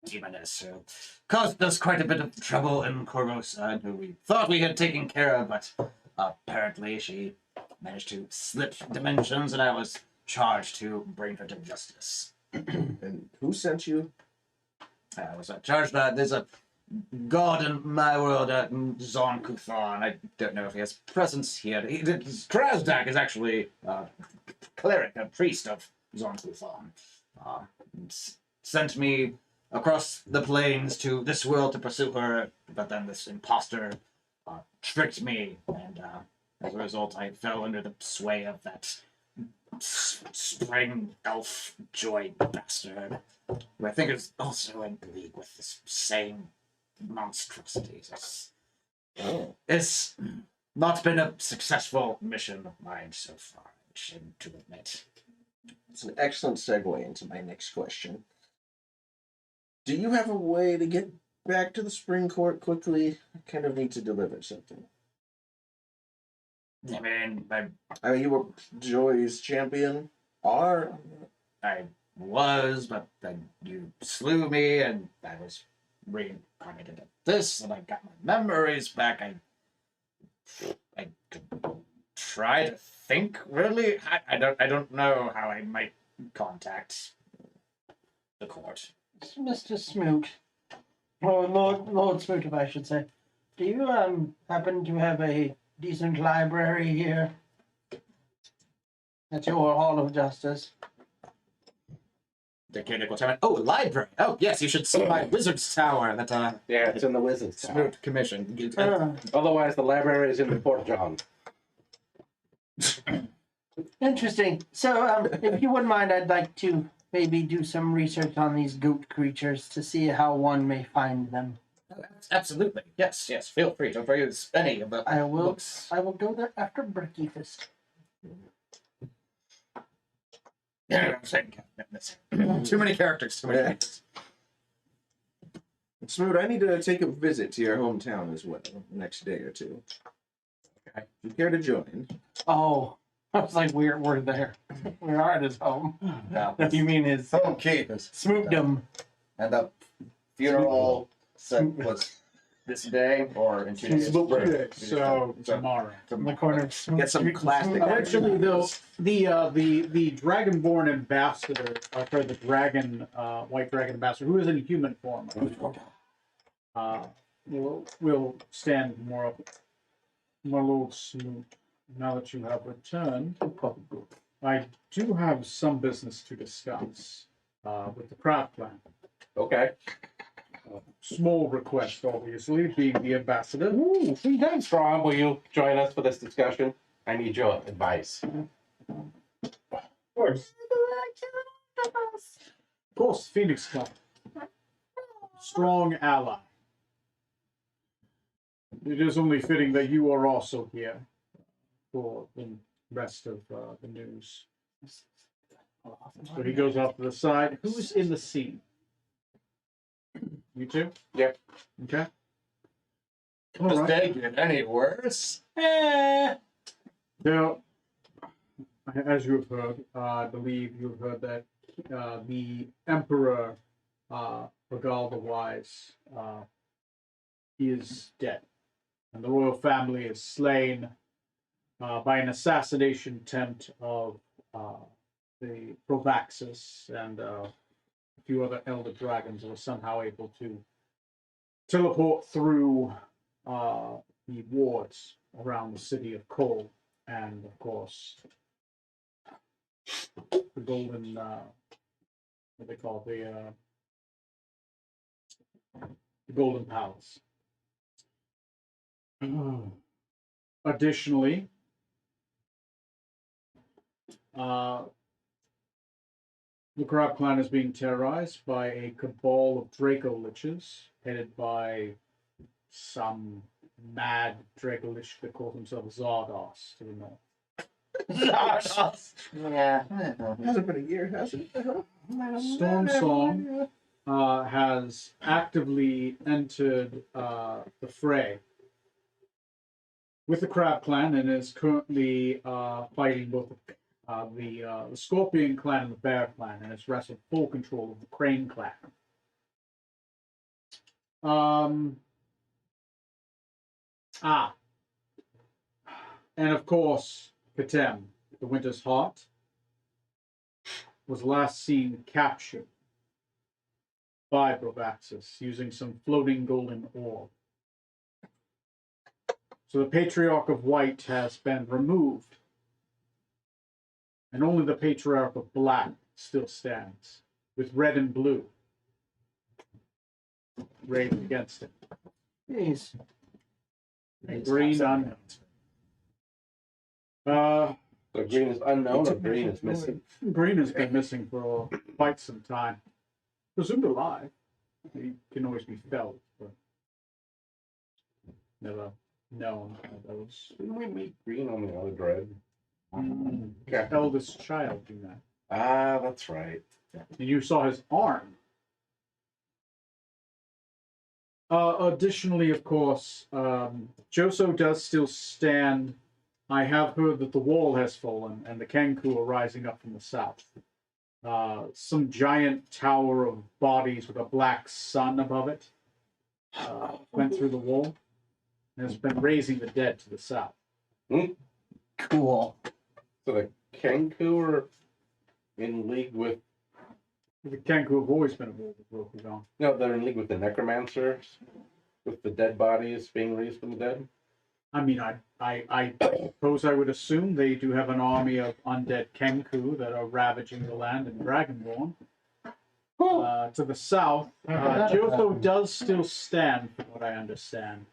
demoness who caused us quite a bit of trouble in Corvosa, and who we thought we had taken care of, but apparently she managed to slip dimensions, and I was charged to bring her to justice.
And who sent you?
I was charged that there's a god in my world, Zon Kuthon. I don't know if he has presence here. Krasdak is actually a cleric, a priest of Zon Kuthon. Sent me across the plains to this world to pursue her, but then this imposter tricked me, and as a result, I fell under the sway of that spring elf joy bastard, who I think is also in league with this same monstrosities. It's not been a successful mission of mine so far, I'm ashamed to admit.
It's an excellent segue into my next question. Do you have a way to get back to the spring court quickly? I kind of need to deliver something.
I mean,
I mean, you were Joy's champion.
I was, but then you slew me, and I was reincarnated at this, and I got my memories back. I could try to think. Really, I don't know how I might contact the court.
Mr. Smoot, or Lord Smoot, if I should say, do you happen to have a decent library here at your Hall of Justice?
The Kinical Tower. Oh, library. Oh, yes, you should see my wizard's tower that
Yeah, it's in the Wizards Tower.
Smoot commissioned.
Otherwise, the library is in the Port John.
Interesting. So, if you wouldn't mind, I'd like to maybe do some research on these goat creatures to see how one may find them.
Absolutely. Yes, yes. Feel free to use any of the
I will.
books.
I will go there after breakfast.
Too many characters. Too many
Yeah.
characters.
Smoot, I need to take a visit to your hometown as well, next day or two.
Okay.
If you care to join.
Oh, I was like, we're there. We are at his home.
No.
You mean his
Home keep is
Smootdom?
and the funeral set was this day or in 2 days.
So tomorrow.
In the corner of Smoot
Get some
Street.
classic-
Actually, though, the Dragonborn ambassador, sorry, the dragon, white dragon ambassador, who is in human form, will stand more up. My Lord Smoot, now that you have returned, I do have some business to discuss with the craft clan.
Okay.
Small request, obviously, being the ambassador.
Ooh, thanks, Ron. Will you join us for this discussion? I need your advice.
Of course.
Of course, Phoenix Club. Strong ally. It is only fitting that you are also here for the rest of the news. So he goes off to the side. Who's in the scene? You two?
Yep.
Okay.
Does
All right.
day get any worse?
Now, as you have heard, I believe you have heard that the Emperor Regal the Wise is dead, and the royal family is slain by an assassination attempt of the Provaxus and a few other elder dragons who were somehow able to teleport through the wards around the city of Cole, and of course the golden what they call it, the Golden Palace. Additionally, the Crab Clan is being terrorized by a cabal of Draco Liches, headed by some mad Draco Lich that calls himself Zardos to the north.
Yeah.
Hasn't been a year, has it?
Storm Song has actively entered the fray with the Crab Clan and is currently fighting both the Scorpion Clan and the Bear Clan, and has wrestled full control of the Crane Clan. And of course, Katem, the Winter's Heart, was last seen captured by Provaxus using some floating golden orb. So the Patriarch of White has been removed, and only the Patriarch of Black still stands, with red and blue raised against it.
Jeez.
And green unknown.
So green is unknown or green is missing?
Green has been missing for quite some time. Presumed alive. He can always be felt, but never known how those.
Didn't we meet green on the other dread?
His eldest child do that.
Ah, that's right.
And you saw his arm Additionally, of course, Joso does still stand. I have heard that the wall has fallen and the Kenku are rising up from the south. Some giant tower of bodies with a black sun above it went through the wall and has been raising the dead to the south.
Cool.
So the Kenku are in league with.
The Kenku have always been at war with Rokugan.
No, they're in league with the necromancers, with the dead bodies being raised from the dead.
I mean, I suppose I would assume they do have an army of undead Kenku that are ravaging the land in Dragonborn. To the south, Joso does still stand, from what I understand.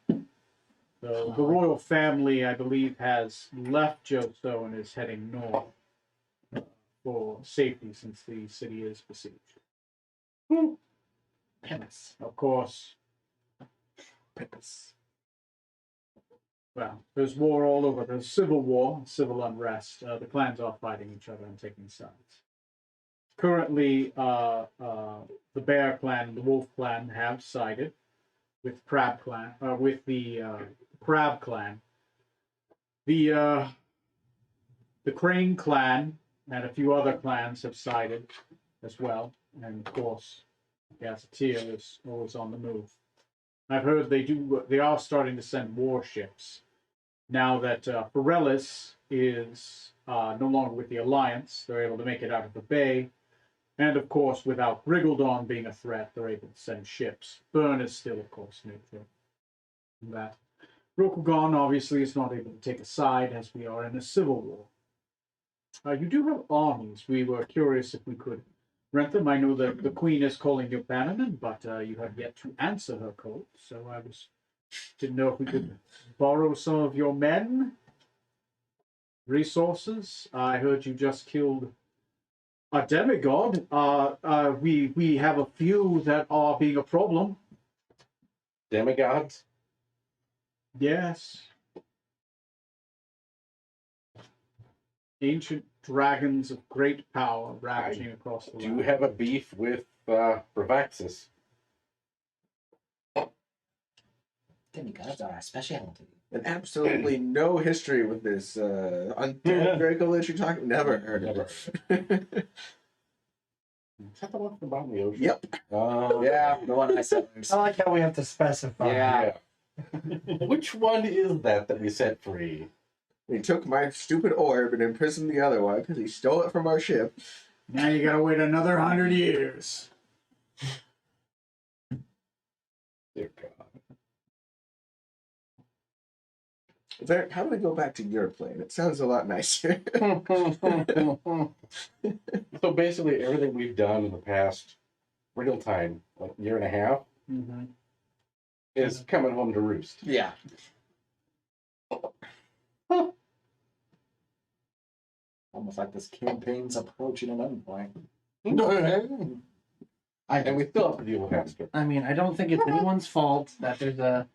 So the royal family, I believe, has left Joso and is heading north for safety since the city is besieged.
Penis.
Of course,
Penis.
well, there's war all over. There's civil war, civil unrest. The clans are fighting each other and taking sides. Currently, the Bear Clan and the Wolf Clan have sided with Crab Clan, with the Crab Clan. The Crane Clan and a few other clans have sided as well, and of course, Gazetteer is always on the move. I've heard they are starting to send warships now that Forellis is no longer with the Alliance. They're able to make it out of the bay. And of course, without Grigaldon being a threat, they're able to send ships. Bern is still, of course, neutral. That Rokugan obviously is not able to take a side as we are in a civil war. You do have armies. We were curious if we could rent them. I know that the Queen is calling you Bannerman, but you have yet to answer her call. So I didn't know if we could borrow some of your men, resources. I heard you just killed a demigod. We have a few that are being a problem.
Demigods?
Yes. Ancient dragons of great power ravaging across the
Do
land.
you have a beef with Bravaxis?
Demigods are our specialty.
And absolutely no history with this undead Draco that you're talking. Never heard of it.
Is that the one from the bottom of the ocean?
Yep.
Yeah, the one I said.
I like how we have to specify.
Yeah.
Which one is that we set free?
He took my stupid orb and imprisoned the other one because he stole it from our ship.
Now you gotta wait another 100 years.
Dear God.
How do we go back to your plane? It sounds a lot nicer.
So basically, everything we've done in the past real time, like year and a half,
Mm-hmm.
is coming home to roost.
Yeah. Almost like this campaign's approaching an endpoint.
And we still have to deal with Hester.
I mean, I don't think it's anyone's fault that there's a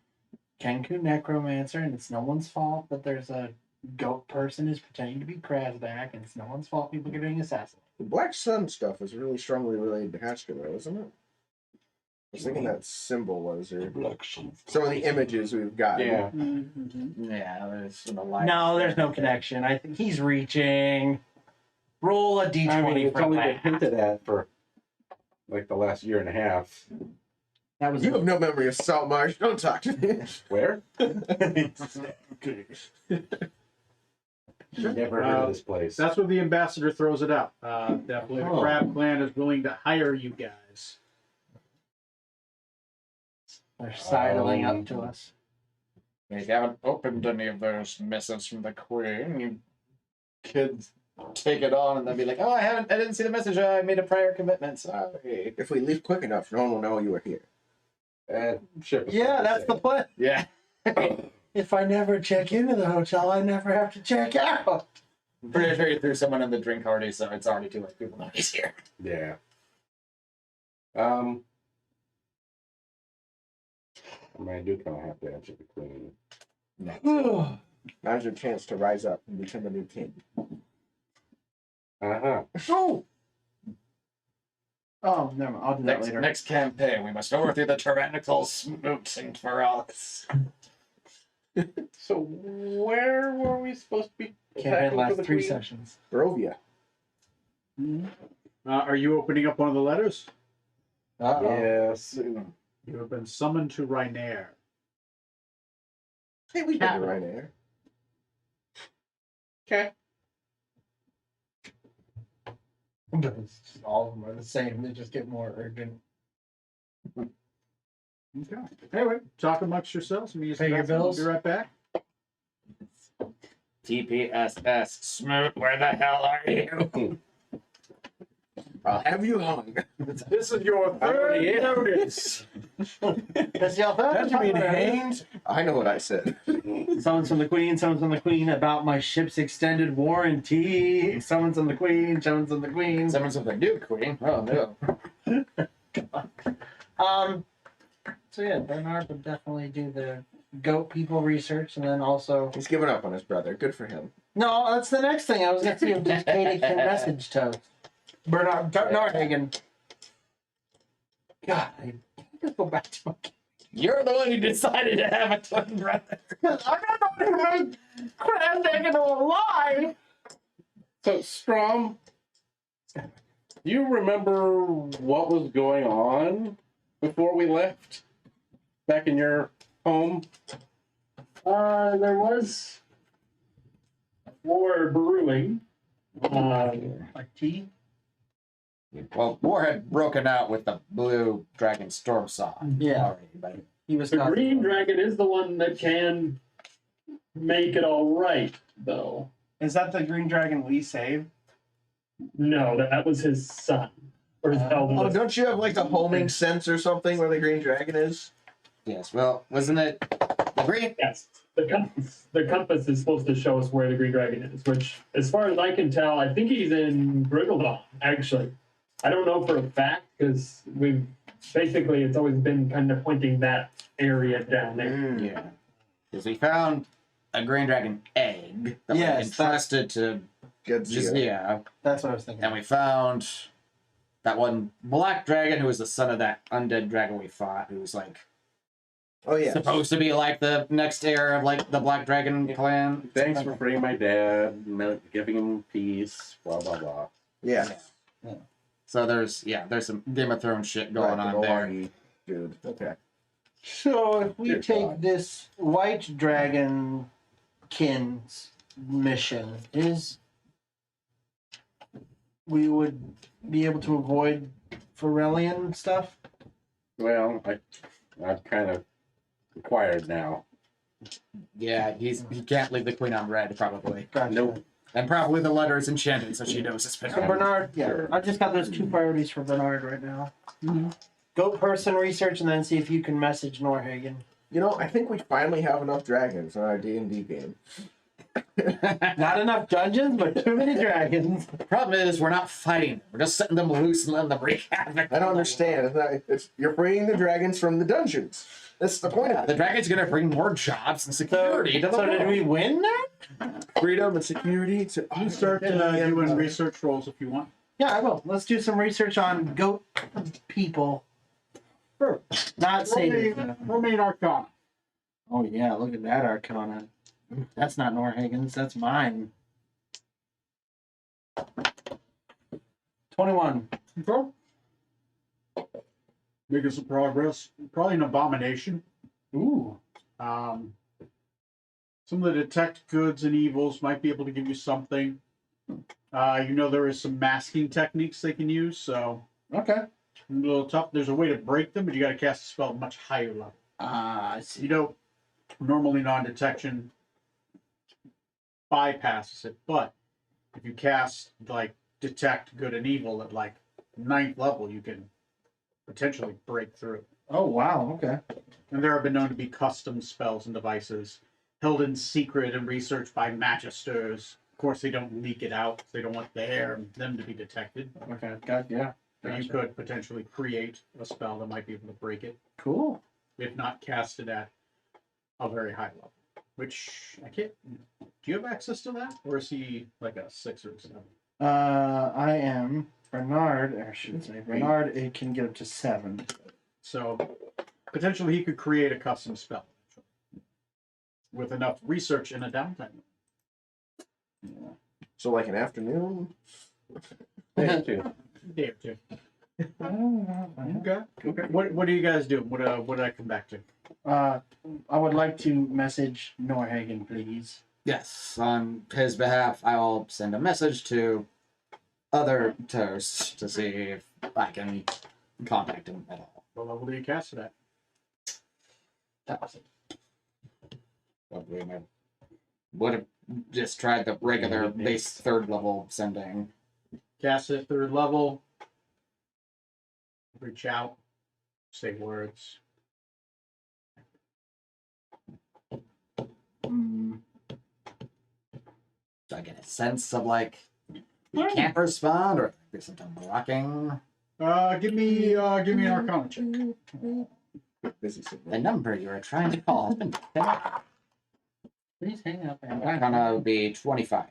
Kenku necromancer, and it's no one's fault that there's a goat person who's pretending to be Krasnak, and it's no one's fault people are getting assassinated.
The Black Sun stuff was really strongly related to Hasker, though, wasn't it? I was thinking that symbol was, or some of the images we've gotten.
Yeah.
Mm-hmm.
Yeah, there's an alliance.
No, there's no connection. I think he's reaching. Roll a d20
I mean, it's
for
only been
that.
hinted at for like the last year and a half.
That was
You have no memory of Salt Marsh. Don't talk to me.
Where? Never heard of this place.
That's where the ambassador throws it out. Definitely, the
Oh.
Crab Clan is willing to hire you guys.
They're sidling up to us.
If you haven't opened any of those missives from the Queen, you kids take it on and then be like, "Oh, I didn't see the message. I made a prior commitment. Sorry."
If we leave quick enough, no one will know you were here.
Ship is
Yeah,
what they
that's
say.
the plan.
Yeah.
If I never check into the hotel, I never have to check out.
Pretty sure you threw someone in the drink already, so it's already too late. People know he's here.
Yeah. I mean, I do kind of have to answer the Queen.
Now's your chance to rise up and become a new king.
Uh-huh.
Oh, Oh, never mind. I'll do that
Next,
later.
next campaign, we must overthrow the tyrannical Smoot and Feralis.
So where were we supposed to be?
Campaign
attacking for
lasts
the
3
queen?
sessions.
Barovia.
Are you opening up one of the letters?
Uh-oh.
Yes.
You have been summoned to Rynair.
Hey, we got the right air.
Okay.
But it's just all of them are the same. They just get more urgent.
Okay. Anyway, talk amongst yourselves. Me
Pay your bills.
Be right back.
TPSS Smoot, where the hell are you?
I'll have you hung.
This is your
third
notice.
That's your third time.
I know what I said.
Someone's from the Queen, someone's from the Queen about my ship's extended warranty. Someone's from the Queen, someone's from the Queen.
Someone's with a new queen. Oh no.
So yeah, Bernard would definitely do the goat people research, and then also
He's given up on his brother. Good for him.
no, that's the next thing. I was gonna see if Katie can message Toad. Bernard Nordhagen. God, I can't just go back to my.
You're the one who decided to have a twin brother.
I'm not the one who made Nordhagen alive.
So Strom, you remember what was going on before we left back in your home?
There was war brewing.
Like tea.
Well, war had broken out with the blue dragon storm song.
Yeah.
Already, but
He was
The
causing
green
trouble.
dragon is the one that can make it all right, though.
Is that the green dragon we saved?
No, that was his son. Or his
Oh,
eldest.
don't you have like the homing sense or something where the green dragon is?
yes, well, wasn't it the green?
Yes. The compass is supposed to show us where the green dragon is, which, as far as I can tell, I think he's in Griggledon, actually. I don't know for a fact, because we've basically, it's always been kind of pointing that area down there.
Yeah. Because we found a green dragon egg that
Yes,
was entrusted to
Good
just, yeah.
That's what I was thinking.
And we found that one black dragon who was the son of that undead dragon we fought, who was like
Oh yeah.
supposed to be like the next heir of like the black dragon clan.
Thanks for freeing my dad, giving him peace, blah blah blah.
Yeah.
So there's some Game of Thrones shit going
Right,
on
the
there.
Milwaukee Dude. Okay.
So if we
Dear
take
God.
this white dragon kin's mission, we would be able to avoid Pharrellian stuff?
Well, I'm kind of required now.
Yeah, he can't leave the queen on red probably.
Gotcha.
Nope.
And probably the letter is enchanted, so she knows it's been.
So Bernard, yeah, I just got those 2 priorities for Bernard right now. Goat person research, and then see if you can message Norhagen.
You know, I think we finally have enough dragons in our D&D game.
Not enough dungeons, but too many dragons.
The problem is we're not fighting. We're just setting them loose and letting them wreak havoc.
I don't understand. You're freeing the dragons from the dungeons. That's the point
Yeah,
of
the
it.
dragon's gonna bring more jobs and security to the
So did
world.
we win that?
Freedom and security. To,
You start doing research rolls if you want.
Yeah, I will. Let's do some research on goat people.
Sure.
Not Satan.
Roll me an Arcana.
Oh yeah, look at that Arcana. That's not Norhagen's, that's mine. 21.
Okay. Making some progress. Probably an abomination.
Ooh.
Some of the detect goods and evils might be able to give you something. There is some masking techniques they can use, so
Okay.
a little tough. There's a way to break them, but you got to cast a spell at a much higher level.
I see.
Normally non-detection bypasses it, but if you cast like detect good and evil at like 9th level, you can potentially break through.
Oh wow, okay.
And there have been known to be custom spells and devices held in secret and researched by magisters. Of course, they don't leak it out. They don't want them to be detected.
Okay, got yeah.
But you
Gotcha.
could potentially create a spell that might be able to break it,
Cool.
if not cast it at a very high level. Which I can't. Do you have access to that, or is he like a 6 or 7?
I am Bernard, or I should say Bernard, it can get up to 7.
So potentially he could create a custom spell with enough research in a downtime.
So like an afternoon.
Day two.
Day or two. Okay. Okay. What do you guys do? What did I come back to?
I would like to message Norhagen, please.
Yes, on his behalf, I will send a message to other Toast to see if I can contact him at all.
What level do you cast it at?
Probably I would have just tried the regular base 3rd level sending.
Cast it at 3rd level. Reach out. Say words.
Do I get a sense of like he can't respond, or there's something blocking?
Give me an Arcana check.
Busy signal.
The number you are trying to call has been disconnected.
Please hang up.
Arcana would be 25.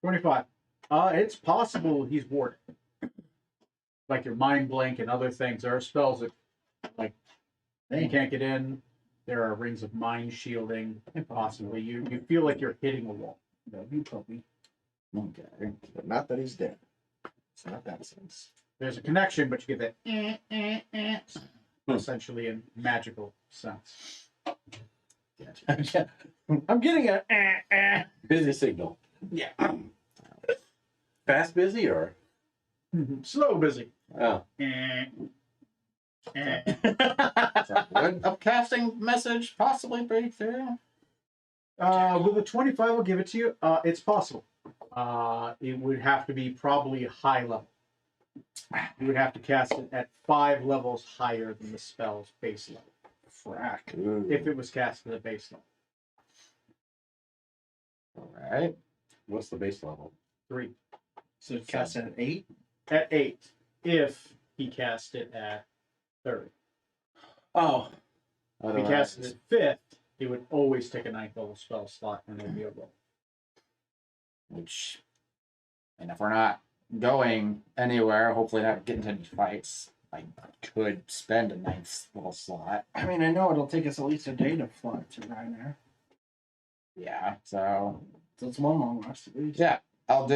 25. It's possible he's warded. Like your mind blank and other things. There are spells that, like, you can't get in. There are rings of mind shielding. Possibly, you feel like you're hitting a wall.
Okay.
But not that he's dead. It's not that sense.
There's a connection, but you get that essentially in magical sense.
Gotcha.
I'm getting a.
Busy signal.
Yeah.
Fast busy or?
Slow busy.
Oh.
Would a casting message possibly break through?
With a 25, I'll give it to you. It's possible. It would have to be probably a high level. You would have to cast it at 5 levels higher than the spell's base level.
Frack.
If it was cast at a base level.
Alright.
What's the base level?
3.
So cast it at 8?
At 8. If he cast it at 3rd.
Oh.
If he cast it at 5th, he would always take a 9th level spell slot and it would be a roll.
Which, and if we're not going anywhere, hopefully not getting into any fights, I could spend a 9th level slot.
I mean, I know it'll take us at least a day to fly to Ryanair.
Yeah, so
So it's one long rest at least.
yeah, I'll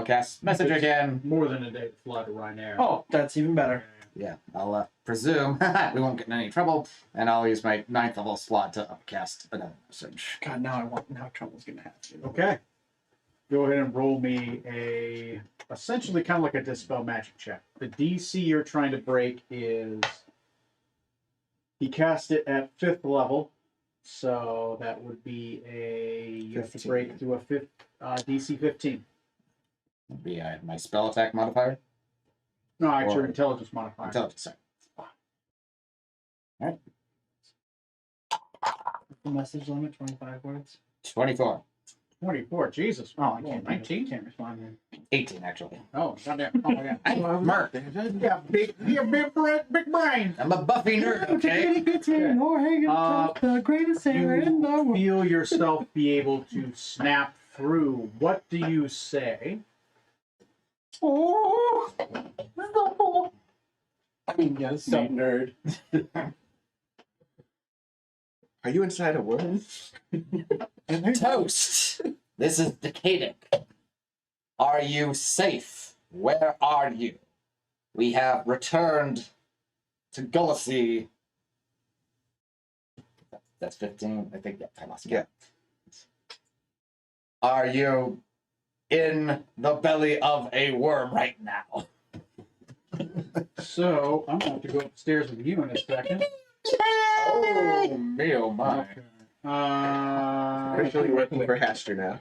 cast message again.
More than a day to fly to Ryanair.
Oh, that's even better.
Yeah, I'll presume we won't get in any trouble, and I'll use my 9th level slot to upcast another message.
God, now trouble's gonna happen.
Okay. Go ahead and roll me a essentially kind of like a dispel magic check. The DC you're trying to break is he cast it at 5th level, so that would be you have to
15.
break through a DC 15.
Would be my spell attack modifier.
No, it's your
Or-
intelligence modifier.
Intelligence. Sorry.
The message limit 25 words.
24.
24. Jesus.
Oh, I can't.
19.
Can't respond. Then.
18 actually.
Oh, goddamn. Oh, yeah.
I'm Mark.
Yeah, big brain.
I'm a Buffy nerd, okay?
The greatest sailor in the world.
Feel yourself be able to snap through. What do you say?
Oh, no. I mean, yes.
Sweet nerd.
Are you inside a worm?
Toast. This is Decadic. Are you safe? Where are you? We have returned to Gullisy. That's 15. I think I lost.
Yeah.
Are you in the belly of a worm right now?
So, I'm going to have to go upstairs with you in a second.
Oh, me oh my.
Officially working for Haster now.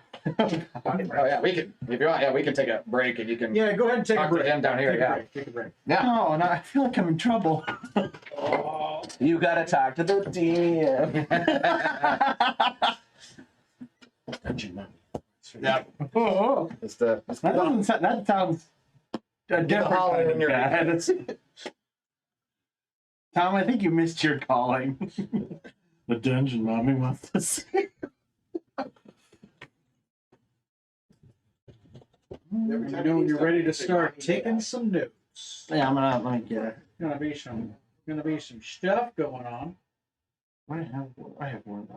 Oh yeah, we can. If you want, yeah, we can take a break and you can.
Yeah, go ahead and take a
Talk to
break.
him down here,
Take a
yeah.
break, take a break.
No, no, I feel like I'm in trouble.
You gotta talk to the DM.
Yeah.
Oh,
It's the.
that sounds a different
holler
kind
in
of
your
bad. Tom, I think you missed your calling. The dungeon mommy wants to see.
Every
You
time
know when
you
you're
do
ready to
something,
start
you say
taking some notes.
Yeah, let me get it.
Gonna be some stuff going on.
I have one.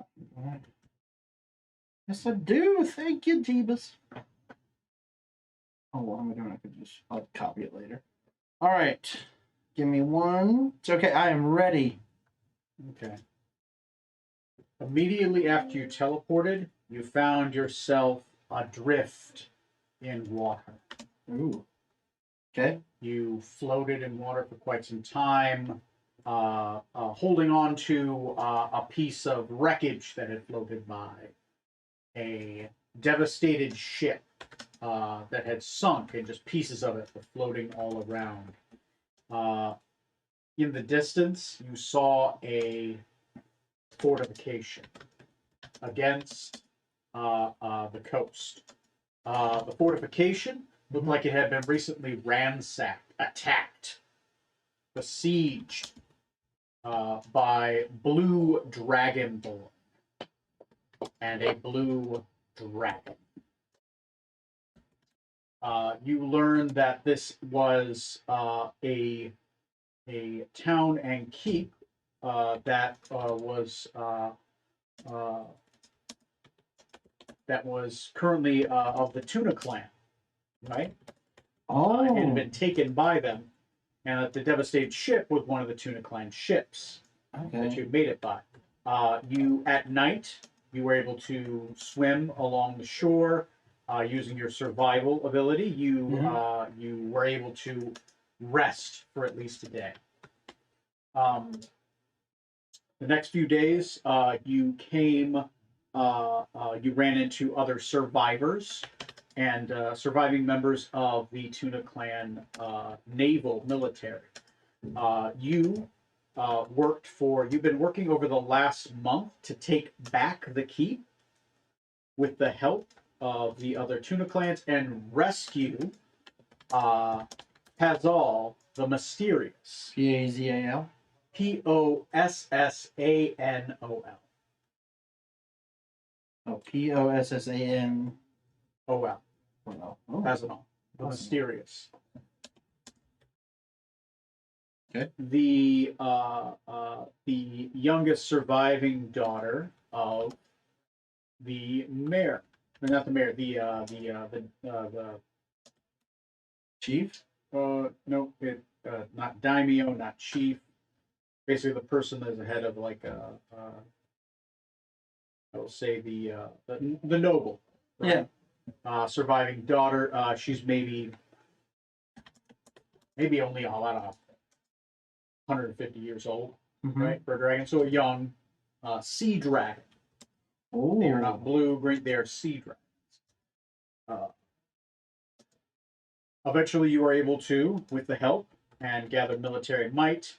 Yes, I do. Thank you, Jeebus. Oh, what am I doing? I'll copy it later. All right. Give me one. It's okay. I am ready.
Okay. Immediately after you teleported, you found yourself adrift in water.
Ooh. Okay.
You floated in water for quite some time, holding on to a piece of wreckage that had floated by. A devastated ship that had sunk, and just pieces of it were floating all around. In the distance, you saw a fortification against the coast. The fortification looked like it had been recently ransacked, attacked, besieged by blue dragonborn and a blue dragon. You learned that this was a town and keep that was currently of the Tuna clan, right?
Oh.
It had been taken by them, and that the devastated ship was one of the Tuna clan ships that
Okay.
you made it by. You at night you were able to swim along the shore using your survival ability. You were able to rest for at least a day. The next few days, you ran into other survivors and surviving members of the Tuna clan naval military. You've been working over the last month to take back the keep with the help of the other Tuna clans and rescue Pazal the Mysterious.
P-A-Z-A-L.
Possanol.
Oh, P-O-S-S-A-N.
O-L.
Oh.
Pazanol. The
Awesome.
Mysterious.
Okay.
The youngest surviving daughter of the mayor. Not the mayor. The
Chief?
no, not daimyo, not chief. Basically, the person that's the head of like I will say the noble. Right? Yeah. Surviving daughter. She's maybe only about 150 years old, right? For a dragon, so a young sea dragon.
Oh.
They are not blue, green. They are sea dragons. Eventually, you are able to, with the help and gather military might,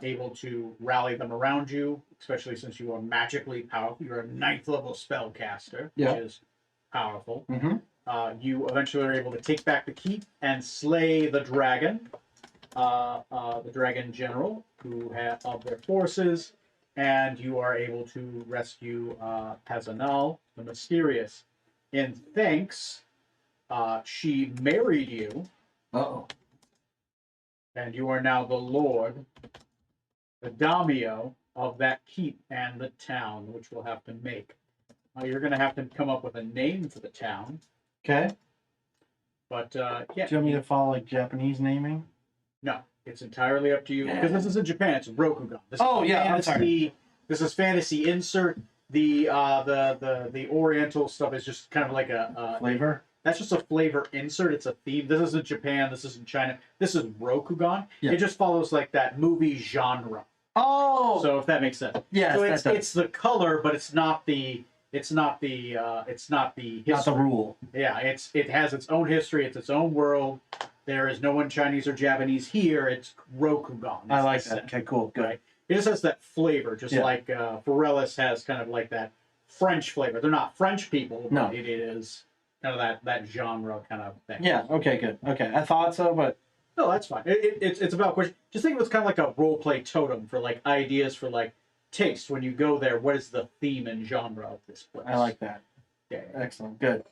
able to rally them around you, especially since you are magically powerful. You're a 9th level spellcaster, which is powerful. You eventually are able to take back the keep and slay the dragon general of their forces, and you are able to rescue Pazanal, the Mysterious. In thanks, she married you.
Uh-oh.
And you are now the lord, the daimyo of that keep and the town, which we'll have to make. You're going to have to come up with a name for the town.
Okay.
But
Do you want me to follow like Japanese naming?
No, it's entirely up to you. Because this is in Japan, it's Rokugan. This is
I'm sorry.
This is fantasy. Insert the Oriental stuff is just kind of like a
Flavor?
That's just a flavor insert. It's a theme. This isn't Japan. This isn't China. This is Rokugan.
Yeah.
It just follows like that movie genre.
Oh.
So if that makes sense.
Yes,
So it's the color, but it's not the history.
Not the rule.
Yeah, it has its own history. It's its own world. There is no one Chinese or Japanese here. It's Rokugan.
I
It's
like
the
that.
set.
Okay, cool. Good.
Right. It just has that flavor, just like Forellis has kind of like that French flavor. They're not French people, but
No.
it is kind of that genre kind of thing.
Yeah, okay, good. Okay, I thought so, but
No, that's fine. It's about question. Just think of it as kind of like a role play totem for like ideas for like taste. When you go there, what is the theme and genre of this place?
I like that.
Yeah.
Excellent. Good.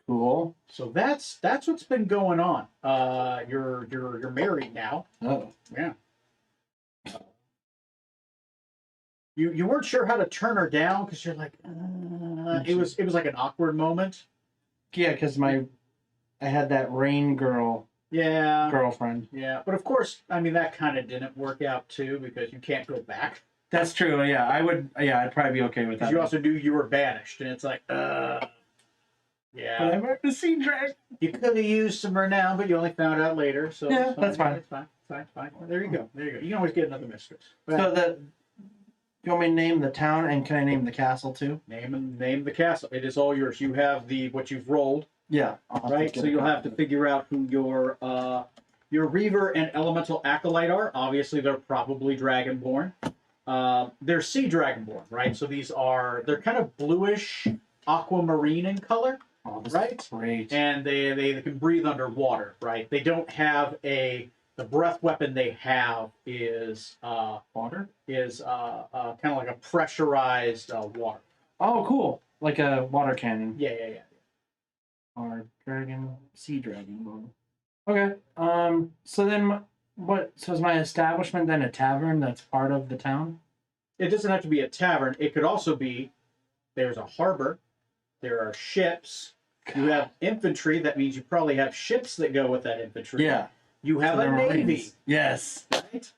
Cool.
So that's what's been going on. You're married now.
Oh.
Yeah. You weren't sure how to turn her down because you're like, it was like an awkward moment.
Yeah, because I had that rain girl
Yeah.
girlfriend.
Yeah, but of course, I mean that kind of didn't work out too because you can't go back.
That's true. Yeah, I would. Yeah, I'd probably be okay with
Because
that.
you also knew you were banished, and it's like,
But
yeah.
I'm at the sea dragon.
You could have used some renown, but you only found out later. So
Yeah,
it's
that's fine.
It's fine. It's fine. There you go. There you go. You can always get another mistress. But
So you want me to name the town and can I name the castle too?
name the castle. It is all yours. You have what you've rolled,
Yeah. I'll have to
right?
get
So
a
you'll
copy
have to
of it.
figure out who your Reaver and Elemental Acolyte are. Obviously, they're probably Dragonborn. They're Sea Dragonborn, right? So they're kind of bluish aquamarine in color,
Oh, this
right?
is great.
and they can breathe underwater, right? They don't have the breath weapon they have is
Water?
kind of like a pressurized water.
Oh, cool. Like a water cannon.
Yeah.
Or sea dragon. Okay. So then so is my establishment then a tavern that's part of the town?
It doesn't have to be a tavern. It could also be there's a harbor, there are ships. You have infantry. That means you probably have ships that go with that infantry.
Yeah.
You have
So
a
they're
navy.
Marines. Yes.
Right?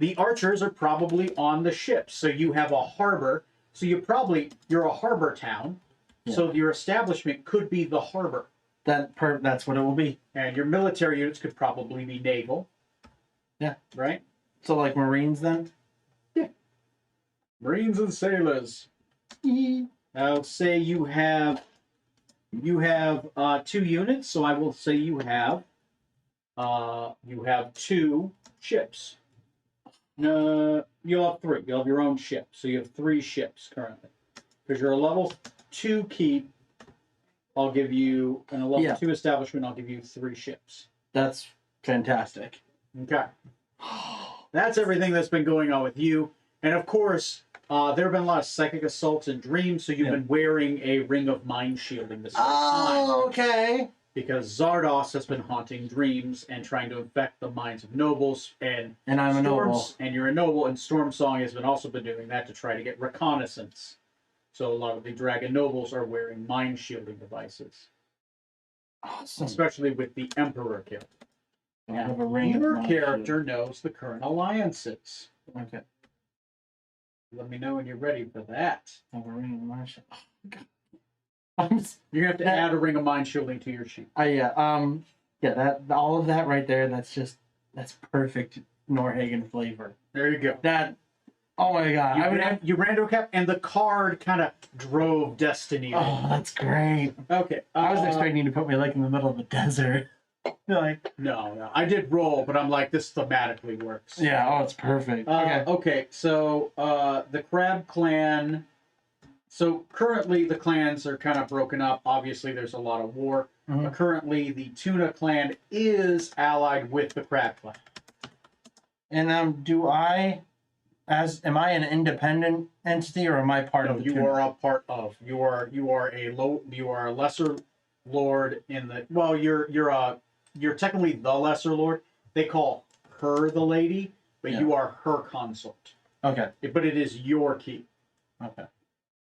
The archers are probably on the ships. So you have a harbor. So you're a harbor town.
Yeah.
So your establishment could be the harbor.
That's what it will be.
And your military units could probably be naval.
Yeah.
Right?
So like Marines then?
Marines and sailors. I'll say you have 2 units, so I will say you have 2 ships. No, you'll have 3. You'll have your own ship, so you have 3 ships currently. Because you're a level 2 keep, I'll give you a level 2 establishment. I'll give you 3 ships.
That's fantastic.
Okay. That's everything that's been going on with you, and of course. There have been a lot of psychic assaults and dreams, so you've been wearing a ring of mind shielding this whole time.
Oh, okay.
Because Zardos has been haunting dreams and trying to infect the minds of nobles, and
I'm a noble.
And you're a noble, and Stormsong has also been doing that to try to get reconnaissance. So a lot of the dragon nobles are wearing mind shielding devices,
Awesome.
especially with the Emperor killed.
I have a ring of
Your
mind
character knows the current alliances.
shield. Okay.
Let me know when you're ready for that.
I have a ring of mind shield. Oh, God.
You're gonna have to
That-
add a ring of mind shielding to your sheet.
That all of that right there. That's perfect Norhagen flavor.
There you go.
Oh my God.
You rando cap, and the card kind of drove Destiny.
Oh, that's great.
Okay.
I was expecting you to put me like in the middle of the desert. Like,
No. I did roll, but I'm like, this thematically works.
yeah. Oh, it's perfect. Okay.
Okay. So the Crab Clan. So currently the clans are kind of broken up. Obviously, there's a lot of war.
Mhm.
But currently, the Tuna Clan is allied with the Crab Clan.
And am I an independent entity or am I part
No,
of the
you
tuna?
are a part of. You are a lesser lord in the. Well, you're technically the lesser lord. They call her the lady, but
Yeah.
you are her consort.
Okay.
But it is your key.
Okay.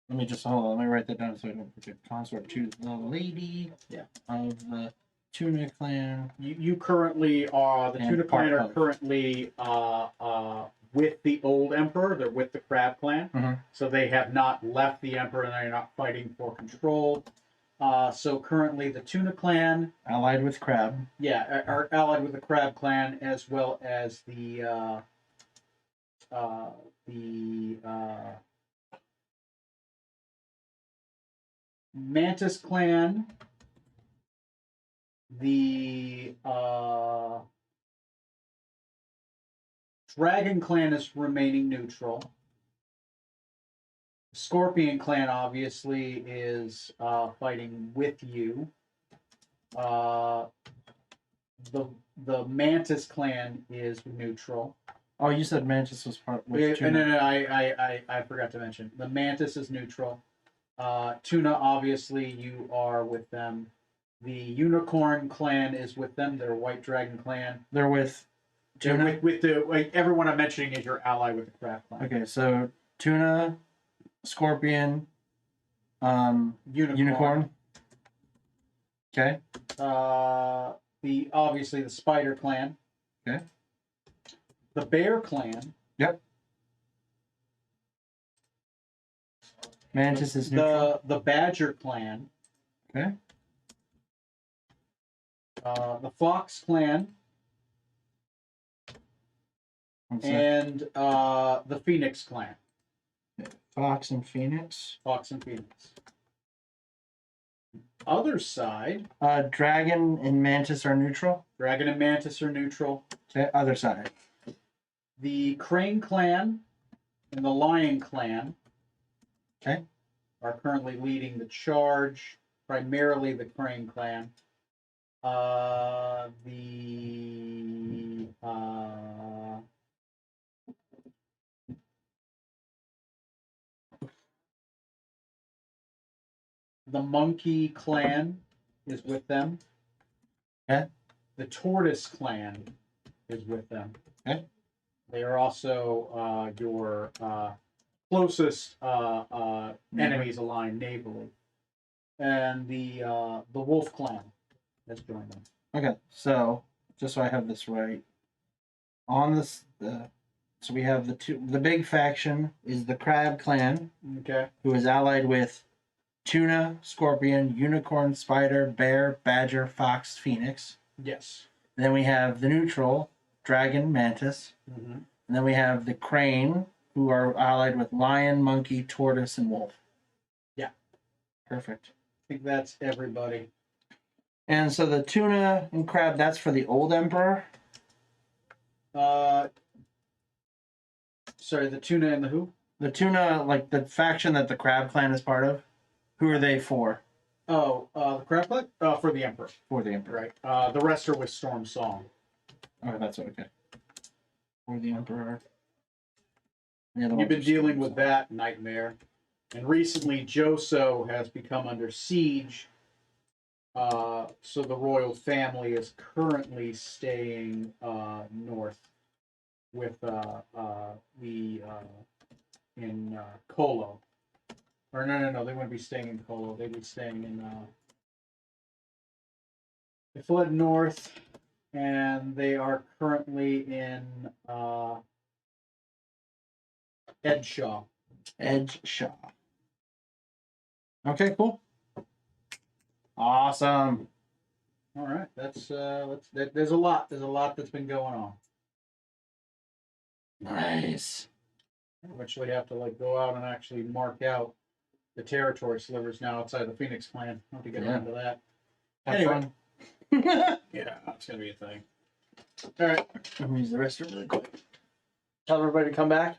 Let me just hold on. Let me write that down so I don't forget. Consort to the lady.
Yeah.
Of the Tuna clan.
You currently are the
And
Tuna
part
clan are
of.
currently with the old emperor. They're with the Crab clan,
Mhm.
so they have not left the emperor and they're not fighting for control. So currently the Tuna clan,
Allied with Crab.
are allied with the Crab clan as well as the Mantis clan, the Dragon clan is remaining neutral. Scorpion clan obviously is fighting with you. The Mantis clan is neutral.
Oh, you said Mantis was part with
No,
Tuna.
I forgot to mention. The Mantis is neutral. Tuna, obviously, you are with them. The Unicorn clan is with them. They're a White Dragon clan.
They're with
They're
tuna.
with the like, everyone I'm mentioning is your ally with the Crab clan.
Okay, so tuna, scorpion,
Unicorn.
unicorn. Okay.
The obviously the Spider clan.
Okay.
The Bear clan.
Yep. Mantis is neutral.
The Badger clan.
Okay.
The Fox clan
One sec.
and the Phoenix clan.
Fox and Phoenix.
Fox and Phoenix. Other side,
Dragon and Mantis are neutral.
Dragon and Mantis are neutral.
Okay, other side.
The Crane clan and the Lion clan
Okay.
are currently leading the charge, primarily the Crane clan. The Monkey clan is with them.
Okay.
The Tortoise clan is with them.
Okay.
They are also your closest enemies aligned navally. And the Wolf clan has joined them.
Okay, so just so I have this right, on this, so we have the big faction is the Crab clan,
Okay.
who is allied with tuna, scorpion, unicorn, spider, bear, badger, fox, phoenix.
Yes.
Then we have the neutral dragon, mantis.
Mm-hmm.
And then we have the crane, who are allied with lion, monkey, tortoise, and wolf.
Yeah.
Perfect.
I think that's everybody.
And so the tuna and crab, that's for the old emperor.
Sorry, the tuna and the who?
The tuna, like the faction that the crab clan is part of. Who are they for?
Oh, the crab clan? For the emperor.
For the emperor.
Right. The rest are with Storm Song.
Oh, that's okay. For the emperor. The other
You've
ones
been
are
dealing with
Storm
that nightmare. And recently, Joso has become under siege. So the royal family is currently staying north with in Colo. Or no, they wouldn't be staying in Colo. They'd be staying in. They fled north, and they are currently in Edshaw.
Edge Shaw. Okay, cool. Awesome.
All right, there's a lot that's been going on.
Nice.
Eventually have to like go out and actually mark out the territory slivers now outside the Phoenix clan. I'll have to get
Yeah.
around to that.
Have
Anyway.
fun.
Yeah, it's gonna be a thing. All right.
I'm gonna use the restroom really quick. Tell everybody to come back.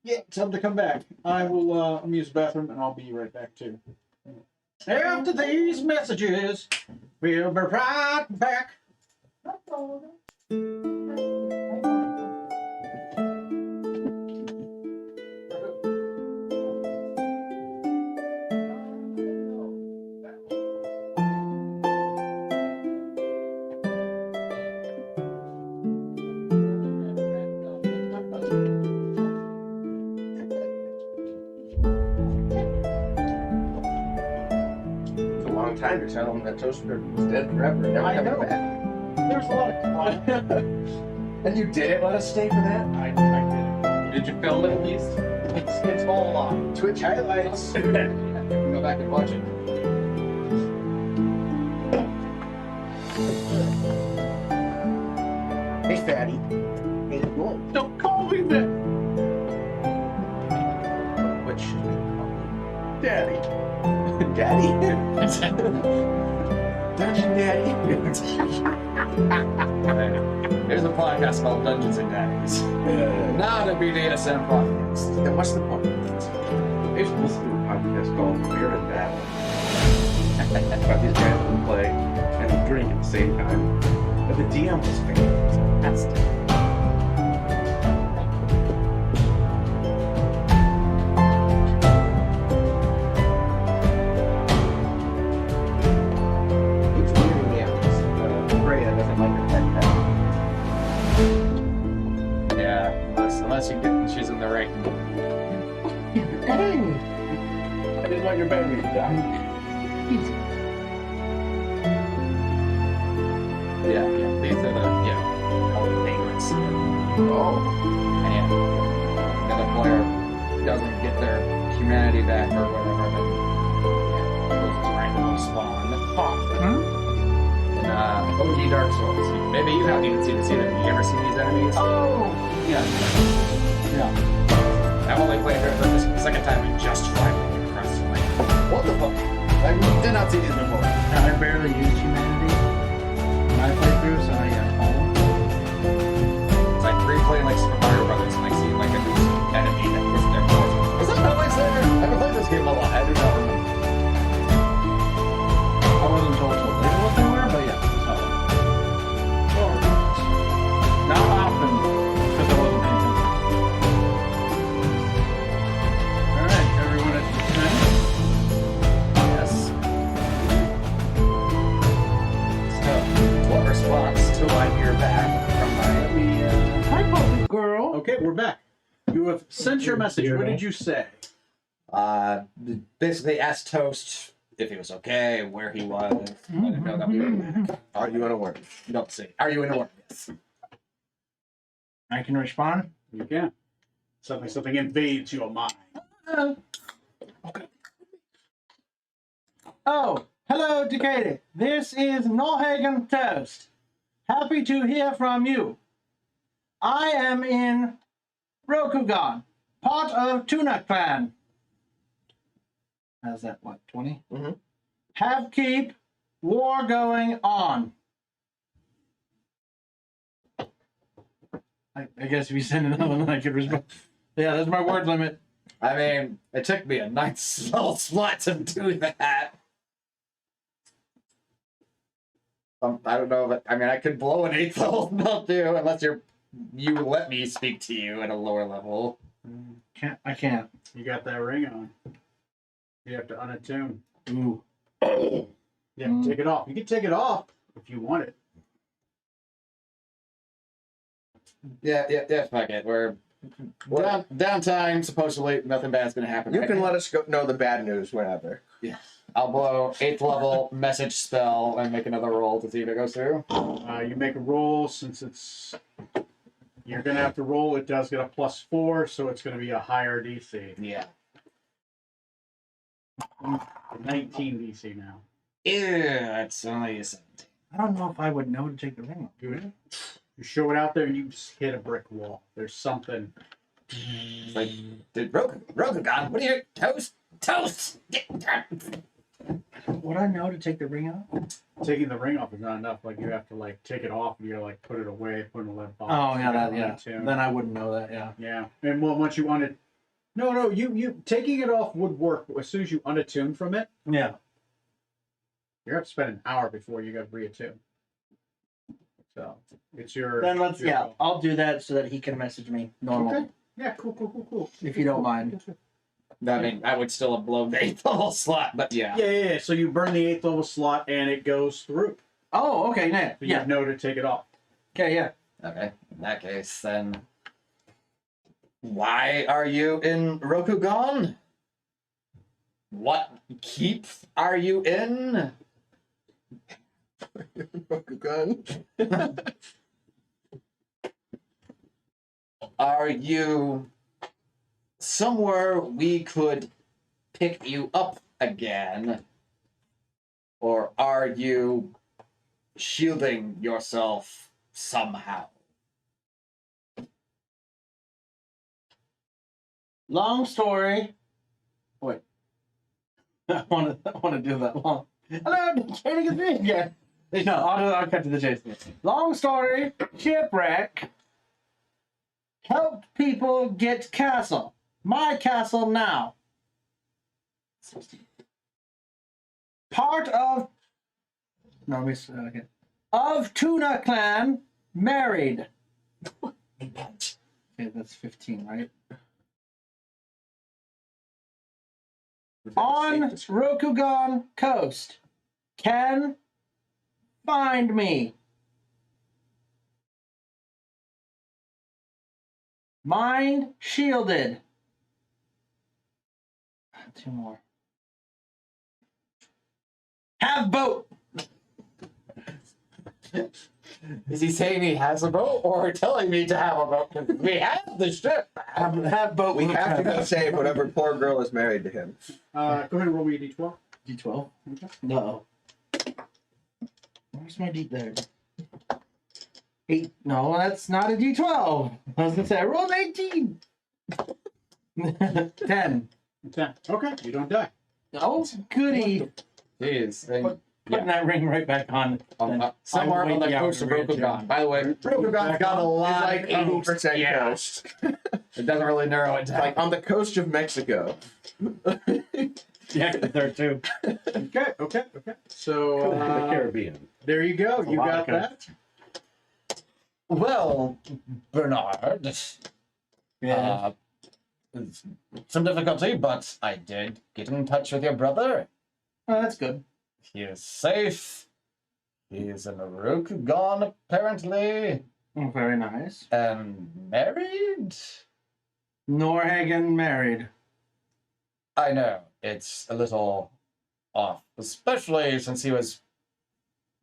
Yeah, tell them to come back. I will I'm use the bathroom and I'll be right back too. After these messages, we'll be right back.
It's a long time to tell them that Toaster was dead forever. Never
I
coming
know.
back.
There's a lot of
And you didn't let us stay for that?
I
Did you film it at least?
it's all on.
Twitch highlights.
You can go back and watch it.
Hey, fatty. How's it going?
Don't call me that,
What should we call you?
Daddy.
Daddy. Dungeon Daddy.
There's a podcast called Dungeons and Daddies. Not a BDSM podcast.
Then what's the point?
I used to listen to a podcast called Beer and Battle. About these guys who play and drink at the same time. But the DM was fantastic. about your baby. Yeah.
Yeah, these are the called favorites.
Oh.
And the other player doesn't get their humanity back or whatever, then goes to random spawn. In OG Dark Souls. Maybe you haven't even seen this either. You ever seen these enemies?
Oh, yeah.
I've only played it for this second time and just finally came across it. Like, what the fuck? I did not see these before.
I barely used humanity when I played through, so I got home.
It's like replaying like Super Mario Brothers and like seeing like a new enemy that was there before. Was that always there? I haven't played this game a lot. I do not remember.
I wasn't told to label what they were, but yeah. So. Not often, because I wasn't paying attention.
All right, everyone at the
Yes. So, what response till I hear back from my
Let me.
Hi, puppy girl.
Okay, we're back. You have sent your message. What did you say?
basically asked Toast if he was okay, where he was, let him know that we were back.
Are you gonna work?
Don't see. Are you in a work? Yes.
I can respond.
You can. Something invades your mind.
Oh, hello, Decatur. This is Norhagen Toast. Happy to hear from you. I am in Rokugan, part of Tuna Clan. How's that, what, 20?
Mm-hmm.
Have keep war going on. I guess if you send another one, I could respond. Yeah, that's my word limit.
I mean, it took me a nice little slot to do that. I don't know, but I mean, I could blow an 8th level spell too, unless you let me speak to you at a lower level.
I can't.
You got that ring on. You have to unattune.
Ooh.
Yeah, take it off. You can take it off if you want it.
Yeah, fuck it. We're downtime, supposedly nothing bad's gonna happen.
You
right
can
now.
let us know the bad news whenever.
I'll blow 8th level message spell and make another roll to see if it goes through.
You make a roll since it's. You're gonna have to roll. It does get a +4, so it's gonna be a higher DC.
Yeah.
19 DC now.
Ew, it's only a 17.
I don't know if I would know to take the ring off.
You show it out there and you just hit a brick wall. There's something.
It's like, dude, Rokugan, what are you, Toast?
Would I know to take the ring off?
Taking the ring off is not enough. Like you have to like take it off and you like put it away, put it in a lead box.
Oh, yeah,
You gotta
yeah.
unattune.
Then I wouldn't know that, yeah.
Yeah, and well, once you no, you taking it off would work. But as soon as you unattune from it,
Yeah.
you have to spend an hour before you got to reattune. So it's your.
Then let's,
your
yeah,
call.
I'll do that so that he can message me normally,
Okay. Yeah, cool.
if you don't mind.
I mean, I would still have blown the 8th level slot, but yeah.
Yeah. So you burn the 8th level slot and it goes through.
Oh, okay, yeah.
So you know to take it off.
Okay, yeah.
Okay, in that case, then. Why are you in Rokugan? What keep are you in?
Rokugan.
Are you somewhere we could pick you up again? Or are you shielding yourself somehow?
Long story. Wait. I want to do that long. Hello, Katie, it's me again. No, I'll cut to the chase. Long story. Shipwreck. Helped people get castle. My castle now. Part of. No, let me say that again. Of Tuna Clan, married. Okay, that's 15, right? On Rokugan Coast. Can find me. Mind shielded. 2 more. Have boat.
Is he saying he has a boat or telling me to have a boat? 'Cause we have the ship.
Have boat.
We
with
have to
Trevor.
go save whatever poor girl is married to him.
Go ahead and roll me a d12.
D12.
Okay.
No. Where's my D there? 8. No, that's not a D12. I was gonna say I rolled 18. 10.
10. Okay, you don't die.
Oh, goody.
Jeez.
Putting that ring right back on.
Somewhere
I'll
on the
wait
coast of
the hour to
Rokugan. By the way, Rokugan's got a
It's
lot
like
of
80%
Yeah.
coast.
It doesn't really narrow it down.
Like on the coast of Mexico.
Yeah, there too.
Okay. So,
The Caribbean.
there you go. You
lot
got
of
that.
Well, Bernard,
Yeah.
some difficulty, but I did get in touch with your brother.
Oh, that's good.
He is safe. He is in Rokugan, apparently,
Oh, very nice.
and married?
Norhagen married.
I know, it's a little off, especially since he was...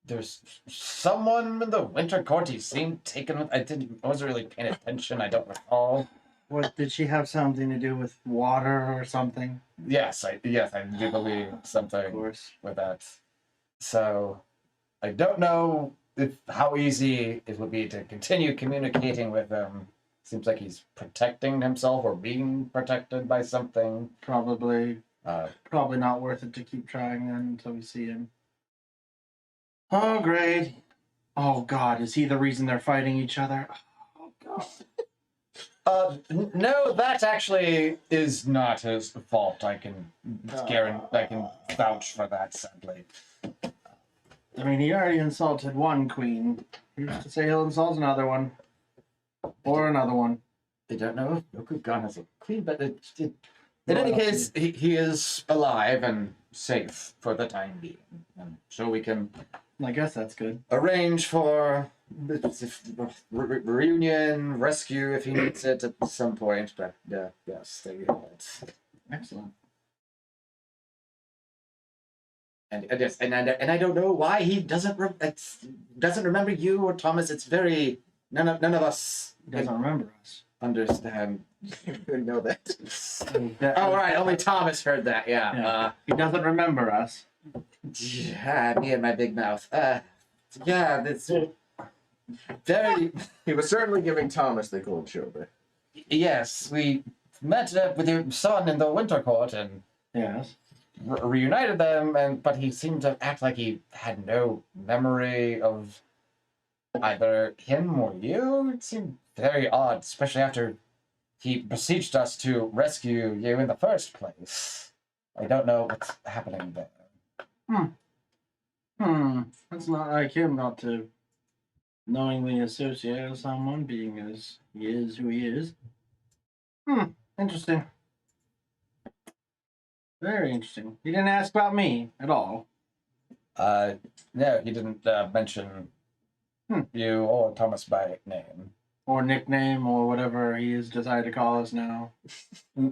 There's someone in the Winter Court he seemed taken with. I wasn't really paying attention, I don't recall.
What, did she have something to do with water or something?
Yes, I do believe
Of
something
course.
with that. So, I don't know how easy it would be to continue communicating with him. Seems like he's protecting himself or being protected by something.
Probably
Uh,
not worth it to keep trying then until we see him. Oh, great. Oh, God. Is he the reason they're fighting each other? Oh, God.
No, that actually is not his fault. I can vouch for that, sadly.
I mean, he already insulted one queen. He used to say he'll insult another one. Or another one.
I don't know if Rokugan has a queen, but in any case, he is alive and safe for the time being. And so we can
I guess that's good.
arrange for reunion, rescue if he needs it at some point. But yes, there you have it.
Excellent.
And yes, and I don't know why he doesn't remember you or Thomas. It's very none of us
He doesn't remember us.
understand.
I know that.
Oh right, only Thomas heard that. Yeah.
Yeah. He doesn't remember us.
Me and my big mouth. Yeah, that's very.
He was certainly giving Thomas the cold shoulder.
Yes, we met up with your son in the Winter Court and
Yes.
reunited them, but he seemed to act like he had no memory of either him or you. It seemed very odd, especially after he besieged us to rescue you in the first place. I don't know what's happening there.
It's not like him not to knowingly associate with someone being as he is who he is. Interesting. Very interesting. He didn't ask about me at all.
No, he didn't mention you or Thomas by name.
Or nickname or whatever he has decided to call us now.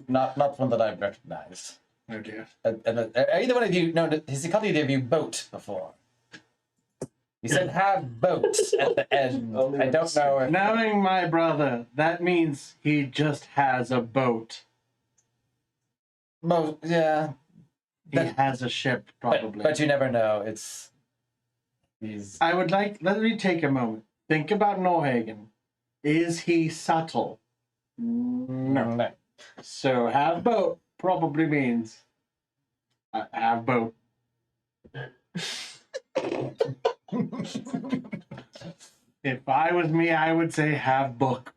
Not one that I've recognized.
Oh dear.
Either one of you, no, has he called either of you boat before? He said have boat at the end.
Only
I don't know if...
Knowing my brother, that means he just has a boat.
Yeah.
He has a ship, probably.
But you never know. He's...
I would like, let me take a moment. Think about Norhagen. Is he subtle? No. So have boat probably means have boat. If I was me, I would say have book.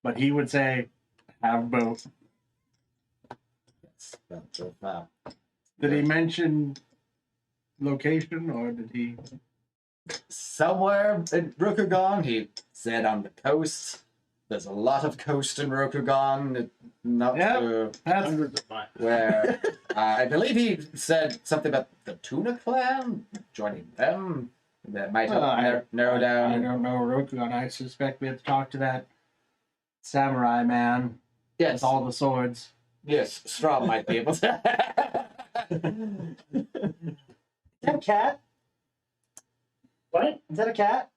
But he would say have boat. Did he mention location or did he?
Somewhere in Rokugan, he said on the coast. There's a lot of coast in Rokugan. Not
Yep.
sure
That's
Hundreds of miles.
where. I believe he said something about the Tuna Clan, joining them. That might help narrow
I
down.
don't know Rokugan. I suspect we have to talk to that samurai man
Yes,
with all the swords.
yes, Straw might be able to.
cat?
What?
Is that a cat?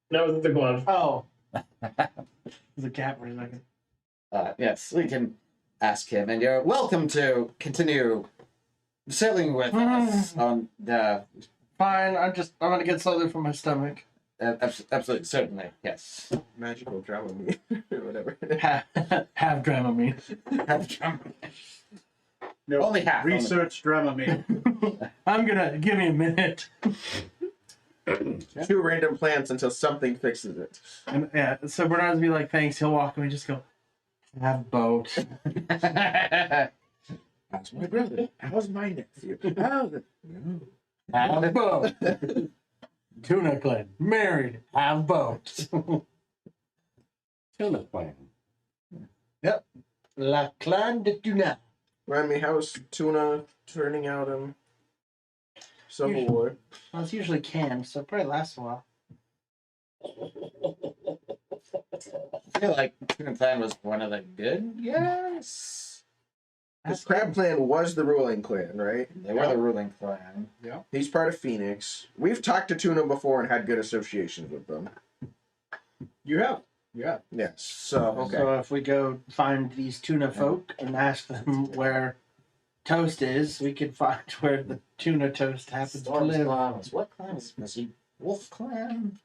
No, it's a glove.
Oh. It's a cat for a second.
Yes, we can ask him, and you're welcome to continue sailing with us on the.
Fine, I'm gonna get something from my stomach.
Absolutely, certainly, yes.
Magical Dramamine or whatever.
Have Dramamine.
No,
Only half.
research Dramamine.
I'm gonna give me a minute.
2 random plants until something fixes it.
And yeah, so Bernard's be like, thanks. He'll walk away and just go, have boat.
How's my brother? How's my nephew? How's it?
Have boat. Tuna clan. Married. Have boat.
Tuna plan.
Yep. La clan de tuna.
Remind me, how's tuna turning out in Civil War?
Well, it's usually canned, so it probably lasts a while.
I feel like Tuna Clan was one of the good. Yes.
The Crab Clan was the ruling clan, right?
They were the ruling clan.
He's part of Phoenix. We've talked to Tuna before and had good associations with them.
You have. Yeah.
Yes. So, okay.
So if we go find these tuna folk and ask them where Toast is, we can find where the tuna toast happens to live.
What clan was he? Wolf Clan?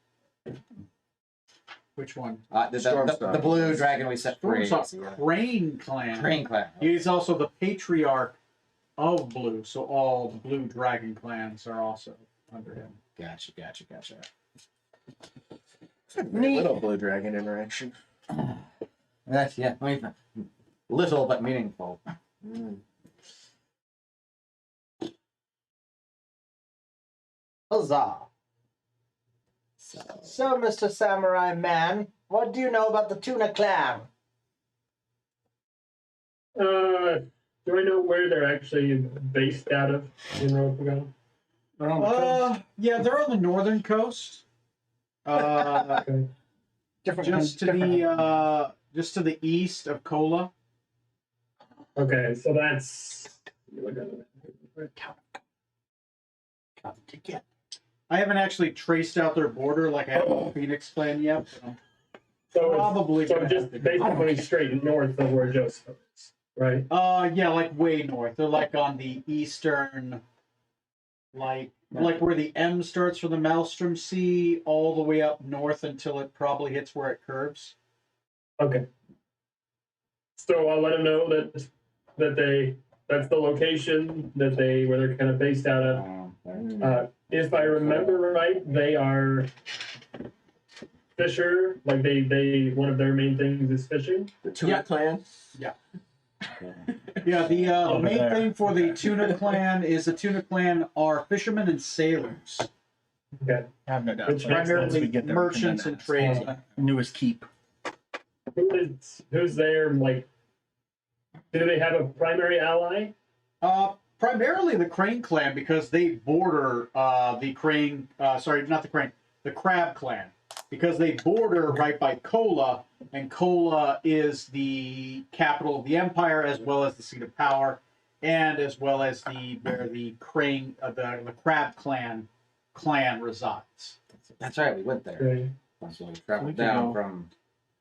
Which one?
The blue dragon we set free.
Stormstalk Crane Clan.
Crane Clan.
He's also the patriarch of Blue, so all the Blue Dragon clans are also under him.
Gotcha.
Very little Blue Dragon interaction.
That's little but meaningful.
Huzzah. So, Mr. Samurai Man, what do you know about the tuna clan?
Do I know where they're actually based out of in Rokugan?
They're on the coast.
Yeah, they're on the northern coast.
Okay.
Different
Just to the east of Kola.
Okay, so that's.
I haven't actually traced out their border like I have the Phoenix clan yet.
So
Probably
it's, so
gonna
just
have to be.
basically straight north of where Joseph is, right?
Yeah, like way north. They're like on the eastern, like where the M starts for the Maelstrom Sea, all the way up north until it probably hits where it curves.
Okay. So I'll let them know that that's the location where they're kind of based out of. If I remember right, they are fisher. Like they one of their main things is fishing.
The Tuna Clan?
Yeah, the main thing for the Tuna Clan is the Tuna Clan are fishermen and sailors.
Okay.
I have no doubt.
Which
So once
primarily
we get there, we can
merchants
then
and
ask.
tradesmen.
Newest keep.
Who's there? Like, do they have a primary ally?
Primarily the Crane Clan because they border the Crab Clan because they border right by Kola, and Kola is the capital of the empire as well as the seat of power, and as well as where the Crab Clan resides.
That's right, we went there.
Right.
So we
We
traveled
could
down
go-
from.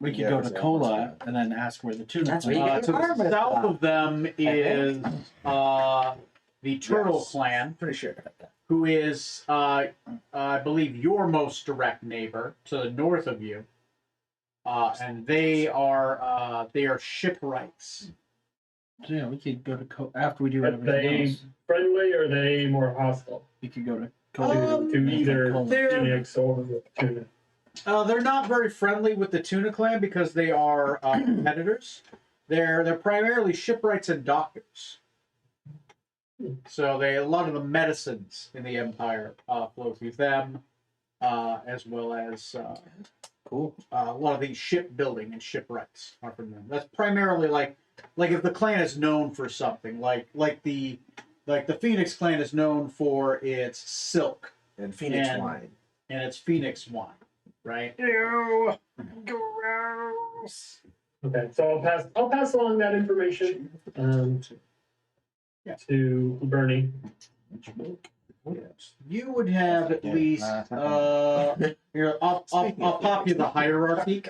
We could
Yeah,
go
it was
to
almost
Kola
like-
and then ask where the tuna
That's
clan
where you
is.
To the
Harvest
south
that.
of them is the Turtle
Yes.
Clan,
Pretty sure.
who is, I believe, your most direct neighbor to the north of you, and they are shipwrights.
So, yeah, we could go to after we do
Are
everything
they
else.
friendly or are they more hostile
We could go to
to,
Kola.
to either
they're-
Phoenix or the Tuna?
They're not very friendly with the Tuna Clan because they are competitors. They're primarily shipwrights and doctors. So a lot of the medicines in the empire flow through them, as well as
Cool.
a lot of the shipbuilding and shipwrights are from them. That's primarily like if the clan is known for something, like the Phoenix Clan is known for its silk
And Phoenix
And-
wine.
and its Phoenix wine, right?
Ew, gross.
Okay, so I'll pass along that information
Yeah.
to Bernie.
you would have at least here. I'll pop you the hierarchy,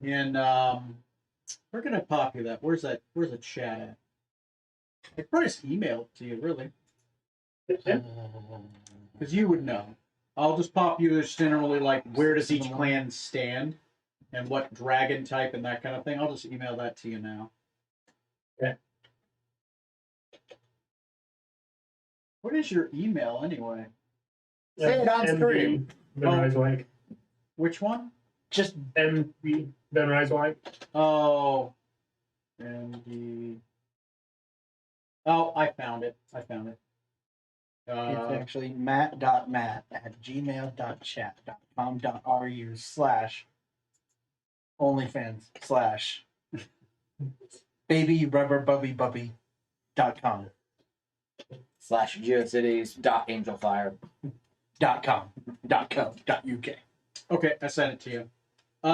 and we're gonna pop you that. Where's the chat at? I could probably just email it to you, really, because you would know. I'll just pop you just generally like where does each clan stand, and what dragon type and that kind of thing. I'll just email that to you now.
Okay.
What is your email anyway?
Say it on screen.
Ben Reiswijk.
Which one?
Just
MP Ben Reiswijk.
Oh, and the. Oh, I found it.
it's actually
matt.matt@gmail.com/geocities.angelfire.com.co.uk.
Okay, I sent it to you.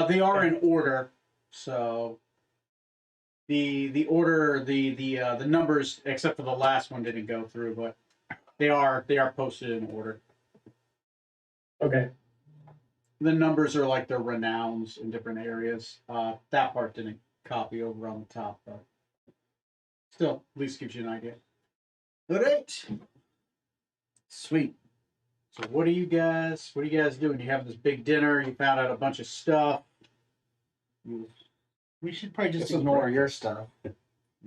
They are in order, so the order the numbers except for the last one didn't go through, but they are posted in order.
Okay.
The numbers are like their renowns in different areas. That part didn't copy over on the top, but still at least gives you an idea.
all right. Sweet.
So what are you guys doing? You having this big dinner, you found out a bunch of stuff.
We should probably just
This is
ignore your
breakfast.
stuff.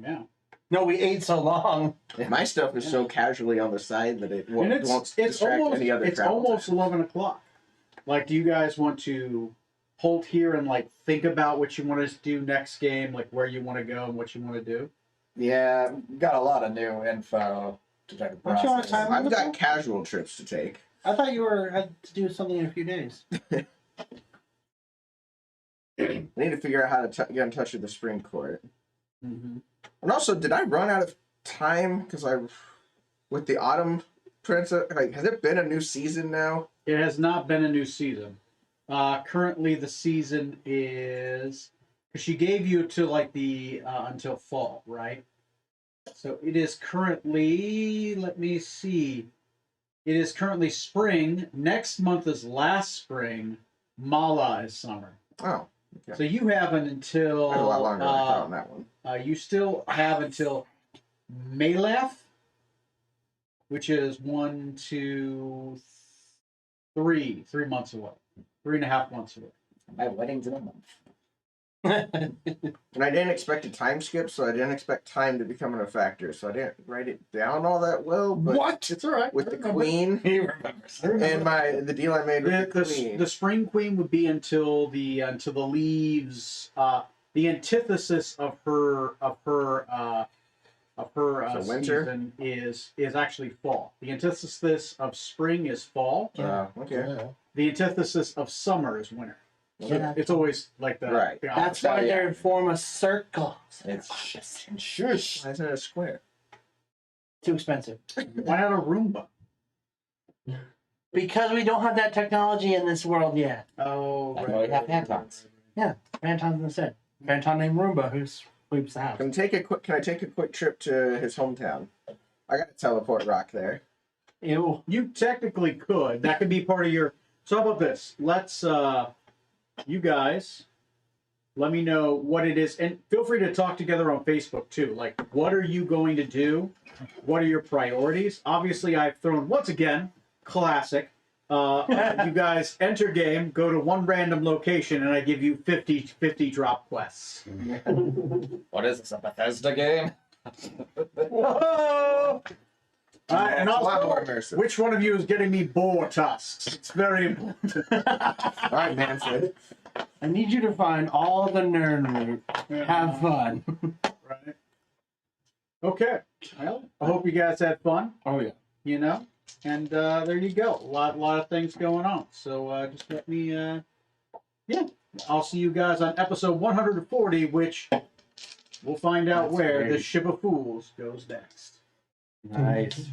Yeah.
No, we ate so long.
My stuff is so casually on the side that it won't,
And it's
distract
almost
any other
it's
travel
almost
time.
11:00. Like, do you guys want to hold here and like think about what you want to do next game, like where you want to go and what you want to do?
Yeah, got a lot of new info to try to
Don't you want
process.
time?
I've got casual trips to take.
I thought you had to do something in a few days.
I need to figure out how to get in touch with the spring court.
Mm-hmm.
And also, did I run out of time because with the autumn princess? Like, has it been a new season now?
It has not been a new season. Currently, the season is because she gave you to like the until fall, right? So it is currently. Let me see. It is currently spring. Next month is last spring. Mala is summer.
Oh, okay.
So you have until
I had a lot longer than I thought on that one.
you still have until Malef, which is 1, 2, 3 months away, 3.5 months away.
My wedding's in a month.
And I didn't expect a time skip, so I didn't expect time to become a factor. So I didn't write it down all that well. But
It's all right.
with the queen
He remembers.
and the deal I made with the
The
queen.
spring queen would be until the leaves. The antithesis of her
So winter?
season is actually fall. The antithesis of spring is fall.
Okay.
The antithesis of summer is winter. So
Yeah.
it's always like the
Right.
the
That's
opposite.
why
yeah.
they form a circle.
It's shush.
Why isn't it a square?
Too expensive.
Why not a Roomba?
Because we don't have that technology in this world yet.
Oh,
That's why we have Pantons.
Phantom's instead. Phantom named Roomba who sweeps the house.
Can I take a quick trip to his hometown? I got a teleport rock there.
Ew.
You technically could. That could be part of your. So how about this? Let's you guys let me know what it is, and feel free to talk together on Facebook too. Like, what are you going to do? What are your priorities? Obviously, I've thrown once again classic. You guys enter game, go to one random location, and I give you 50 drop quests.
What is this, a Bethesda game?
Whoa!
And
It's a lot more
also,
immersive.
which one of you is getting me boar tusks? It's very important.
All right, Manfred.
I need you to find all the nerd root. Have fun.
Right. Okay. Well, I hope you guys had fun.
Oh yeah.
You know, and there you go. A lot of things going on. So just let me. Yeah, I'll see you guys on episode 140, which we'll find out
That's
where the
great.
Ship of Fools goes next.
Nice.